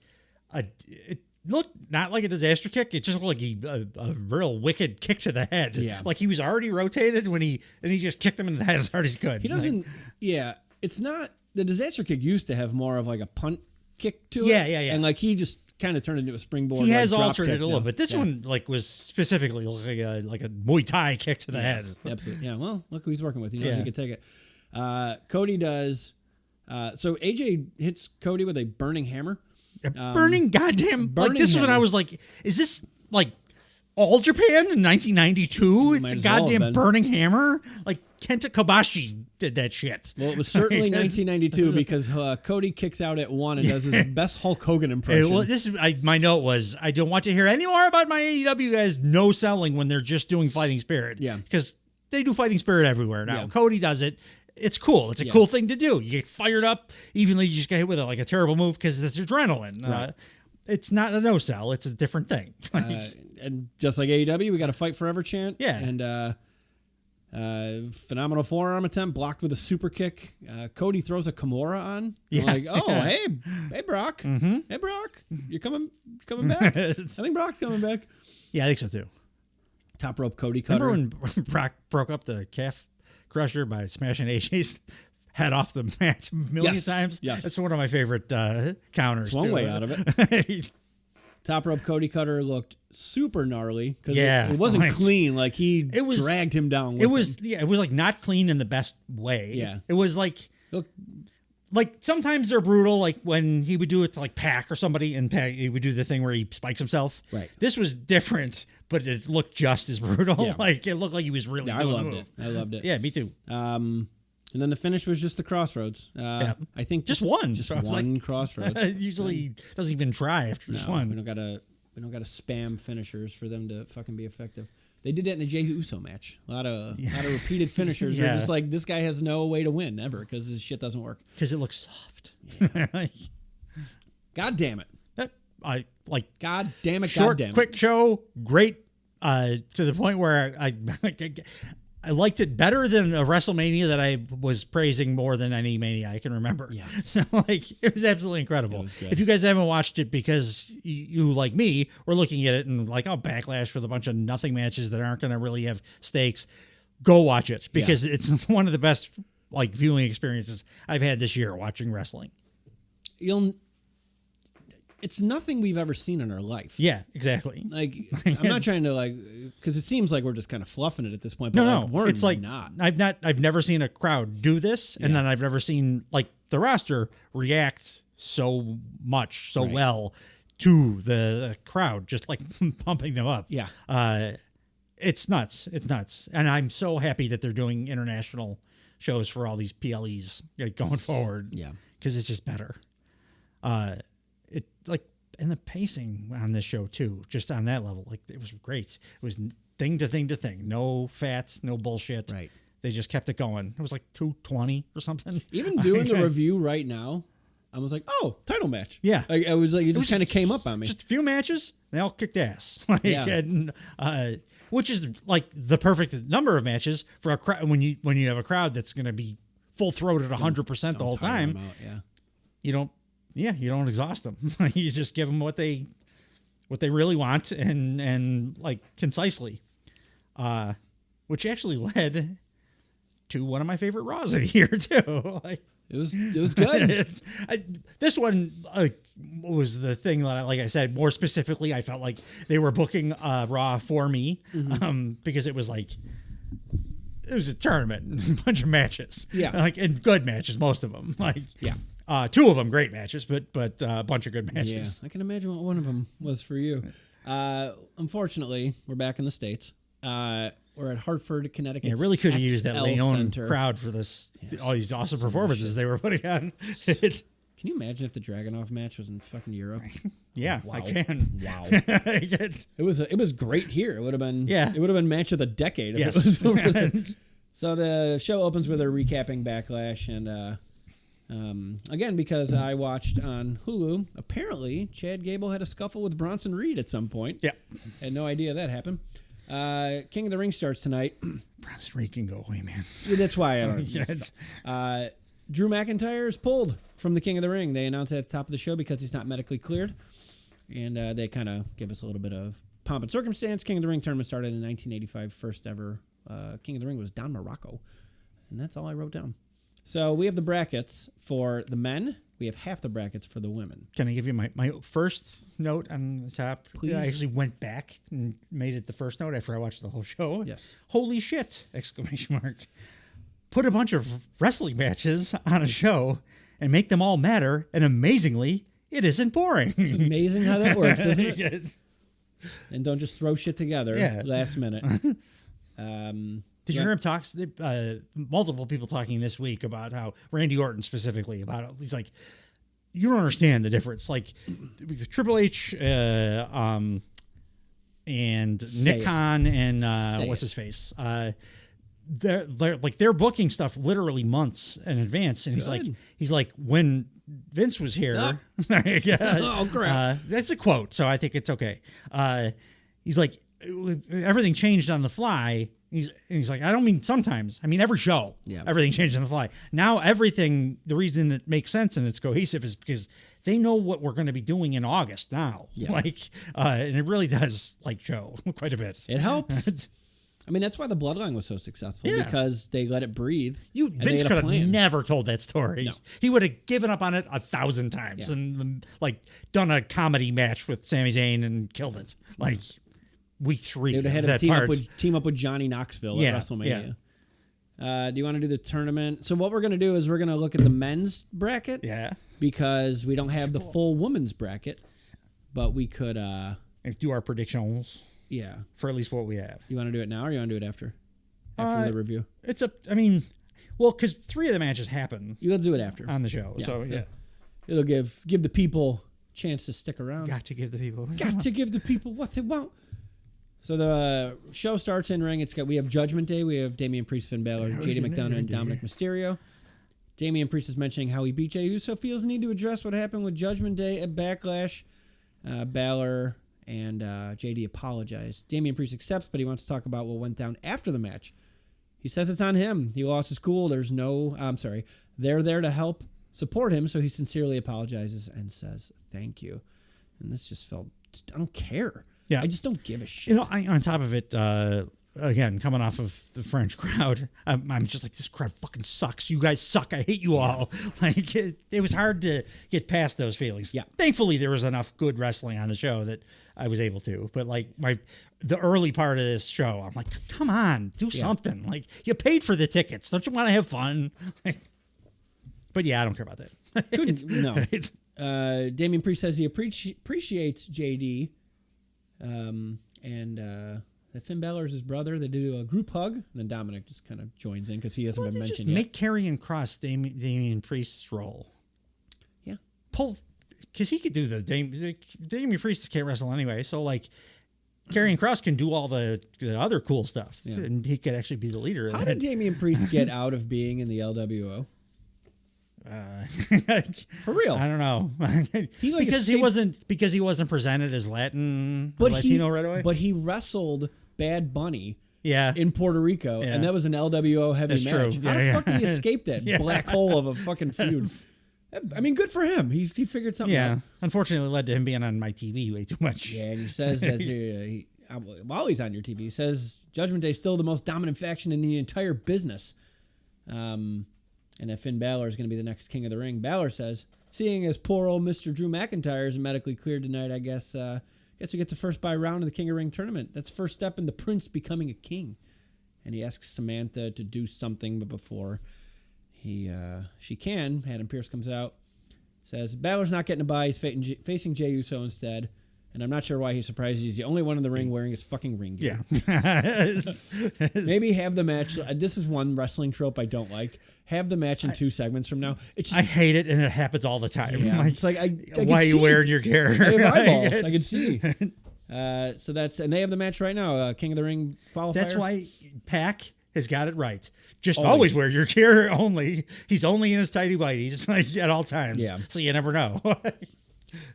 it looked not like a disaster kick. It just looked like a real wicked kick to the head. Yeah. Like he was already rotated and he just kicked him in the head as hard as he could. He doesn't. It's not the disaster kick used to have more of like a punt kick to it. Yeah. And like he just kind of turned into a springboard. He like, has drop altered kick it a little bit. This one like was specifically like a Muay Thai kick to the head. Absolutely. Yeah. Well, look who he's working with. He knows he can take it. Cody does. So AJ hits Cody with a burning hammer. This is when I was like, is this like All Japan in 1992? It's a goddamn burning hammer. Like Kenta Kobashi did that shit. Well, it was certainly 1992 because Cody kicks out at 1 and does his best Hulk Hogan impression. Well, my note was, I don't want to hear any more about my AEW guys no selling when they're just doing Fighting Spirit. Yeah. Because they do Fighting Spirit everywhere now. Yeah. Cody does it. It's cool. It's a cool thing to do. You get fired up, even though you just get hit with it like a terrible move because it's adrenaline. Right. It's not a no-sell. It's a different thing. And just like AEW, we got a fight forever chant. Yeah. And phenomenal forearm attempt blocked with a super kick. Cody throws a Kimura on. Yeah. I'm like, hey, Brock. Mm-hmm. Hey, Brock. You're coming back? I think Brock's coming back. Yeah, I think so too. Top rope Cody cutter. Remember when Brock broke up the calf crusher by smashing AJ's head off the mat a million times? Yes. That's one of my favorite counters. It's one way out of it. Top rope Cody cutter looked super gnarly because it wasn't clean. Like he dragged him down. With it was like not clean in the best way. Yeah. It was like sometimes they're brutal, like when he would do it to like Pac or somebody, and Pac, he would do the thing where he spikes himself. Right. This was different, but it looked just as brutal. Yeah. Like it looked like he was really. Yeah, I loved it. Yeah, me too. And then the finish was just the crossroads. I think just one. Just one crossroads. Usually doesn't even try after just one. We don't gotta spam finishers for them to fucking be effective. They did that in a Jey Uso match. A lot of repeated finishers. They're just like, this guy has no way to win ever because his shit doesn't work. Because it looks soft. Yeah. God damn it. God damn it. Short, God damn it. Quick show. Great. To the point where I liked it better than a WrestleMania that I was praising more than any Mania I can remember. Yeah. So it was absolutely incredible. Was good. If you guys haven't watched it because you like me, were looking at it and like, backlash with a bunch of nothing matches that aren't going to really have stakes, go watch it because it's one of the best viewing experiences I've had this year watching wrestling. It's nothing we've ever seen in our life. Yeah, exactly. I'm not trying to because it seems like we're just kind of fluffing it at this point. But no, we're it's not. I've never seen a crowd do this, and then I've never seen the roster react so much, so well to the crowd, just pumping them up. Yeah. It's nuts. It's nuts, and I'm so happy that they're doing international shows for all these PLEs going forward. Yeah, because it's just better. And the pacing on this show too, just on that level, it was great. It was thing to thing to thing. No fats, no bullshit. Right. they just kept it going. It was like 220 or something. Even doing the review right now, I was like, oh, title match. Yeah. Like, I was like, it just kind of came up on me. Just a few matches, they all kicked ass. Like, Yeah. and, which is like the perfect number of matches for a crowd when you have a crowd that's going to be full throated 100% the whole Tire time. them out, yeah. You don't exhaust them. You just give them what they really want and like concisely, which actually led to one of my favorite Raws of the year too. Like, it was good. This one was the thing that, like I said, more specifically, I felt like they were booking Raw for me because it was like it was a tournament, and a bunch of matches, and good matches, most of them, two of them great matches, but a bunch of good matches. Yeah, I can imagine what one of them was for you. Unfortunately, we're back in the States. We're at Hartford, Connecticut. Yeah, really could have used that XL Leon Center. crowd for this, all these awesome so performances they were putting on. Can you imagine if the Dragunov match was in fucking Europe? Yeah, Wow. I can. Wow. It It was great here. It would have been it would have been match of the decade if yes. it was over there. So the show opens with a recapping Backlash, and again, because I watched on Hulu, apparently Chad Gable had a scuffle with Bronson Reed at some point. Yeah. Had no idea that happened. King of the Ring starts tonight. Bronson Reed can go away, man. Yeah, that's why I don't. Drew McIntyre is pulled from the King of the Ring. They announced at the top of the show because he's not medically cleared. And they kind of give us a little bit of pomp and circumstance. King of the Ring tournament started in 1985. First ever King of the Ring was Don Morocco. And that's all I wrote down. So we have the brackets for the men. We have half the brackets for the women. Can I give you my first note on the top? Please. I actually went back and made it the first note after I watched the whole show. Yes. Holy shit! ! Put a bunch of wrestling matches on a show and make them all matter, and amazingly, it isn't boring. It's amazing how that works, isn't it? Yes. And don't just throw shit together last minute. Did you hear him talk? Multiple people talking this week about how Randy Orton specifically about it. He's like, you don't understand the difference. Like Triple H and Nick Khan and what's his face. They're booking stuff literally months in advance, and he's like when Vince was here. Oh, crap. That's a quote, so I think it's okay. He's like, everything changed on the fly. He's like, I don't mean sometimes. I mean every show. Yeah. Everything changed on the fly. Now everything, the reason that makes sense and it's cohesive is because they know what we're going to be doing in August now. Yeah. And it really does show quite a bit. It helps. I mean, that's why the Bloodline was so successful because they let it breathe. Vince could have never told that story. No. He would have given up on it 1,000 times and done a comedy match with Sami Zayn and killed it. Week 3. They would have had to team up with Johnny Knoxville at WrestleMania. Yeah. Do you want to do the tournament? So what we're going to do is we're going to look at the men's bracket. Yeah. Because we don't have the full women's bracket, but we could do our predictions. Yeah. For at least what we have. You want to do it now or you want to do it after? After the review? Because 3 of the matches happen. Let's do it after. On the show. Yeah. So, yeah. It'll give the people a chance to stick around. Got to give the people what they want. So the show starts in ring. We have Judgment Day. We have Damian Priest, Finn Balor, JD McDonough, and Dominic Mysterio. Damian Priest is mentioning how he beat Jey Uso, feels the need to address what happened with Judgment Day at Backlash. Balor and JD apologize. Damian Priest accepts, but he wants to talk about what went down after the match. He says it's on him. He lost his cool. They're there to help support him, so he sincerely apologizes and says thank you. And this just felt, I don't care. Yeah. I just don't give a shit. On top of it, again, coming off of the French crowd, I'm just like, this crowd fucking sucks. You guys suck. I hate you all. It was hard to get past those feelings. Yeah. Thankfully, there was enough good wrestling on the show that I was able to. But the early part of this show, I'm like, come on, do something. You paid for the tickets. Don't you want to have fun? But yeah, I don't care about that. No. Damian Priest says he appreciates JD. That Finn Balor is his brother. They do a group hug, and then Dominic just kind of joins in because he hasn't been mentioned yet. Make Karrion Kross Damian Priest's role. Yeah, because he could do the Damian Priest can't wrestle anyway. So Karrion Kross can do all the other cool stuff, Yeah. and he could actually be the leader. Of How that. did Damian Priest get out of being in the LWO? For real? I don't know. He, like, because he wasn't presented as Latino right away. But he wrestled Bad Bunny. Yeah. In Puerto Rico, and that was an LWO heavy That's match. true. How the Yeah, fuck did he escape that black hole of a fucking feud? I mean, good for him. He figured something out. Unfortunately, it led to him being on my TV way too much. Yeah, and he says that while he's on your TV, he says Judgment Day is still the most dominant faction in the entire business. And that Finn Balor is going to be the next King of the Ring. Balor says, seeing as poor old Mr. Drew McIntyre is medically cleared tonight, I guess we get the first bye round of the King of the Ring tournament. That's the first step in the Prince becoming a king. And he asks Samantha to do something, but before she can, Adam Pearce comes out, says Balor's not getting a bye. He's facing Jey Uso instead. And I'm not sure why he's surprised. He's the only one in the ring wearing his fucking ring gear. Yeah. Maybe have the match. This is one wrestling trope I don't like. Have the match in 2 segments from now. It's just, I hate it, and it happens all the time. Yeah, Like, it's like I why are you see. wearing your gear? I have eyeballs. I can see. So and they have the match right now. King of the Ring qualifier. That's why Pac has got it right. Just always wear your gear. He's only in his tidy whities like, at all times. Yeah. So you never know.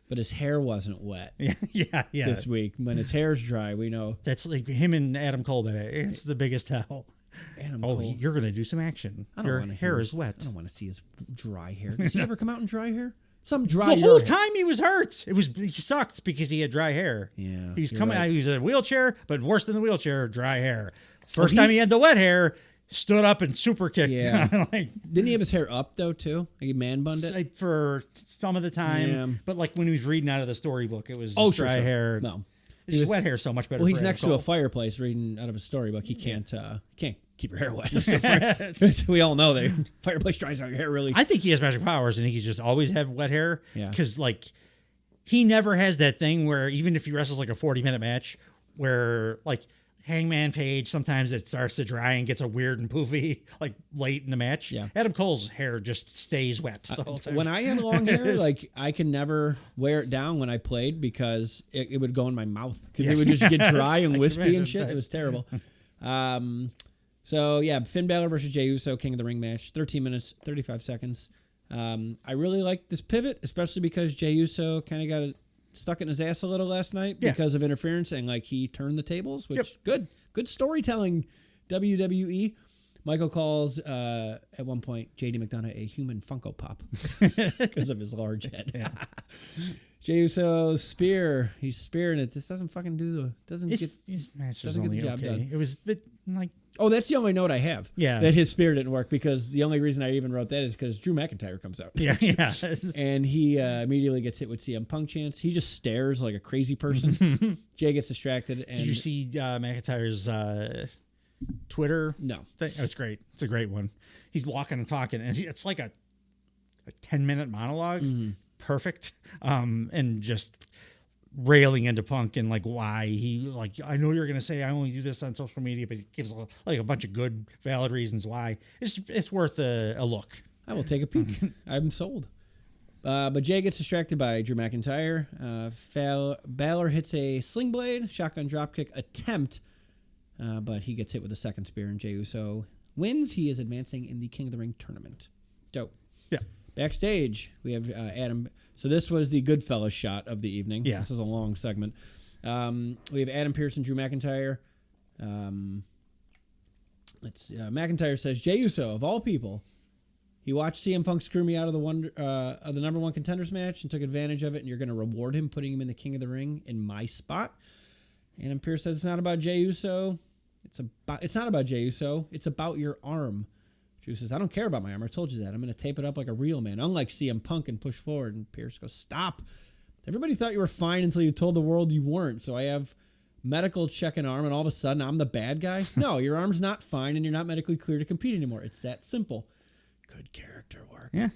But his hair wasn't wet. Yeah. This week, when his hair's dry, we know That's like him and Adam Cole. But it's the biggest hell. Adam Cole. You're gonna do some action. Your hair is wet. I don't want to see his dry hair. Does he ever come out in dry hair? Some dry. The whole hair. time he was hurt. He sucked because he had dry hair. Yeah, He's you're coming right. out. He was in a wheelchair, but worse than the wheelchair, dry hair. First time he had the wet hair, stood up and super kicked. Yeah. Like, Didn't he have his hair up though too? Like he man bunned it. like, for some of the time, Yeah. but like when he was reading out of the storybook, it was just Oh, dry hair. No, His wet hair so much better. well, he's for next Adam to a Cole. fireplace reading out of a storybook. He can't keep your hair wet. We all know that fireplace dries out your hair really. I think he has magic powers, and he could just always have wet hair. Yeah. Because like he never has that thing where even if he wrestles like a 40-minute match, where like Hangman Page, sometimes it starts to dry and gets a weird and poofy like late in the match. Yeah. Adam Cole's hair just stays wet the whole time. When I had long hair, like I could never wear it down when I played because it would go in my mouth because it would just get dry and wispy and shit. It was terrible. So yeah, Finn Balor versus Jey Uso, King of the Ring match, 13 minutes, 35 seconds. I really like this pivot, especially because Jey Uso kind of got stuck in his ass a little last night because of interference, and like he turned the tables, which good storytelling, WWE. Michael calls at one point JD McDonough a human Funko Pop because of his large head. Yeah. Jey Uso's spear, he's spearing it. This doesn't fucking doesn't get the job done. It was a bit like. Oh, that's the only note I have. Yeah. That his spear didn't work because the only reason I even wrote that is because Drew McIntyre comes out. Yeah. And he immediately gets hit with CM Punk chants. He just stares like a crazy person. Jay gets distracted. And Did you see McIntyre's Twitter? No. Thing? That's great. It's a great one. He's walking and talking, and it's like a 10-minute monologue. Mm-hmm. Perfect. And just railing into Punk and like why he like, I know you're gonna say I only do this on social media, but he gives like a bunch of good valid reasons why. It's worth a look. I will take a peek. I'm sold. But Jay gets distracted by Drew McIntyre. Balor hits a sling blade shotgun dropkick attempt, but he gets hit with a second spear, and Jey Uso wins. He is advancing in the King of the Ring tournament. Dope. Yeah. Backstage, we have Adam. So this was the Goodfellas shot of the evening. Yeah. This is a long segment. We have Adam Pearce and Drew McIntyre. McIntyre says, Jey Uso, of all people, he watched CM Punk screw me out of the number one contenders match and took advantage of it, and you're going to reward him putting him in the King of the Ring in my spot. Adam Pearce says it's not about Jey Uso. It's not about Jey Uso. It's about your arm. Drew says, I don't care about my arm. I told you that. I'm going to tape it up like a real man, unlike CM Punk, and push forward. And Pearce goes, stop. Everybody thought you were fine until you told the world you weren't. So I have medical check an arm, and all of a sudden I'm the bad guy? No, your arm's not fine, and you're not medically clear to compete anymore. It's that simple. Good character work. Yeah.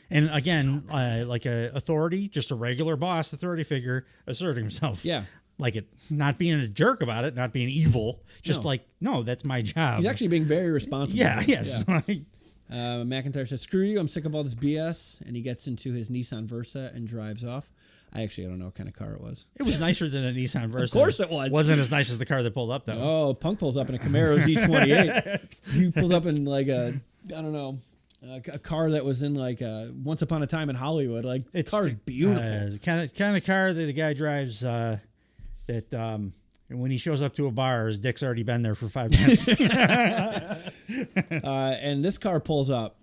And again, like a authority, just a regular boss, authority figure, asserting himself. Yeah. Like it, not being a jerk about it, not being evil, just no, that's my job. He's actually being very responsible. Yeah, yes. Yeah. McIntyre says, screw you, I'm sick of all this BS, and he gets into his Nissan Versa and drives off. I don't know what kind of car it was. It was nicer than a Nissan Versa. Of course it was. Wasn't as nice as the car that pulled up, though. Oh, Punk pulls up in a Camaro Z28. He pulls up in like a, I don't know, a car that was in like Once Upon a Time in Hollywood. Like, the car's beautiful. Kind of car that a guy drives that when he shows up to a bar, his dick's already been there for 5 minutes. And this car pulls up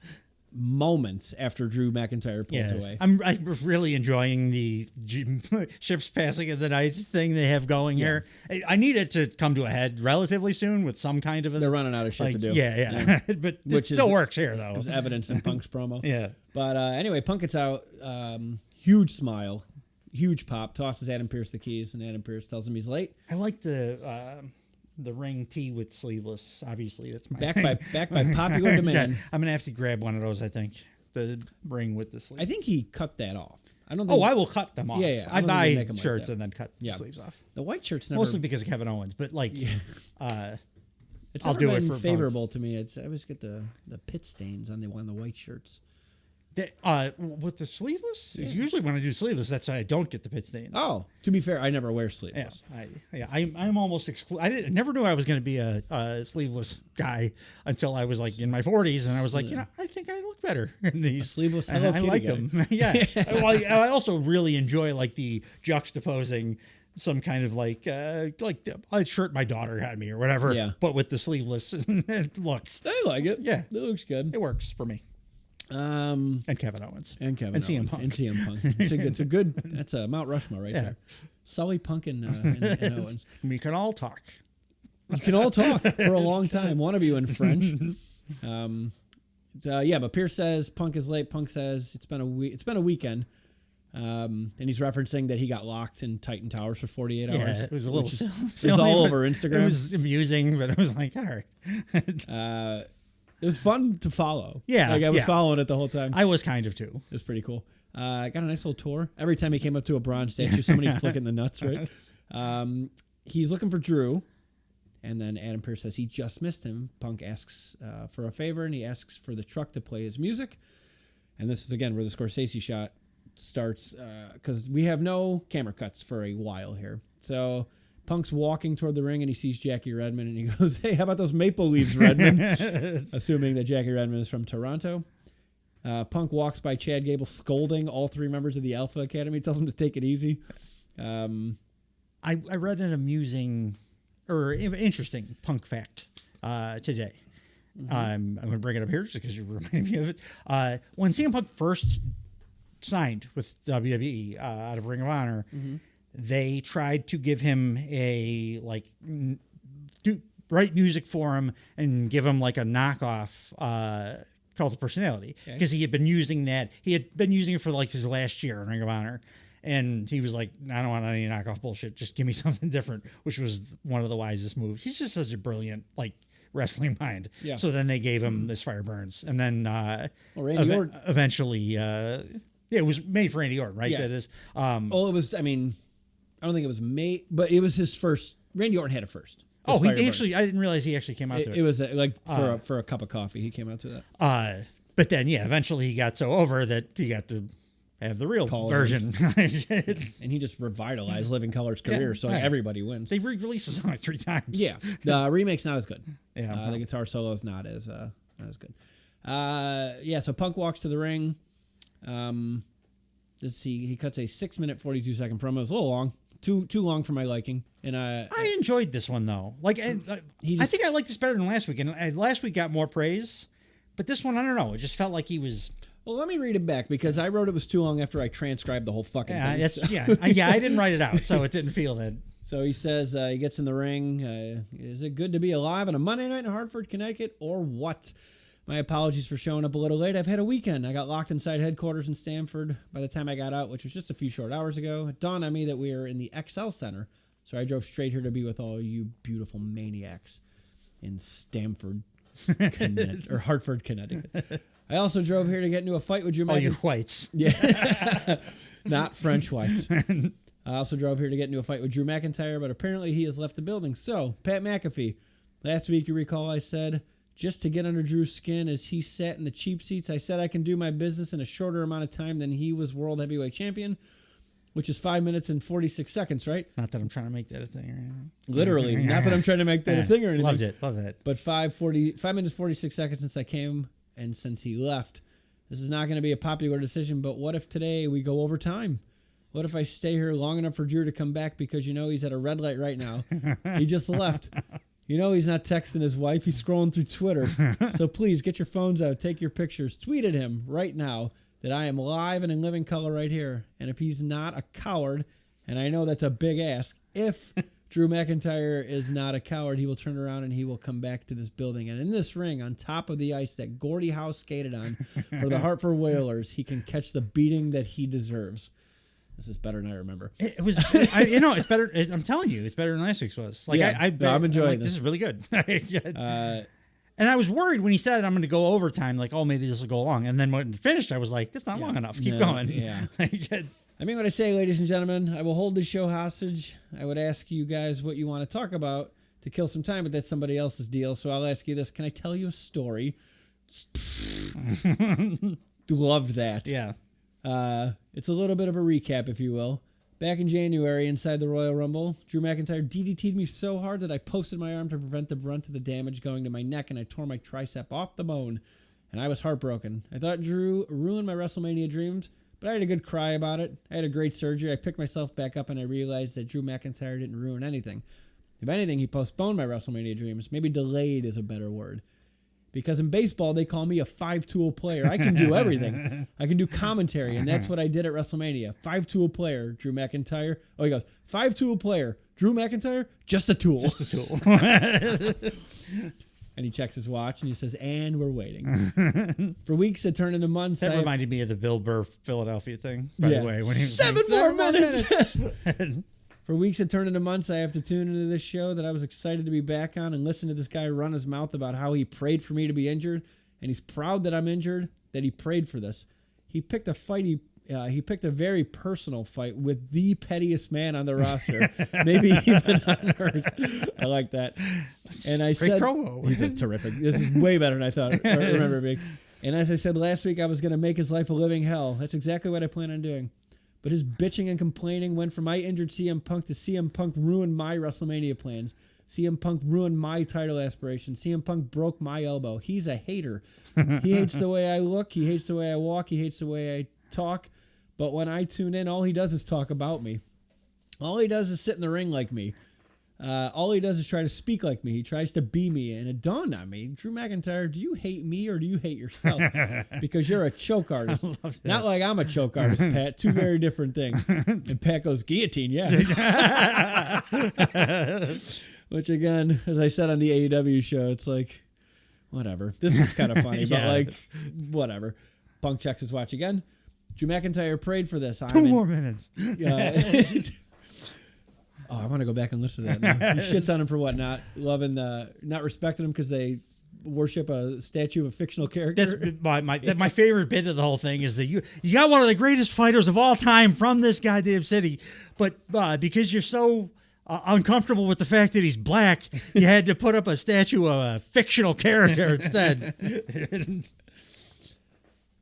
moments after Drew McIntyre pulls away. I'm really enjoying the ships passing in the night thing they have going here. I need it to come to a head relatively soon with some kind of They're running out of shit to do. Yeah. But it still works here, though. There's evidence in Punk's promo. Yeah. But anyway, Punk gets out. Huge smile. Huge pop. Tosses Adam Pearce the keys, and Adam Pearce tells him he's late. I like the ring tee with sleeveless. Obviously, that's my back by popular demand. Yeah, I'm gonna have to grab one of those. I think the ring with the sleeves. I think he cut that off. I don't. Think, I will cut them off. Yeah. I buy shirts and then cut the sleeves off. The white shirts never. Mostly because of Kevin Owens, but like, it's I'll never do been it for favorable to me. I always get the pit stains on the white shirts. With the sleeveless, usually when I do sleeveless, that's why I don't get the pit stains. Oh, to be fair, I never wear sleeveless. I'm almost I never knew I was going to be a sleeveless guy until I was like in my 40s, and I was like, I think I look better in these sleeveless. And I like them. Yeah. I also really enjoy like the juxtaposing some kind of like a shirt my daughter had me or whatever, but with the sleeveless look. I like it. Yeah, it looks good. It works for me. And Kevin Owens. And CM Punk. It's a good. That's a Mount Rushmore right there. Sully, Punk, and Owens. We can all talk. You can all talk for a long time. One of you in French. But Pierce says Punk is late. Punk says it's been a week. It's been a weekend. And he's referencing that he got locked in Titan Towers for 48 hours. Yeah, it was a little silly. It was all over Instagram. It was amusing, but I was like, all right. It was fun to follow. Yeah. Like I was following it the whole time. I was kind of too. It was pretty cool. Got a nice little tour. Every time he came up to a bronze statue, somebody flicking the nuts, right? He's looking for Drew. And then Adam Pearce says he just missed him. Punk asks for a favor, and he asks for the truck to play his music. And this is, again, where the Scorsese shot starts, because we have no camera cuts for a while here. So Punk's walking toward the ring, and he sees Jackie Redmond, and he goes, hey, how about those maple leaves, Redmond? Assuming that Jackie Redmond is from Toronto. Punk walks by Chad Gable scolding all 3 members of the Alpha Academy, tells them to take it easy. I read an amusing or interesting Punk fact today. I'm going to bring it up here just because you reminded me of it. When CM Punk first signed with WWE out of Ring of Honor, they tried to give him a write music for him and give him like a knockoff Cult of Personality, because he had been using that. He had been using it for like his last year in Ring of Honor. And he was like, I don't want any knockoff bullshit. Just give me something different, which was one of the wisest moves. He's just such a brilliant, wrestling mind. Yeah. So then they gave him this Fire Burns. And then Randy Orton. Eventually, it was made for Randy Orton, right? Yeah. That is. It was, I don't think it was made, but it was his first. Randy Orton had a first. I didn't realize he actually came out to it. It was for a cup of coffee. He came out to that. But then, eventually he got so over that he got to have the real version. And he just revitalized Living Color's career, so everybody wins. They re-released the song 3 times. Yeah. The remake's not as good. Yeah. The guitar solo is not as good. So Punk walks to the ring. He cuts a 6-minute, 42-second promo. It's a little long. Too long for my liking. And I enjoyed this one, though. I think I liked this better than last week. And last week got more praise. But this one, I don't know. It just felt like he was... Well, let me read it back, because I wrote it was too long after I transcribed the whole fucking thing. I didn't write it out, so it didn't feel that. So he says, he gets in the ring. Is it good to be alive on a Monday night in Hartford, Connecticut, or what? My apologies for showing up a little late. I've had a weekend. I got locked inside headquarters in Stamford by the time I got out, which was just a few short hours ago. It dawned on me that we are in the XL Center, so I drove straight here to be with all you beautiful maniacs in Stamford, Connecticut, or Hartford, Connecticut. I also drove here to get into a fight with Drew McIntyre. Oh, you're whites. Yeah. Not French whites. I also drove here to get into a fight with Drew McIntyre, but apparently he has left the building. So, Pat McAfee. Last week, you recall I said, just to get under Drew's skin as he sat in the cheap seats, I said I can do my business in a shorter amount of time than he was World Heavyweight Champion. which is 5 minutes and 46 seconds, right? Not that I'm trying to make that a thing or anything. Literally. Not that I'm trying to make that a thing or anything. Loved it. But 5 minutes, 46 seconds since I came and since he left. This is not going to be a popular decision, but what if today we go overtime? What if I stay here long enough for Drew to come back because he's at a red light right now? He just left. He's not texting his wife. He's scrolling through Twitter. So please get your phones out. Take your pictures. Tweet at him right now that I am live and in living color right here. And if he's not a coward, and I know that's a big ask, if Drew McIntyre is not a coward, he will turn around and he will come back to this building. And in this ring, on top of the ice that Gordie Howe skated on for the Hartford Whalers, he can catch the beating that he deserves. This is better than I remember. It was, it's better. I'm telling you, it's better than last week's was. Like, yeah, I'm enjoying this. This is really good. And I was worried when he said, I'm going to go overtime, like, oh, maybe this will go long. And then when it finished, I was like, that's not long enough. Keep going. Yeah. I mean what I say, ladies and gentlemen. I will hold this show hostage. I would ask you guys what you want to talk about to kill some time, but that's somebody else's deal. So I'll ask you this. Can I tell you a story? Loved that. Yeah. It's a little bit of a recap, if you will. Back in January, inside the Royal Rumble, Drew McIntyre DDT'd me so hard that I posted my arm to prevent the brunt of the damage going to my neck, and I tore my tricep off the bone, and I was heartbroken. I thought Drew ruined my WrestleMania dreams, but I had a good cry about it. I had a great surgery. I picked myself back up, and I realized that Drew McIntyre didn't ruin anything. If anything, he postponed my WrestleMania dreams. Maybe delayed is a better word. Because in baseball, they call me a 5-tool player. I can do everything. I can do commentary, and that's what I did at WrestleMania. 5-tool player, Drew McIntyre. Oh, he goes, 5-tool player, Drew McIntyre, just a tool. Just a tool. And he checks his watch, and he says, and we're waiting. For weeks, it turned into months. That reminded me of the Bill Burr Philadelphia thing, by the way. When he was 7 more minutes. For weeks it turned into months. I have to tune into this show that I was excited to be back on and listen to this guy run his mouth about how he prayed for me to be injured, and he's proud that I'm injured, that he prayed for this. He picked a fight. He picked a very personal fight with the pettiest man on the roster, maybe even on earth. I like that. And I said, promo. He's a terrific. This is way better than I thought. I remember being. And as I said last week, I was going to make his life a living hell. That's exactly what I plan on doing. But his bitching and complaining went from my injured CM Punk to CM Punk ruined my WrestleMania plans. CM Punk ruined my title aspirations. CM Punk broke my elbow. He's a hater. He hates the way I look. He hates the way I walk. He hates the way I talk. But when I tune in, all he does is talk about me. All he does is sit in the ring like me. All he does is try to speak like me. He tries to be me. And it dawned on me, Drew McIntyre, do you hate me or do you hate yourself? Because you're a choke artist. Not like I'm a choke artist, Pat. Two very different things. And Pat goes, guillotine, yeah. Which, again, as I said on the AEW show, it's like, whatever. This was kind of funny, but like, whatever. Punk checks his watch again. Drew McIntyre prayed for this. 2 more minutes. Oh, I want to go back and listen to that now. He shits on him for what? Not loving not respecting him because they worship a statue of a fictional character. That's my favorite bit of the whole thing is that you got one of the greatest fighters of all time from this goddamn city, but because you're so uncomfortable with the fact that he's black, you had to put up a statue of a fictional character instead.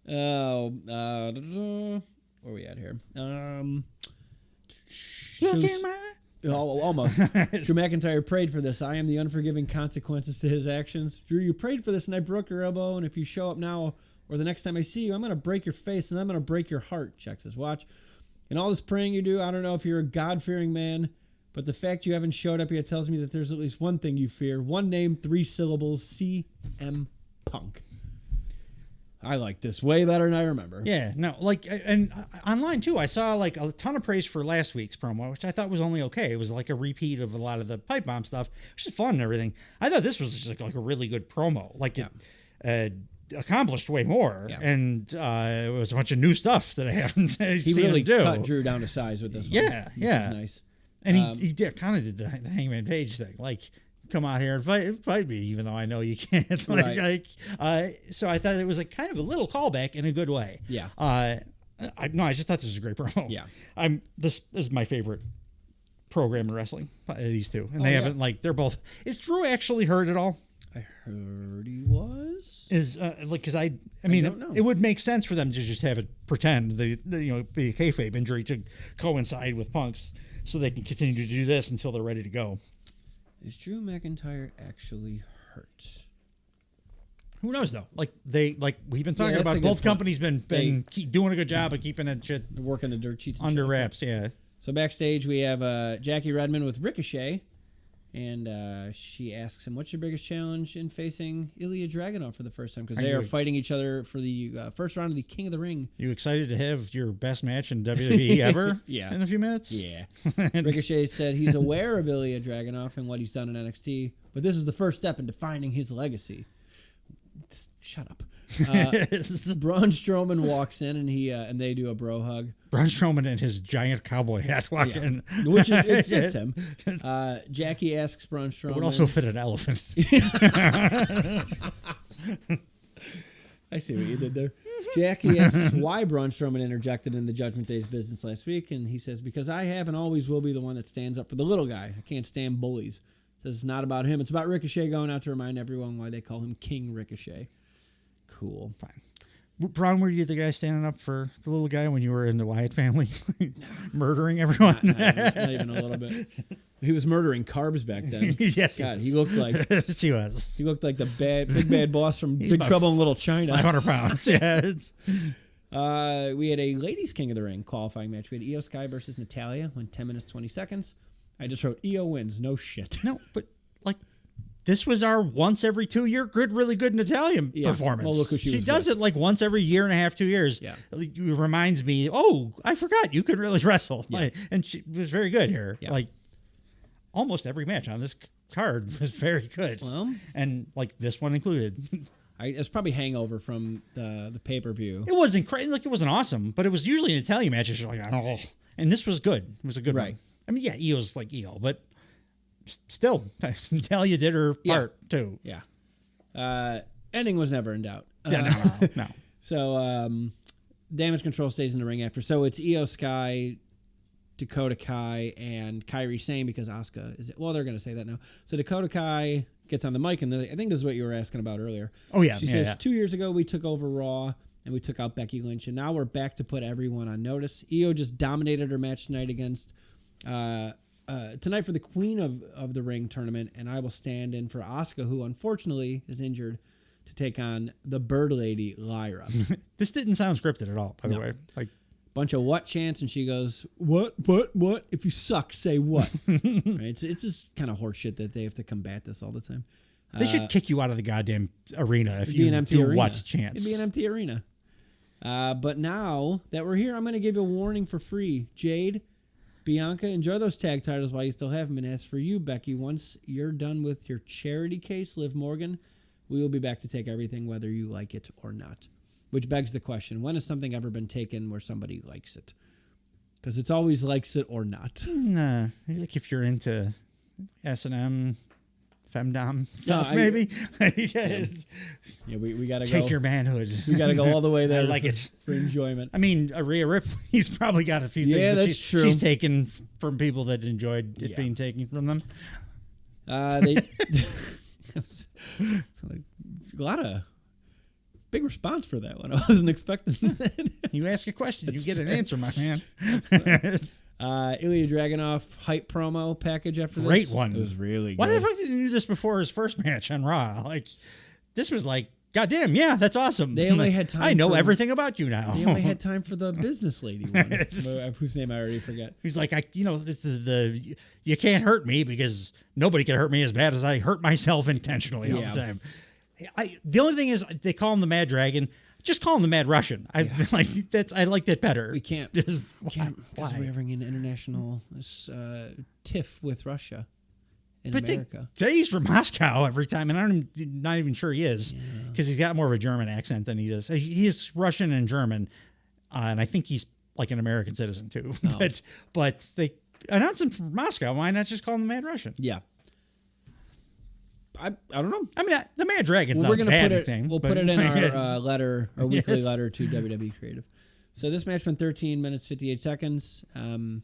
Where are we at here? Almost. Drew McIntyre prayed for this. I am the unforgiving consequences to his actions. Drew, you prayed for this, and I broke your elbow, and if you show up now or the next time I see you, I'm going to break your face, and I'm going to break your heart, checks his watch. And all this praying you do, I don't know if you're a God-fearing man, but the fact you haven't showed up yet tells me that there's at least one thing you fear. One name, 3 syllables, CM Punk. I like this way better than I remember. Yeah, no, like, and online too, I saw like a ton of praise for last week's promo, which I thought was only okay. It was like a repeat of a lot of the pipe bomb stuff, which is fun and everything. I thought this was just like a really good promo. Like it accomplished way more, and it was a bunch of new stuff that I haven't seen He really him do. cut Drew down to size with this one. Yeah, yeah. Nice. And he kind of did the Hangman Page thing, like, come out here and fight me, even though I know you can't. So I thought it was like kind of a little callback in a good way. Yeah. I just thought this was a great promo. Yeah. This is my favorite program in wrestling. These two, and they haven't they're both. Is Drew actually hurt at all? I heard he was. is? Because I mean, don't know. it would make sense for them to just have it pretend be a kayfabe injury to coincide with Punk's, so they can continue to do this until they're ready to go. Is Drew McIntyre actually hurt? Who knows though? Like we've been talking that's a about, good both point. companies been keep doing a good job of keeping that shit Working the dirt sheets and under shit. wraps. Yeah. So backstage we have Jackie Redmond with Ricochet, and she asks him, "What's your biggest challenge in facing Ilya Dragunov for the first time?" Because they are fighting each other for the first round of the King of the Ring. You excited to have your best match in WWE ever? Yeah. In a few minutes. Yeah. Ricochet said he's aware of Ilya Dragunov and what he's done in NXT, but this is the first step in defining his legacy. Shut up. Braun Strowman walks in and they do a bro hug. Braun Strowman and his giant cowboy hat walk in. Which it fits him. Jackie asks Braun Strowman. It would also fit an elephant. I see what you did there. Jackie asks why Braun Strowman interjected in the Judgment Day's business last week, and he says, "Because I have and always will be the one that stands up for the little guy. I can't stand bullies." Says it's not about him. It's about Ricochet going out to remind everyone why they call him King Ricochet. Cool. Fine. Braun, were you the guy standing up for the little guy when you were in the Wyatt family? Murdering everyone? Not even a little bit. He was murdering carbs back then. Yes. God, he looked like yes, he was. He looked like the big bad boss from Big Trouble in Little China. 500 pounds. Yeah. We had a ladies' King of the Ring qualifying match. We had Io Sky versus Natalya. Went 10 minutes 20 seconds. I just wrote Io wins. No shit. No, but this was our once every 2 year really good Natalya performance. Well, look who she was does with. it like once every year and a half, 2 years. Yeah. It reminds me, I forgot you could really wrestle. Yeah. And she was very good here. Yeah. Like almost every match on this card was very good. Well, and like this one included. It's probably hangover from the pay-per-view. It wasn't crazy. Like it wasn't awesome, but it was usually an Italian match. You're like, oh, and this was good. It was a good Right. one. I mean, yeah, Io's like Io, but still, Natalya did her part too. Yeah. Ending was never in doubt. No. So Damage Control stays in the ring after. So it's Io Sky, Dakota Kai, and Kairi Sane because Asuka is it. Well, they're going to say that now. So Dakota Kai gets on the mic, and I think this is what you were asking about earlier. Oh, yeah. She says, 2 years ago, we took over Raw, and we took out Becky Lynch, and now we're back to put everyone on notice. Io just dominated her match tonight against... tonight for the Queen of the Ring tournament, and I will stand in for Asuka, who unfortunately is injured, to take on the Bird Lady Lyra. This didn't sound scripted at all, by the No. way. Like Bunch of what chants, and she goes, what? If you suck, say what? Right? It's just kind of horse shit that they have to combat this all the time. they should kick you out of the goddamn arena if It'd be you an empty do arena. what chance. It'd be an empty arena. But now that we're here, I'm going to give you a warning for free. Jade, Bianca, enjoy those tag titles while you still have them. And as for you, Becky, once you're done with your charity case, Liv Morgan, we will be back to take everything, whether you like it or not. Which begs the question, when has something ever been taken where somebody likes it? Because it's always likes it or not. Nah, like if you're into S&M, femdom stuff, maybe. Yeah, we got to Take go. your manhood. We got to go all the way there I like it. for enjoyment. I mean, Rhea Ripley's probably got a few Yeah, things that that's true. she's taken from people that enjoyed it being taken from them. It's a lot of big response for that one. I wasn't expecting that. You ask a question, you get an answer, my man. Ilya Dragunov hype promo package after this. Great one. It was really good. Why the fuck didn't you do this before his first match on Raw? Like, this was like, goddamn, yeah, that's awesome. They only had time I know for- everything about you now. They only had time for the business lady one, whose name I already forget. He's like, this is you can't hurt me because nobody can hurt me as bad as I hurt myself intentionally all the time. The only thing is they call him the Mad Dragon. Just call him the Mad Russian. I like that better. We can't. Because Because we're having an international tiff with Russia in America. He's from Moscow every time, and I'm not even sure he is because he's got more of a German accent than he does. He is Russian and German, and I think he's like an American citizen too. Oh. But they announced him from Moscow. Why not just call him the Mad Russian? Yeah. I don't know. I mean, the Mad Dragon's not We're a gonna bad put it. nickname. We'll but- put it in our letter, our weekly Yes. letter to WWE Creative. So this match went 13 minutes 58 seconds. So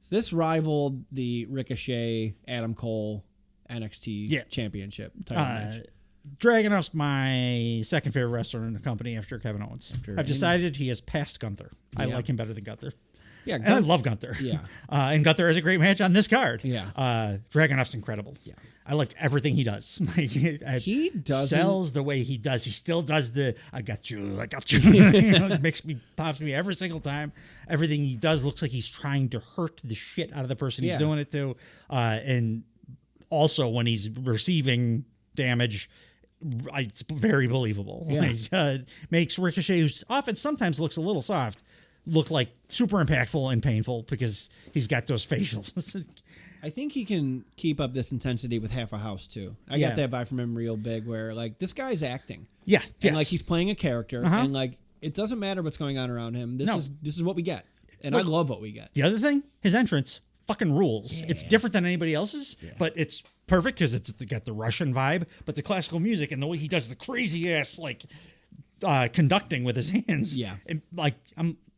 this rivaled the Ricochet Adam Cole NXT Championship title match. Dragunov's my second favorite wrestler in the company after Kevin Owens. I've decided he has passed Gunther. I like him better than Gunther. Yeah, and I love Gunther. Yeah. And Gunther has a great match on this card. Yeah. Dragunov's incredible. Yeah. I like everything he does. He doesn't sells the way he does. He still does the I got you. It pops me every single time. Everything he does looks like he's trying to hurt the shit out of the person he's doing it to. And also when he's receiving damage, it's very believable. Yeah. Makes Ricochet, who sometimes looks a little soft, look like super impactful and painful because he's got those facials. I think he can keep up this intensity with half a house too. I got that vibe from him real big where like this guy's acting. Yeah. And like he's playing a character and like it doesn't matter what's going on around him. This is what we get. And I love what we get. The other thing, his entrance fucking rules. Yeah. It's different than anybody else's, but it's perfect because it's got the Russian vibe, but the classical music and the way he does the crazy ass like conducting with his hands. Yeah.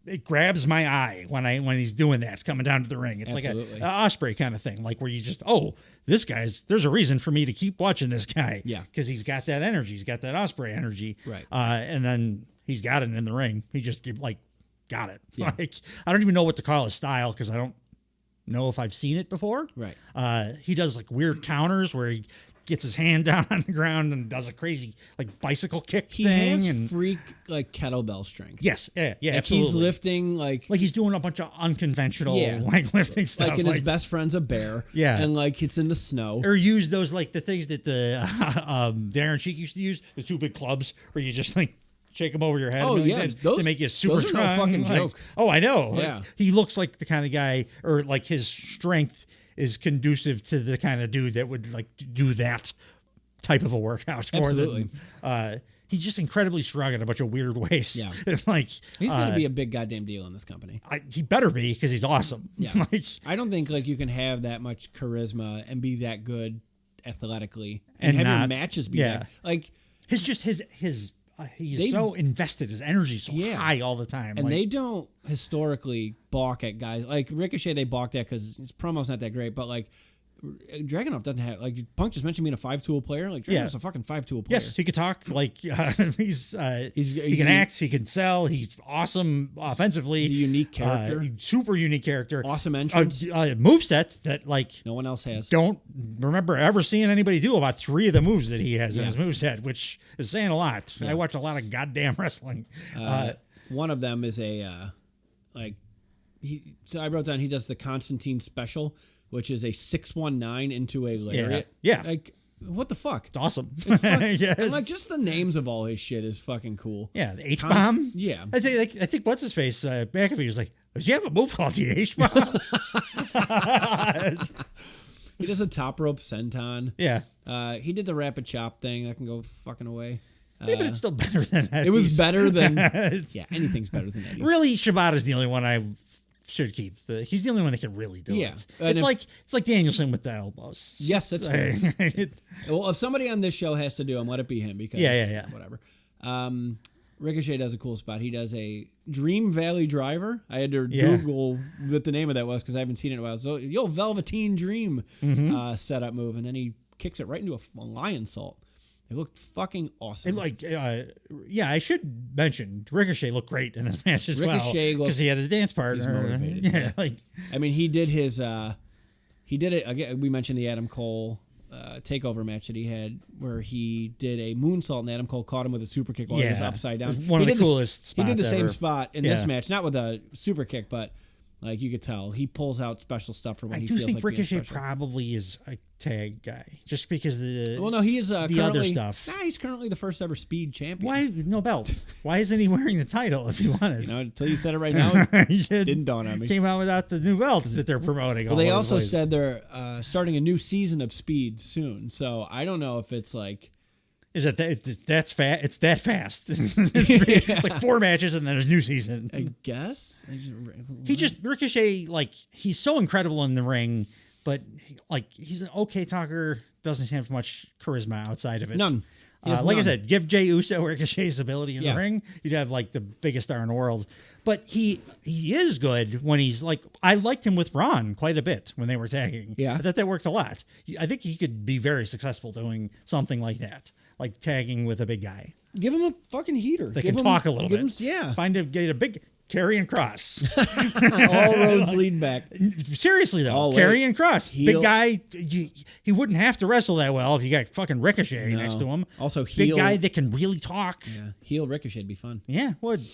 It grabs my eye when he's doing that. It's coming down to the ring. It's Absolutely. like a Osprey kind of thing, like where you just, there's a reason for me to keep watching this guy. Yeah. Because he's got that energy. He's got that Osprey energy. Right. And then he's got it in the ring. He just got it. Yeah. Like, I don't even know what to call his style because I don't know if I've seen it before. Right. He does like weird counters where he gets his hand down on the ground and does a crazy like bicycle kick he thing. Has freak like kettlebell strength. Yes. Yeah, like absolutely. He's lifting like he's doing a bunch of unconventional like lifting stuff. Like his best friend's a bear. Yeah. And like it's in the snow. Or use those like the things that the Iron Sheik used to use, the two big clubs where you just like shake them over your head. Oh yeah, to make you super those strong. Are no fucking joke. I know. Yeah. Like, he looks like the kind of guy, or like his strength is conducive to the kind of dude that would like do that type of a workout. Absolutely. More than, he's just incredibly strong in a bunch of weird ways. Yeah. Like he's gonna be a big goddamn deal in this company. He better be because he's awesome. Yeah. Like, I don't think like you can have that much charisma and be that good athletically and have not, your matches be that like his he's so invested. His energy's so high all the time. And they don't historically balk at guys. Like Ricochet, they balked at because his promo's not that great. But like Dragunov doesn't have, like Punk just mentioned being a 5-tool player. Like Dragunov's a fucking 5-tool player. Yes, he could talk. Like he can act. He can sell. He's awesome offensively. He's a unique character. Super unique character. Awesome entrance. Moveset that like no one else has. Don't remember ever seeing anybody do about 3 of the moves that he has in his moveset, which is saying a lot. I watch a lot of goddamn wrestling. One of them is a so I wrote down he does the Constantine special, which is a 619 into a lariat. Yeah. Like, what the fuck? It's awesome. Yes. And like just the names of all his shit is fucking cool. Yeah, the H-bomb. Yeah. I think what's his face back of me was like, "Do you have a move called the H-bomb?" He does a top rope senton. Yeah. He did the rapid chop thing. That can go fucking away. Yeah, but it's still better than Eddie's. It was better than anything's better than Eddie's. Really, Shibata's the only one I should keep. He's the only one that can really do it. It's like Danielson with the elbows. Yes, that's fair. Well, if somebody on this show has to do them, let it be him because whatever. Ricochet does a cool spot. He does a Dream Valley Driver. I had to Google what the name of that was because I haven't seen it in a while. So, Velveteen Dream setup move, and then he kicks it right into a lion salt. It looked fucking awesome. I should mention Ricochet looked great in this match as well because he had a dance partner. I mean, he did his. He did it again. We mentioned the Adam Cole takeover match that he had, where he did a moonsault and Adam Cole caught him with a super kick while he was upside down. One of the coolest spots He did the ever. same spot in this match, not with a super kick, but like you could tell he pulls out special stuff for when he feels like I do think Ricochet being special. probably is a tag guy, just because the he is the other stuff. He's currently the first ever speed champion. Why no belt? Why isn't he wearing the title if he wanted? Until you said it right now, it didn't dawn on me. Came out without the new belt that they're promoting. Well, they also said they're starting a new season of Speed soon, so I don't know if it's like. Is it that that's fast? It's that fast. It's like 4 matches and then there's new season. I guess. Ricochet, like he's so incredible in the ring, but he's an okay talker. Doesn't have much charisma outside of it. None. Like I said, give Jey Uso Ricochet's ability in the ring, you'd have like the biggest star in the world. But he is good when he's like, I liked him with Braun quite a bit when they were tagging. Yeah. I thought that worked a lot. I think he could be very successful doing something like that, like tagging with a big guy. Give him a fucking heater. They can talk a little bit. Yeah. Get a big Karrion Kross. All roads lead back. Seriously though, Karrion Kross, big guy. He wouldn't have to wrestle that well if you got fucking Ricochet next to him. Also, big guy that can really talk. Yeah, heel Ricochet'd be fun. Yeah, would.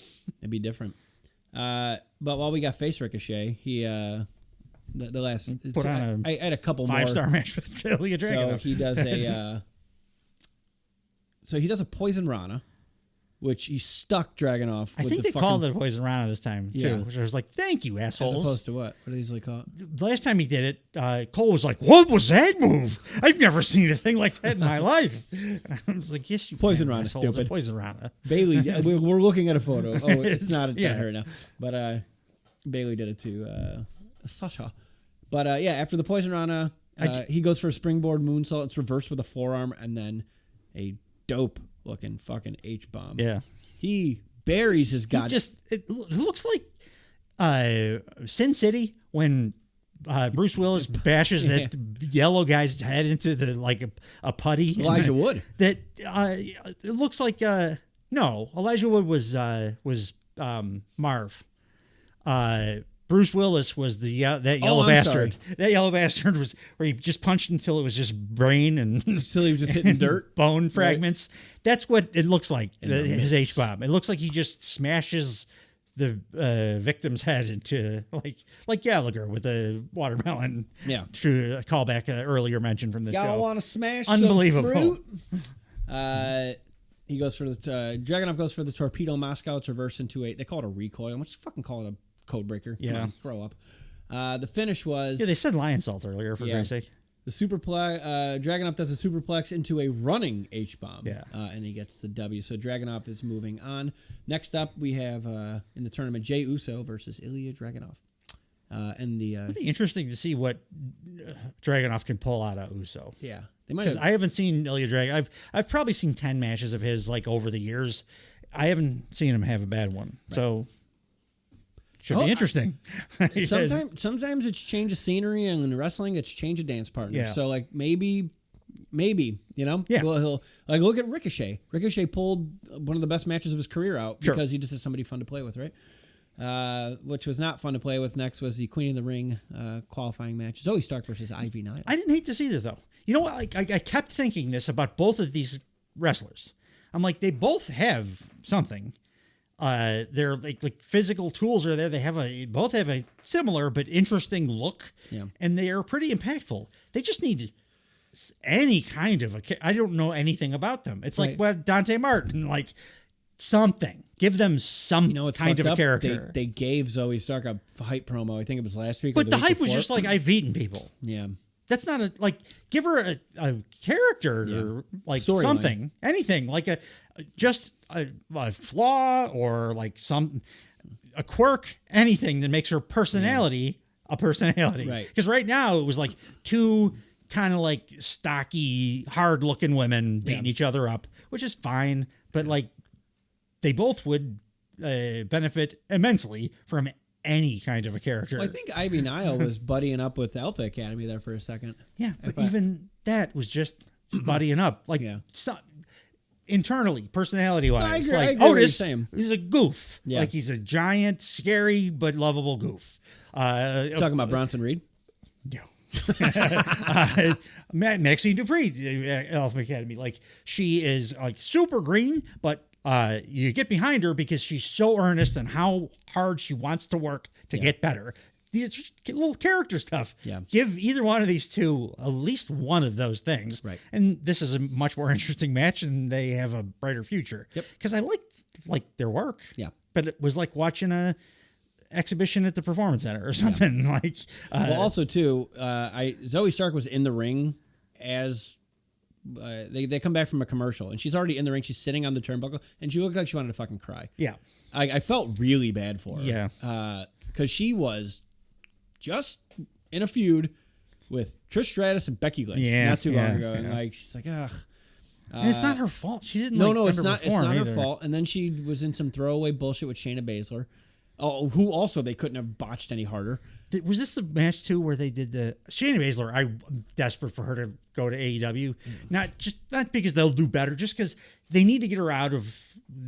It'd be different. But while we got face Ricochet, he the last put on I had a couple 5-star match with Ilya Dragunov. So he does a he does a Poison Rana, which he stuck Dragunov. I think they called it a Poison Rana this time too, which I was like, "Thank you, assholes." As opposed to what? What do they usually call it? The last time he did it, Cole was like, "What was that move? I've never seen a thing like that in my life." And I was like, "Yes, you Poison can, Rana, assholes. stupid. Poison Rana." Bailey, we're looking at a photo. Oh, it's not her now, but Bailey did it to Sasha. But after the Poison Rana, he goes for a springboard moonsault. It's reversed with a forearm, and then a dope looking fucking H-bomb. Yeah. He buries his god. It looks like Sin City when Bruce Willis bashes that yellow guy's head into the a putty. Elijah Wood. That it looks like no, Elijah Wood was Marv. Bruce Willis was that yellow bastard. Sorry. That yellow bastard was where he just punched until it was just brain and so he was just hitting dirt, bone fragments. Right. That's what it looks like. His H-bomb. It looks like he just smashes the victim's head into like Gallagher with a watermelon. Yeah, to call back an earlier mention from the show. Y'all want to smash unbelievable some fruit? He goes for the Dragunov goes for the torpedo Moscow. It's reversed into they call it a recoil. I'm just fucking call it a code breaker. Yeah. On, grow up. The finish was... Yeah, they said lion salt earlier, for Christ's sake. The superplex... Dragunov does a superplex into a running H-bomb. Yeah. And he gets the W. So Dragunov is moving on. Next up, we have, in the tournament, Jey Uso versus Ilya Dragunov. It'd be interesting to see what Dragunov can pull out of Uso. Yeah. They might Because I haven't seen Ilya Dragunov. I've probably seen 10 matches of his, over the years. I haven't seen him have a bad one. Right. So... Should be interesting. Sometimes it's change of scenery, and in wrestling, it's change of dance partner. Yeah. So maybe, Yeah. Well, he'll look at Ricochet. Ricochet pulled one of the best matches of his career out because he just had somebody fun to play with, right? Which was not fun to play with. Next was the Queen of the Ring qualifying match. Zoe Stark versus Ivy Nile. I didn't hate this either, though. You know what? I kept thinking this about both of these wrestlers. I'm like, they both have something. Their like physical tools are there. They both have a similar but interesting look, and they are pretty impactful. They just need any kind of I don't know anything about them. It's like what Dante Martin, something. Give them some kind of a character. They gave Zoe Stark a hype promo. I think it was last week. But the hype was just I've eaten people. Yeah. That's not give her a character or something, anything just a flaw or a quirk, anything that makes her personality a personality. Right. Because right now it was two kind of stocky, hard looking women beating each other up, which is fine. But they both would benefit immensely from any kind of a character. Well, I think Ivy Nile was buddying up with Alpha Academy there for a second. Yeah, but even that was just buddying up. Internally, personality-wise. I agree Otis, he's a goof. Yeah. He's a giant, scary, but lovable goof. Talking about Bronson Reed? Yeah. Maxine Dupree, Alpha Academy. She is super green, but you get behind her because she's so earnest and how hard she wants to work to get better. Just little character stuff. Yeah. Give either one of these two at least one of those things. Right. And this is a much more interesting match, and they have a brighter future. Yep. Because I liked their work. Yeah. But it was like watching a exhibition at the Performance Center or something. Well, also too, Zoe Stark was in the ring as. They come back from a commercial, and she's already in the ring. She's sitting on the turnbuckle, and she looked like she wanted to fucking cry. Yeah. I felt really bad for her. Yeah. Because she was just in a feud with Trish Stratus and Becky Lynch not too long ago. And she's like, ugh. And it's not her fault. She didn't. No, it's not. It's not her either. fault. And then she was in some throwaway bullshit with Shayna Baszler, who also they couldn't have botched any harder. Was this the match too where they did the Shayna Baszler? I'm desperate for her to go to AEW, not because they'll do better, just because they need to get her out of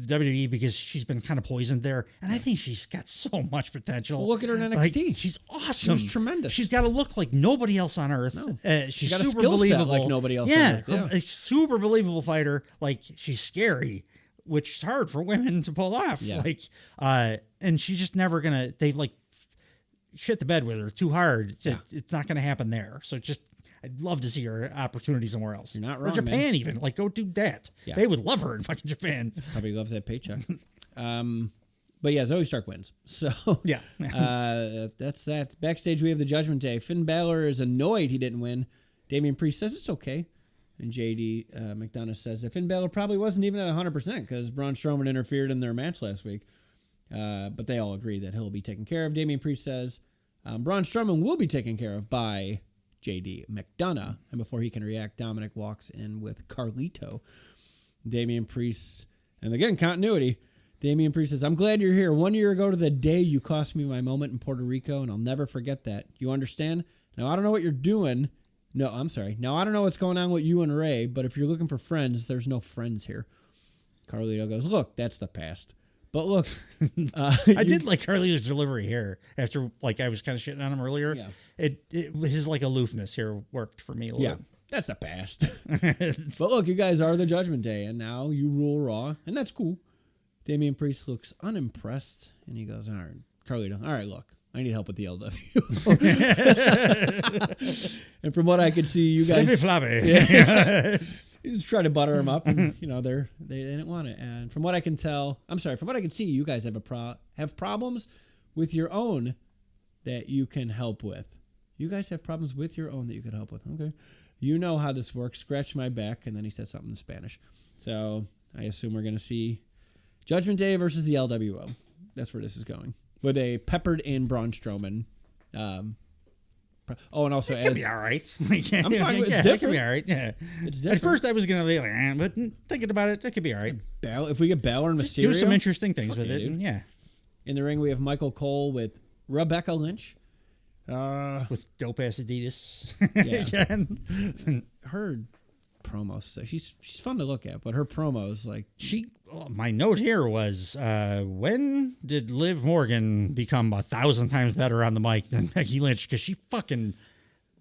WWE because she's been kind of poisoned there, and I think she's got so much potential. Well, look at her in NXT. She's awesome. She's tremendous. She's got to look like nobody else on earth. No. She's got a super skill set believable, like nobody else on Yeah, earth. a super believable fighter. Like she's scary, which is hard for women to pull off. Yeah. And she's just never gonna. They shit the bed with her too hard. It's not gonna happen there. So I'd love to see her opportunity somewhere else. You're not wrong, or Japan, man. even go do that. Yeah. They would love her in fucking Japan. Probably loves that paycheck. But yeah, Zoe Stark wins. So Yeah. that's that. Backstage, we have the Judgment Day. Finn Balor is annoyed he didn't win. Damian Priest says it's okay. And JD McDonough says that Finn Balor probably wasn't even at 100% because Braun Strowman interfered in their match last week. But they all agree that he'll be taken care of. Damian Priest says Braun Strowman will be taken care of by JD McDonough. And before he can react, Dominic walks in with Carlito. Damian Priest, and again, continuity. Damian Priest says, I'm glad you're here. 1 year ago to the day you cost me my moment in Puerto Rico, and I'll never forget that. You understand? Now, I don't know what you're doing. No, I'm sorry. Now, I don't know what's going on with you and Ray, but if you're looking for friends, there's no friends here. Carlito goes, look, that's the past. But look. I did like Carlito's delivery here after, I was kind of shitting on him earlier. Yeah. His, aloofness here worked for me a little. Yeah, that's the past. But look, you guys are the Judgment Day, and now you rule Raw, and that's cool. Damian Priest looks unimpressed, and he goes, all right, Carlito, all right, look, I need help with the LW. And from what I could see, you guys... Floppy. Yeah. He just tried to butter him up, and, they didn't want it. And from what I can tell... I'm sorry, from what I can see, you guys have problems with your own that you can help with. You guys have problems with your own that you can help with. Okay. You know how this works. Scratch my back. And then he says something in Spanish. So I assume we're going to see Judgment Day versus the LWO. That's where this is going. With a peppered in Braun Strowman. And also it could be all right. I'm fine with it. It's different. It could be all right. Yeah. It's different. At first, I was going to be but thinking about it, it could be all right. If we get Balor and Mysterio. Do some interesting things with it. Dude. Yeah. In the ring, we have Michael Cole with Rebecca Lynch. With dope ass Adidas. Yeah. Her promos, so she's fun to look at, but her promos, my note here was, when did Liv Morgan become 1,000 times better on the mic than Becky Lynch? Because she fucking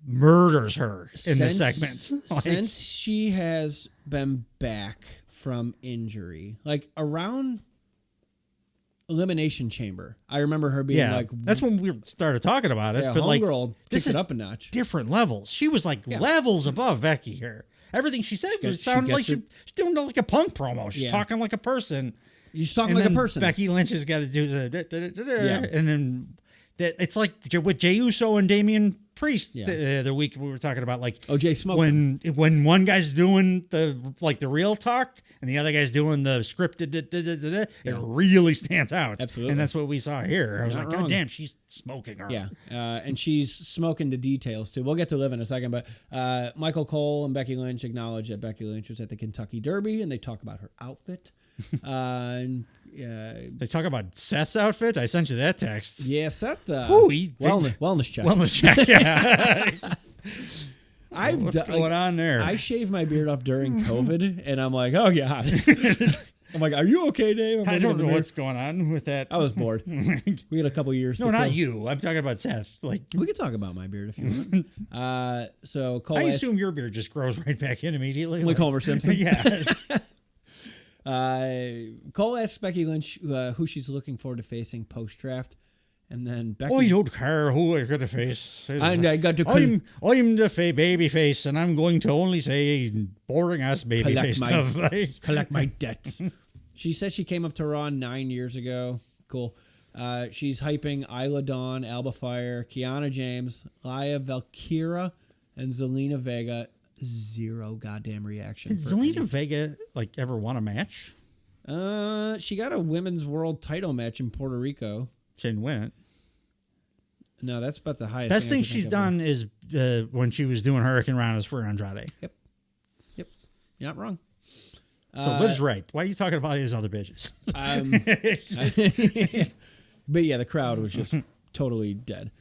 murders her in this segment. Since she has been back from injury, around Elimination Chamber, I remember her being that's when we started talking about it. Yeah, but Homegirl this kicked is it up a notch. Different levels. She was levels above Becky here. Everything she said sounded like she's doing a punk promo. She's talking like a person. She's talking like a person. Becky Lynch has got to do the and then it's like with Jey Uso and Damian Priest the week we were talking about Jay Smoke when one guy's doing the real talk and the other guy's doing the scripted it really stands out. Absolutely. And that's what we saw here. I was Not like, wrong. God damn, she's smoking her. Yeah, and she's smoking the details too. We'll get to Liv in a second, but Michael Cole and Becky Lynch acknowledge that Becky Lynch was at the Kentucky Derby, and they talk about her outfit. They talk about Seth's outfit. I sent you that text. Yeah, Seth. Wellness check. Wellness check. Yeah. What's going on there? I shaved my beard off during COVID, and I'm like, oh yeah. I'm like, are you okay, Dave? I don't know what's going on with that. I was bored. We had a couple years. No, not you. I'm talking about Seth. We could talk about my beard if you want. So Cole, I assume your beard just grows right back in immediately. Like Homer Simpson. Yeah. Cole asks Becky Lynch who she's looking forward to facing post-draft. And then Becky... I don't care who I got to face. And I got to... I'm the baby face, and I'm going to only say boring-ass baby face stuff. Collect my debts. She said she came up to Raw 9 years ago. Cool. She's hyping Isla Dawn, Alba Fire, Kiana James, Laya Valkyra, and Zelina Vega. Zero goddamn reaction. Did Zelina Vega ever won a match? She got a women's world title match in Puerto Rico. She didn't win it. No, that's about the highest. Best thing she's done is when she was doing Hurricane Roundas for Andrade. Yep. You're not wrong. So Liv's right. Why are you talking about his other bitches? But yeah, the crowd was just totally dead.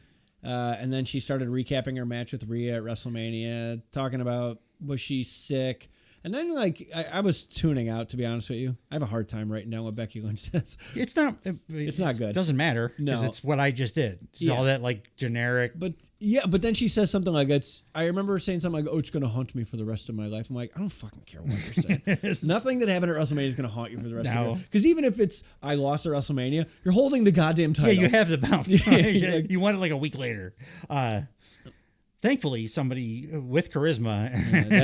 And then she started recapping her match with Rhea at WrestleMania, talking about was she sick. And then, like, I was tuning out, to be honest with you. I have a hard time writing down what Becky Lynch says. It's not good. It doesn't matter because it's what I just did. It's all that, like, generic. But then she says something like, I remember her saying something like, oh, it's going to haunt me for the rest of my life. I'm like, I don't fucking care what you're saying. Nothing that happened at WrestleMania is going to haunt you for the rest of your life. Because even if it's, I lost at WrestleMania, you're holding the goddamn title. Yeah, you have the belt. You won it like a week later. Thankfully, somebody with charisma.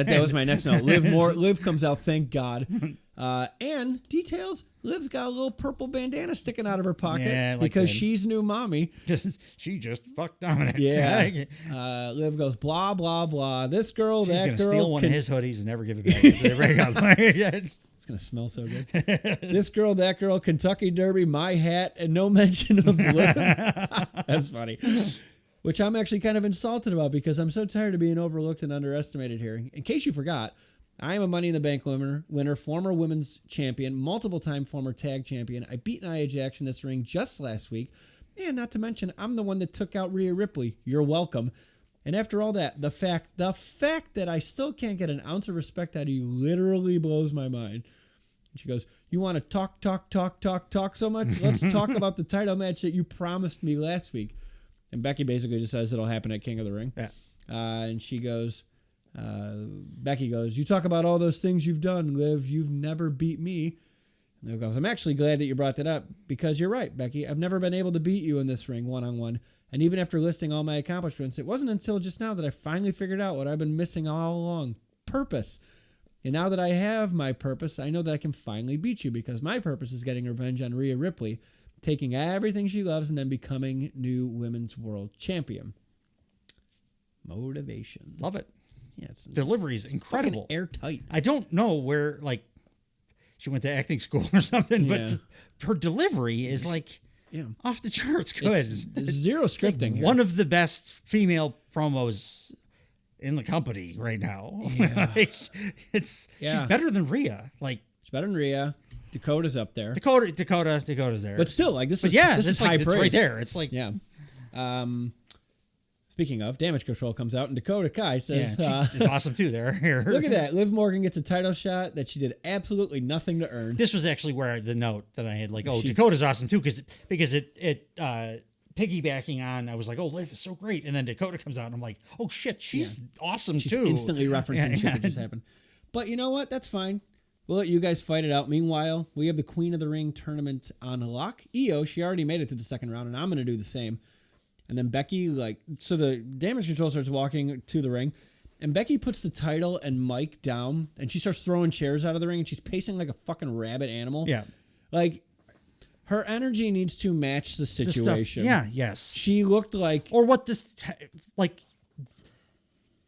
That was my next note. Liv comes out, thank God. And details, Liv's got a little purple bandana sticking out of her pocket because she's new mommy. She just fucked Dominic. Yeah. Liv goes, blah, blah, blah. This girl, She's that gonna girl. Steal one of his hoodies and never give it back. It's going to smell so good. This girl, that girl, Kentucky Derby, my hat, and no mention of Liv. That's funny. Which I'm actually kind of insulted about because I'm so tired of being overlooked and underestimated here. In case you forgot, I am a Money in the Bank winner, former women's champion, multiple-time former tag champion. I beat Nia Jax in this ring just last week. And not to mention, I'm the one that took out Rhea Ripley. You're welcome. And after all that, the fact that I still can't get an ounce of respect out of you literally blows my mind. And she goes, you want to talk so much? Let's talk about the title match that you promised me last week. And Becky basically just says it'll happen at King of the Ring. Yeah. And she goes, Becky goes, you talk about all those things you've done, Liv. You've never beat me. And Liv goes, I'm actually glad that you brought that up because you're right, Becky. I've never been able to beat you in this ring one-on-one. And even after listing all my accomplishments, it wasn't until just now that I finally figured out what I've been missing all along. Purpose. And now that I have my purpose, I know that I can finally beat you because my purpose is getting revenge on Rhea Ripley, taking everything she loves and then becoming new women's world champion. Motivation. Love it. Yeah, delivery is incredible. Airtight. I don't know where, like, she went to acting school or something, but her delivery is like off the charts good. Zero scripting. Like one of the best female promos in the company right now. Yeah. She's better than Rhea. Like, she's better than Rhea. Dakota's up there. Dakota's there. But still, like this is high praise. It's right there. It's like speaking of, Damage Control comes out and Dakota Kai says it's awesome too there. Look at that. Liv Morgan gets a title shot that she did absolutely nothing to earn. This was actually where the note that I had, like, Dakota's awesome too because it piggybacking on, I was like, oh, Liv is so great, and then Dakota comes out and I'm like, oh shit, she's awesome she's too. Instantly referencing shit that just happened. But you know what? That's fine. We'll let you guys fight it out. Meanwhile, we have the Queen of the Ring tournament on lock. Io, she already made it to the second round, and I'm going to do the same. And then Becky, so the Damage Control starts walking to the ring, and Becky puts the title and mic down, and she starts throwing chairs out of the ring, and she's pacing like a fucking rabid animal. Yeah. Like, her energy needs to match the situation. Yes. She looked like... Or what this...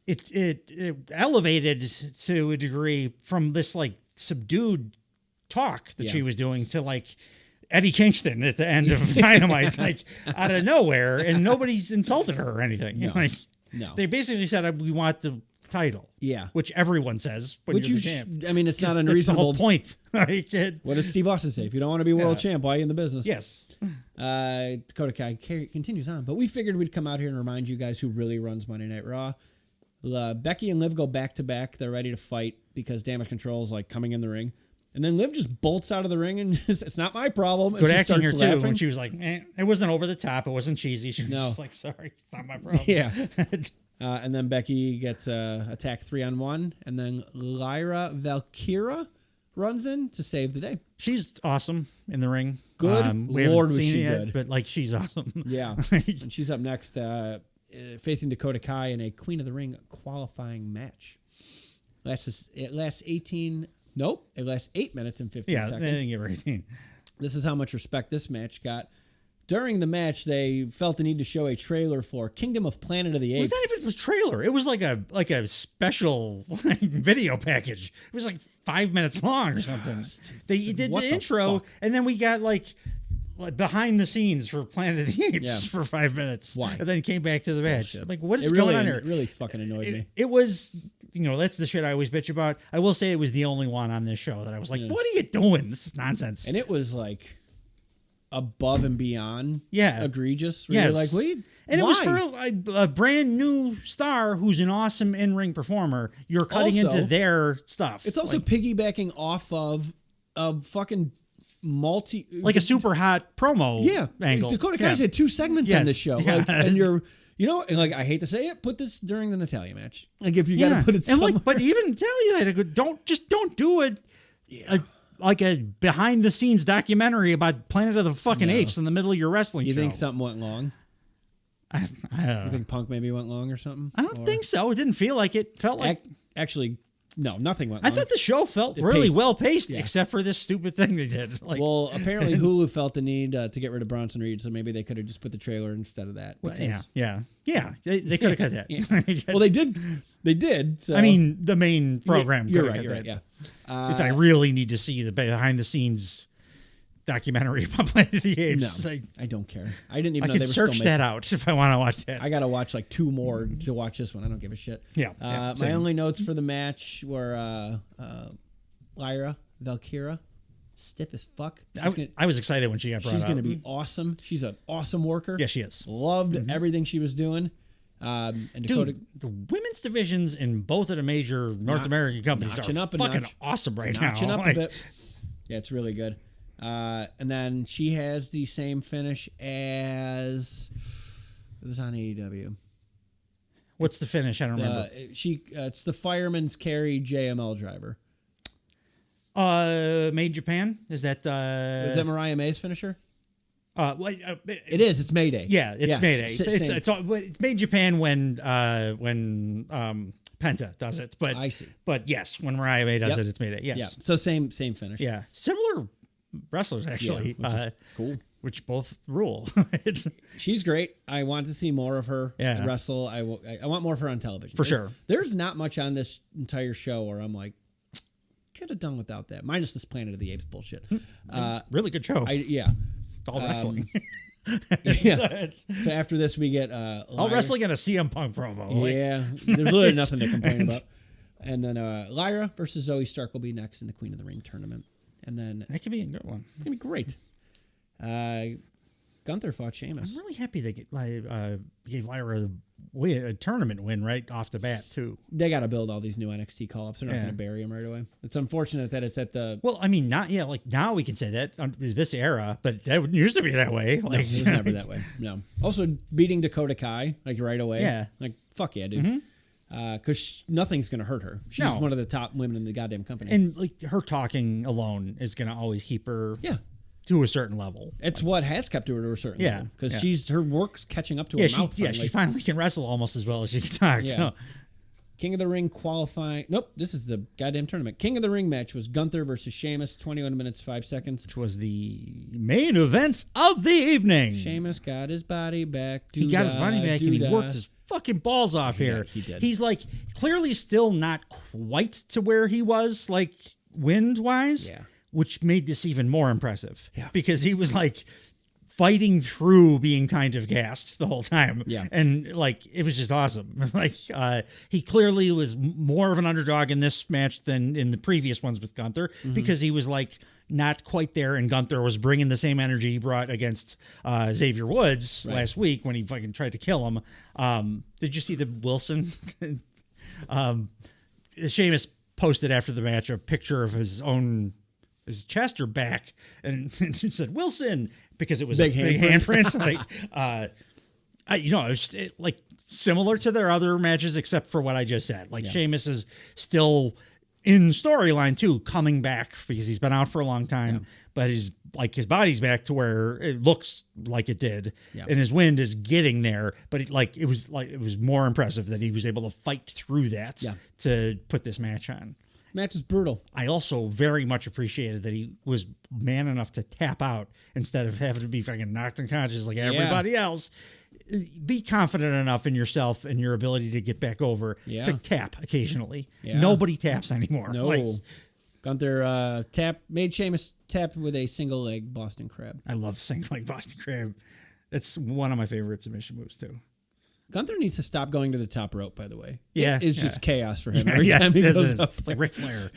It elevated to a degree from this, like, subdued talk that she was doing to, like, Eddie Kingston at the end of Dynamite, like, out of nowhere, and nobody's insulted her or anything. No. They basically said, we want the title. Yeah. Which everyone says when you're the champ. I mean, it's not unreasonable. That's the whole point. What does Steve Austin say? If you don't want to be world champ, why are you in the business? Yes. Dakota Kai continues on, but we figured we'd come out here and remind you guys who really runs Monday Night Raw. Becky and Liv go back to back. They're ready to fight because Damage Control is like coming in the ring. And then Liv just bolts out of the ring and it's not my problem. Good acting here too. When she was like, it wasn't over the top. It wasn't cheesy. She was just like, sorry, it's not my problem. Yeah. And then Becky gets attacked 3-on-1. And then Lyra Valkyra runs in to save the day. She's awesome in the ring. Good. We Lord, haven't was seen she it yet, good. but like, she's awesome. Yeah. And she's up next facing Dakota Kai in a Queen of the Ring qualifying match. It lasts 18... Nope, it lasts 8 minutes and 15 seconds. Yeah, they didn't give her 18. This is how much respect this match got. During the match, they felt the need to show a trailer for Kingdom of Planet of the Apes. It was not even a trailer. It was like a special video package. It was like 5 minutes long or something. They did the intro, and then we got like behind the scenes for Planet of the Apes for 5 minutes. Why? And then came back to the match. Like, what is going on here? It really fucking annoyed me. It was that's the shit I always bitch about. I will say it was the only one on this show that I was like, what are you doing? This is nonsense. And it was like above and beyond egregious. Yes. You're like, wait, and why? it was for a brand new star who's an awesome in-ring performer. You're cutting into their stuff. It's also piggybacking off of a fucking like a super hot promo angle. Dakota Kai's had 2 segments on this show. Yeah. Like, and and like, I hate to say it, put this during the Natalia match. Like, if you got to put it somewhere. But even Natalia, don't do it. Like a behind the scenes documentary about Planet of the fucking Apes in the middle of your wrestling show. You think something went long? I don't know. You think Punk maybe went long or something? I don't think so. It didn't feel like it. Felt like actually, no, nothing went long. I thought the show felt really well paced, except for this stupid thing they did. Like, well, apparently Hulu felt the need to get rid of Bronson Reed, so maybe they could have just put the trailer instead of that. Well, yeah. They could have cut that. Yeah. Well, they did. So. I mean, the main program. You're right. Yeah. If I really need to see the behind the scenes documentary about Planet of the Apes, no, I don't care. I didn't even know I they could were search still that out if I want to watch that. I got to watch like 2 more to watch this one. I don't give a shit. Yeah. My only notes for the match were Lyra Valkyra, stiff as fuck. I was excited when she got brought up. She's going to be awesome. She's an awesome worker. Yeah, she is. Loved everything she was doing. And Dakota, dude, the women's divisions in both of the major North American companies are fucking awesome right now. Notching up a bit. Yeah, it's really good. And then she has the same finish as it was on AEW. What's the finish? I don't remember. It's the Fireman's Carry JML driver. Made Japan? Is that Mariah May's finisher? It is. It's Mayday. Yeah, it's Mayday. It's Made Japan when Penta does it. But I see. But yes, when Mariah May does it, it's Mayday. Yes. Yeah. So same finish. Yeah. Similar wrestlers actually. Which is cool. Which both rule. She's great. I want to see more of her wrestle. I want more of her on television. For sure. There's not much on this entire show where I'm like, could have done without that. Minus this Planet of the Apes bullshit. Really good show. It's all wrestling. Yeah. So after this, we get all wrestling and a CM Punk promo. There's really nothing to complain about. And then Lyra versus Zoe Stark will be next in the Queen of the Ring tournament. And then that could be a good one. It's gonna be great. Gunther fought Sheamus. I'm really happy they gave Lyra a tournament win right off the bat too. They got to build all these new NXT call-ups. They're not going to bury them right away. It's unfortunate that it's at the. Well, I mean, like now we can say that under this era, but that used to be that way. Like, no, it was never that way. No. Also, beating Dakota Kai like right away. Yeah. Like fuck yeah, dude. Because nothing's going to hurt her. She's one of the top women in the goddamn company. And like her talking alone is going to always keep her. To a certain level. It's what has kept her to a certain level. Because her work's catching up to her mouth. She finally can wrestle almost as well as she can talk. Yeah. So. King of the Ring qualifying. Nope, this is the goddamn tournament. King of the Ring match was Gunther versus Sheamus, 21 minutes, 5 seconds. Which was the main event of the evening. Sheamus got his body back. He got his body back and he worked his fucking balls off here. He did. He's like clearly still not quite to where he was, like wind-wise. Yeah. Which made this even more impressive. Yeah. Because he was like fighting through being kind of gassed the whole time. Yeah. And like, it was just awesome. Like, he clearly was more of an underdog in this match than in the previous ones with Gunther because he was like not quite there. And Gunther was bringing the same energy he brought against Xavier Woods last week when he fucking tried to kill him. Did you see the Wilson? Sheamus posted after the match a picture of his chest or back, and it said Wilson because it was a big handprint. Like, it was like similar to their other matches, except for what I just said. Like Sheamus is still in storyline too, coming back because he's been out for a long time, but his body's back to where it looks like it did, and his wind is getting there. But it was more impressive that he was able to fight through that to put this match on. Match is brutal. I also very much appreciated that he was man enough to tap out instead of having to be fucking knocked unconscious like everybody else. Be confident enough in yourself and your ability to get back over to tap occasionally. Yeah. Nobody taps anymore. No. Gunther made Sheamus tap with a single leg Boston Crab. I love single leg Boston Crab. That's one of my favorite submission moves too. Gunther needs to stop going to the top rope, by the way. Yeah. It's just chaos for him every Yes, time he it goes is. up It's there. like Ric Flair.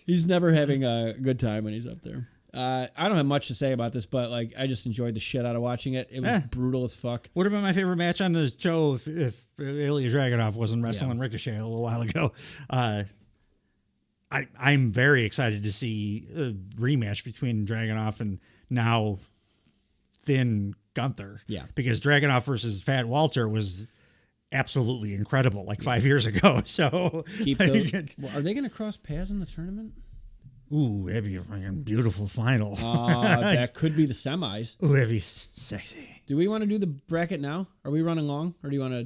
He's never having a good time when he's up there. I don't have much to say about this, but like I just enjoyed the shit out of watching it. It was brutal as fuck. Would have been my favorite match on the show if Ilya Dragunov wasn't wrestling Ricochet a little while ago. I'm very excited to see a rematch between Dragunov and now thin Gunther. Yeah. Because Dragunov versus Fat Walter was absolutely incredible like 5 years ago. So Keep those. Well, are they going to cross paths in the tournament? Ooh, that'd be a fucking beautiful final. That could be the semis. Ooh, that'd be sexy. Do we want to do the bracket now? Are we running long, or do you want to?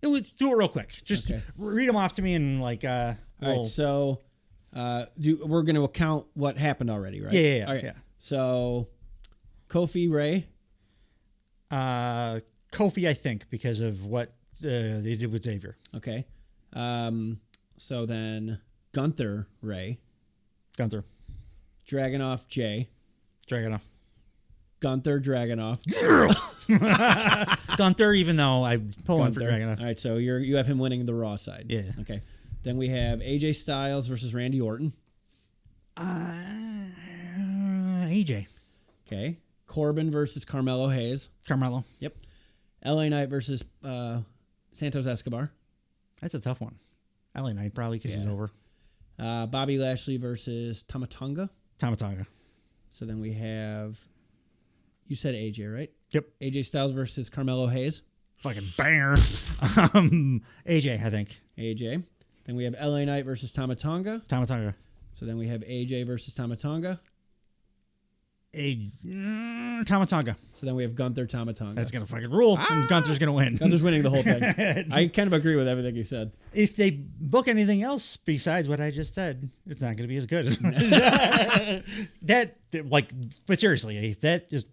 It was do it real quick. Just read them off to me and like. All right, so we're going to account what happened already, right? Yeah. All right. So, Kofi Ray. Kofi, I think, because of what they did with Xavier. Okay. So then Gunther Ray. Gunther. Dragunov Jay. Dragunov. Gunther Dragunov. Gunther, even though I'm pulling for Dragunov. All right, so you have him winning the Raw side. Yeah. Okay. Then we have AJ Styles versus Randy Orton. AJ. Okay. Corbin versus Carmelo Hayes. Carmelo. Yep. LA Knight versus Santos Escobar. That's a tough one. LA Knight probably because he's over. Bobby Lashley versus Tama Tonga. So then we have, you said AJ, right? Yep. AJ Styles versus Carmelo Hayes. Fucking banger. AJ, I think. AJ. Then we have LA Knight versus Tama Tonga. So then we have AJ versus Tama Tonga. Tama Tonga. So then we have Gunther Tama Tonga. That's going to fucking rule. And Gunther's going to win. Gunther's winning the whole thing. I kind of agree with everything you said. If they book anything else besides what I just said, it's not going to be as good as that. Like, but seriously, if that just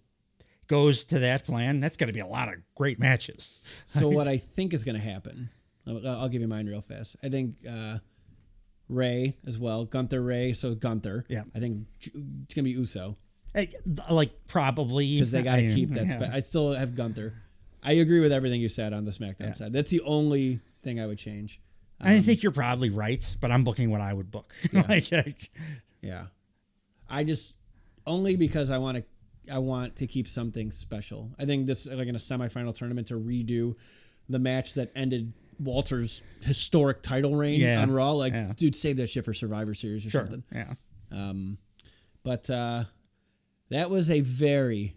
goes to that plan, that's going to be a lot of great matches. So what I think is going to happen, I'll give you mine real fast. I think Ray as well, Gunther Ray. So Gunther. Yeah. I think it's going to be Uso. Like probably because they got to keep that. I still have Gunther. I agree with everything you said on the SmackDown side. That's the only thing I would change. I think you're probably right, but I'm booking what I would book. Yeah. I just only because I want to keep something special. I think this like in a semifinal tournament to redo the match that ended Walter's historic title reign on Raw. Like, dude, save that shit for Survivor Series or something. Yeah. But that was a very,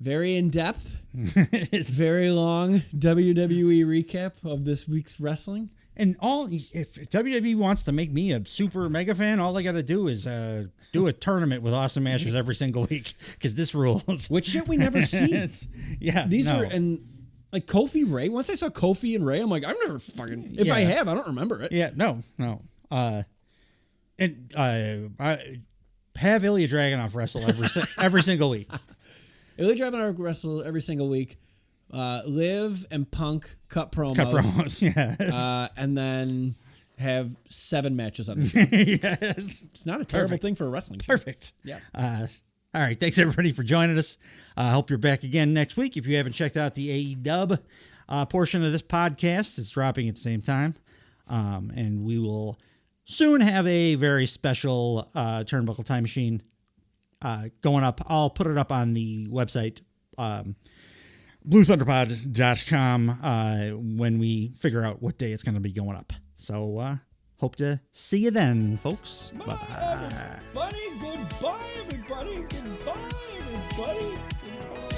very in-depth, very long WWE recap of this week's wrestling. And if WWE wants to make me a super mega fan, all I got to do is do a tournament with awesome matches every single week because this rules. Which shit we never see. These are and like Kofi Ray. Once I saw Kofi and Ray, I'm like, I've never fucking. If I have, I don't remember it. Yeah, no. And I have Ilya Dragunov wrestle every single week. Ilya Dragunov wrestle every single week. Liv and Punk cut promos. Yeah. And then have 7 matches on this. Yes. It's not a terrible thing for a wrestling show. Perfect. Yeah. All right. Thanks, everybody, for joining us. I hope you're back again next week. If you haven't checked out the AEW portion of this podcast, it's dropping at the same time. And we will soon have a very special Turnbuckle Time Machine going up. I'll put it up on the website, bluethunderpod.com, when we figure out what day it's going to be going up. So hope to see you then, folks. Bye. Everybody. Goodbye, everybody. Goodbye, everybody. Goodbye.